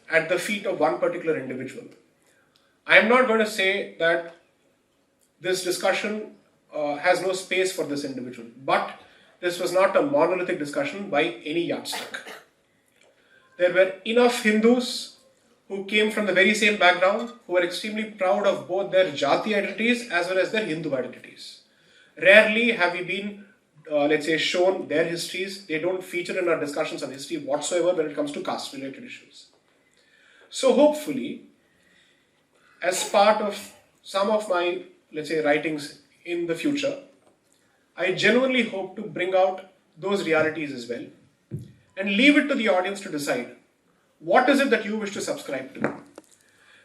at the feet of one particular individual. I am not going to say that this discussion has no space for this individual, but this was not a monolithic discussion by any yardstick. There were enough Hindus who came from the very same background, who were extremely proud of both their Jati identities as well as their Hindu identities. Rarely have we been, let's say, shown their histories. They don't feature in our discussions on history whatsoever when it comes to caste-related issues. So hopefully, as part of some of my, let's say, writings in the future, I genuinely hope to bring out those realities as well and leave it to the audience to decide what is it that you wish to subscribe to.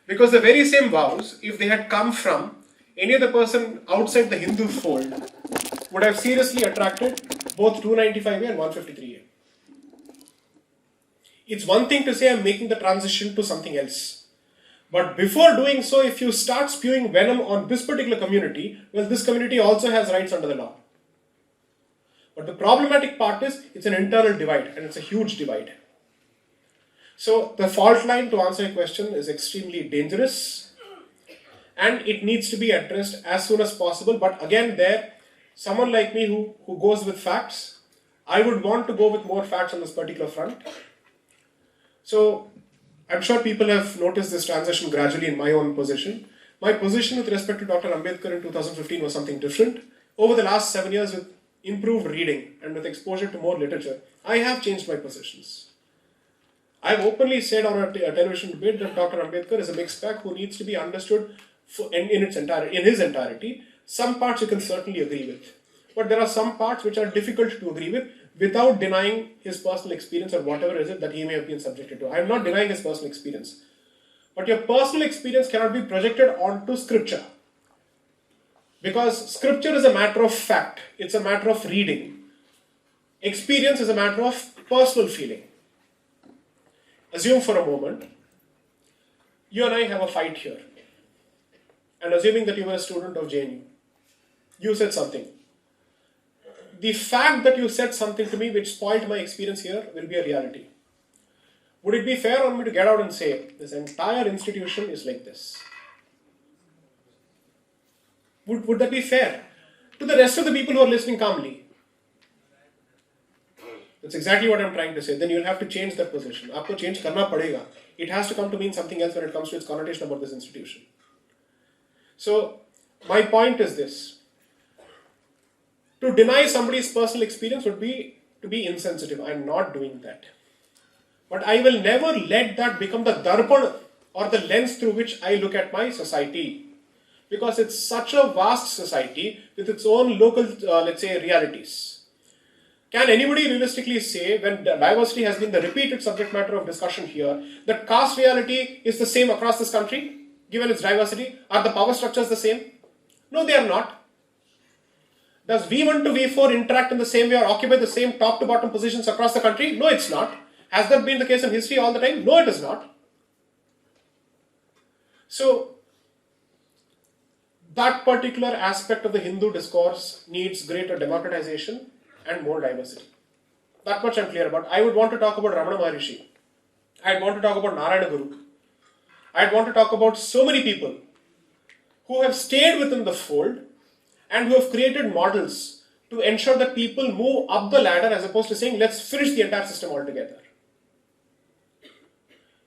Because the very same vows, if they had come from any other person outside the Hindu fold, would have seriously attracted both 295A and 153A. It's one thing to say I'm making the transition to something else. But before doing so, if you start spewing venom on this particular community, well, this community also has rights under the law. But the problematic part is it's an internal divide, and it's a huge divide. So the fault line, to answer your question, is extremely dangerous, and it needs to be addressed as soon as possible. But again, someone like me who goes with facts, I would want to go with more facts on this particular front. So I'm sure people have noticed this transition gradually in my own position. My position with respect to Dr. Ambedkar in 2015 was something different. Over the last 7 years, with improved reading and with exposure to more literature, I have changed my positions. I've openly said on a television debate that Dr. Ambedkar is a mixed bag who needs to be understood in his entirety. Some parts you can certainly agree with, but there are some parts which are difficult to agree with without denying his personal experience or whatever is it that he may have been subjected to. I am not denying his personal experience, but your personal experience cannot be projected onto scripture, because scripture is a matter of fact, it's a matter of reading. Experience is a matter of personal feeling. Assume for a moment, you and I have a fight here, and assuming that you were a student of JNU, you said something. The fact that you said something to me which spoiled my experience here will be a reality. Would it be fair on me to get out and say, this entire institution is like this? Would that be fair to the rest of the people who are listening calmly? That's exactly what I'm trying to say. Then you'll have to change that position. Aapko change karna padega. It has to come to mean something else when it comes to its connotation about this institution. So, my point is this. To deny somebody's personal experience would be to be insensitive. I'm not doing that. But I will never let that become the darpan or the lens through which I look at my society. Because it's such a vast society with its own local, let's say, realities. Can anybody realistically say, when diversity has been the repeated subject matter of discussion here, that caste reality is the same across this country, given its diversity? Are the power structures the same? No, they are not. Does V1 to V4 interact in the same way or occupy the same top to bottom positions across the country? No, it's not. Has that been the case in history all the time? No, it is not. So, that particular aspect of the Hindu discourse needs greater democratization and more diversity. That much I'm clear about. I would want to talk about Ramana Maharishi. I'd want to talk about Narayana Guru. I'd want to talk about so many people who have stayed within the fold and who have created models to ensure that people move up the ladder as opposed to saying, let's finish the entire system altogether.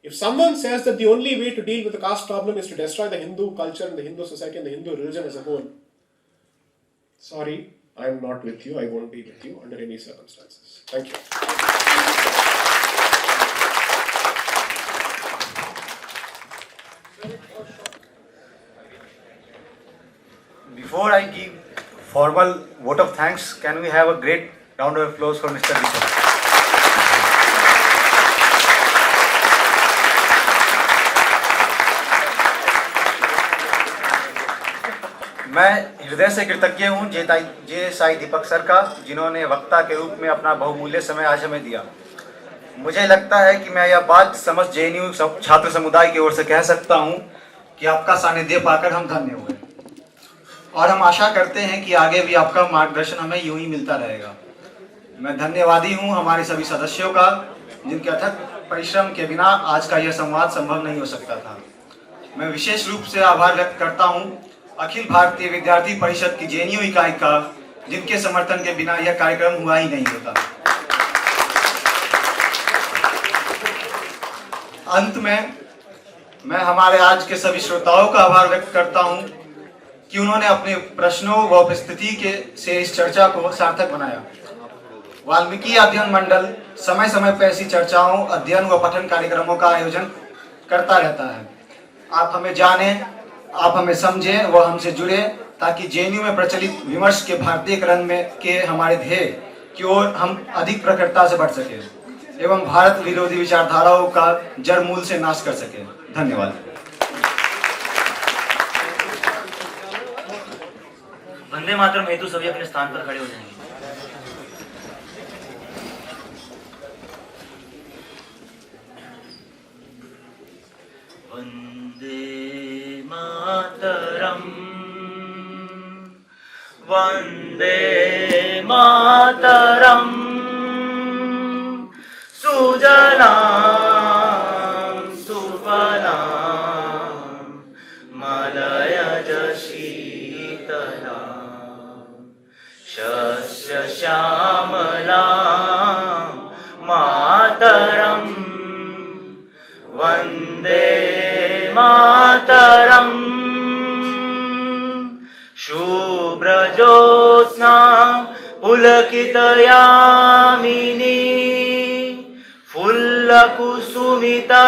If someone says that the only way to deal with the caste problem is to destroy the Hindu culture and the Hindu society and the Hindu religion as a whole, sorry, I'm not with you. I won't be with you under any circumstances. Thank you. Before I give formal vote of thanks, can we have a great round of applause for Mr. Deepak? मैं हृदय से कृतज्ञ हूँ जे साई दीपक sir का, जिन्होंने वक्ता के रूप में अपना बहुमूल्य समय आज हमें दिया। मुझे लगता है कि मैं यह बात समस्त जेएनयू छात्र समुदाय की ओर से कह सकता हूँ कि आपका सानिध्य पाकर हम धन्य हुए और हम आशा करते हैं कि आगे भी आपका मार्गदर्शन हमें यूं ही मिलता रहेगा। मैं धन्यवादी हूँ हमारे सभी सदस्यों का, जिनके अथक परिश्रम के बिना आज का यह संवाद संभव नहीं हो सकता था। मैं विशेष रूप से आभार व्यक्त करता हूँ अखिल भारतीय विद्यार्थी परिषद की जेएनयू इकाई का, जिनके समर्थन के बिना यह कार्यक्रम हुआ ही नहीं होता। अंत में मैं हमारे आज के सभी श्रोताओं का आभार व्यक्त करता हूं कि उन्होंने अपने प्रश्नों व उपस्थिति से इस चर्चा को सार्थक बनाया। वाल्मीकि अध्ययन मंडल समय समय पर ऐसी चर्चाओं, अध्ययन व पठन कार्यक्रमों का आयोजन करता रहता है। आप हमें जानें, आप हमें समझें व हमसे जुड़े, ताकि जेएनयू में प्रचलित विमर्श के भारतीयकरण में के हमारे ध्येय की ओर हम अधिक प्रखरता से बढ़ सके एवं भारत विरोधी विचारधाराओं का जड़ मूल से नाश कर सके। धन्यवाद। वंदे मातरम हेतु सभी अपने स्थान पर खड़े हो जाएंगे। वंदे मातरम वंदे मातरम सुजलां सुफलां मलयज शीतलां शस्य श्यामलां मातरम वंदे मातरम शुभ्रज्योत्स्ना पुलकितयामिनी फुल्लकुसुमिता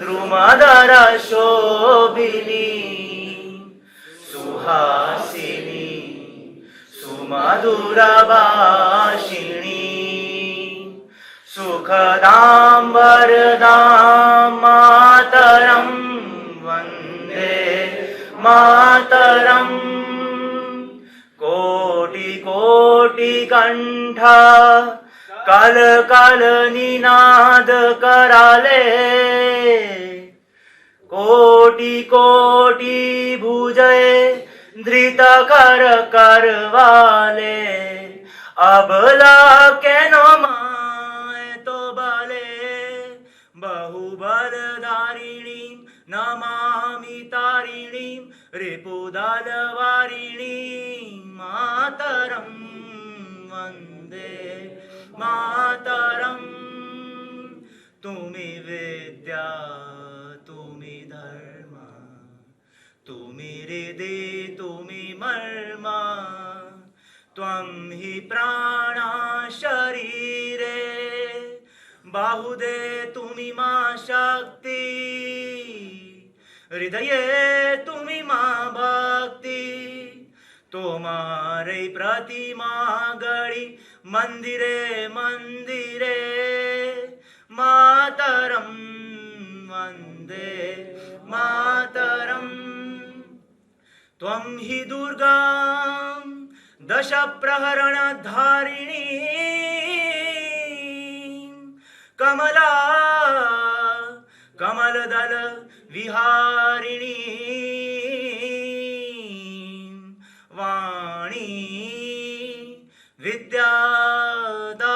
द्रुमदर शोभिनी सुहासिनी सुमधुरभाषिणी सुखदां वरदां मातरं वन्दे मातरम् कोटि कोटि कंठ कल कल निनाद कराले कोटि कोटि भुजय धृत कर करवाले अबला केनो माय तो बाले बहुबलधारिणी नमामि तारिणीं रिपुदलवारिणी मातरं वन्दे मातरं तुमि विद्या तुमि धर्म तुमि हृदि तुमि मर्म त्वं हि प्राणा शरीरे बाहुदे तुमि मा शक्ति हृदये तुमि मा भक्ति तुम्हारे प्रतिमा गढ़ी मंदिरे मंदिरे मातरम वंदे मातरम त्वं हि दुर्गा दश प्रहरण धारिणी कमला कमलदल विहारिणी वाणी विद्यादायिनी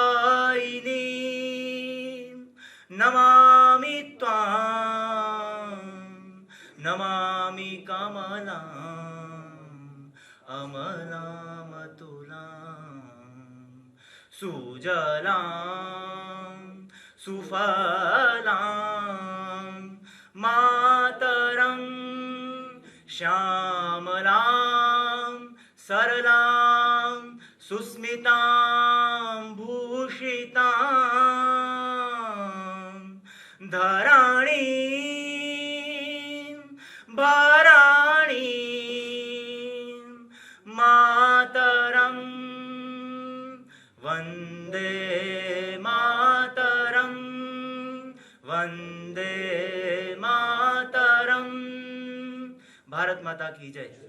नमामि त्वां नमामि कमलाम् अमलामतुलां सुजलां सुफलां मातरं श्यामलां सरलां सुस्मितां भूषितां धराणीं भराणीं मातरं वन्दे मातरं वन्दे मातरं। भारत माता की जय।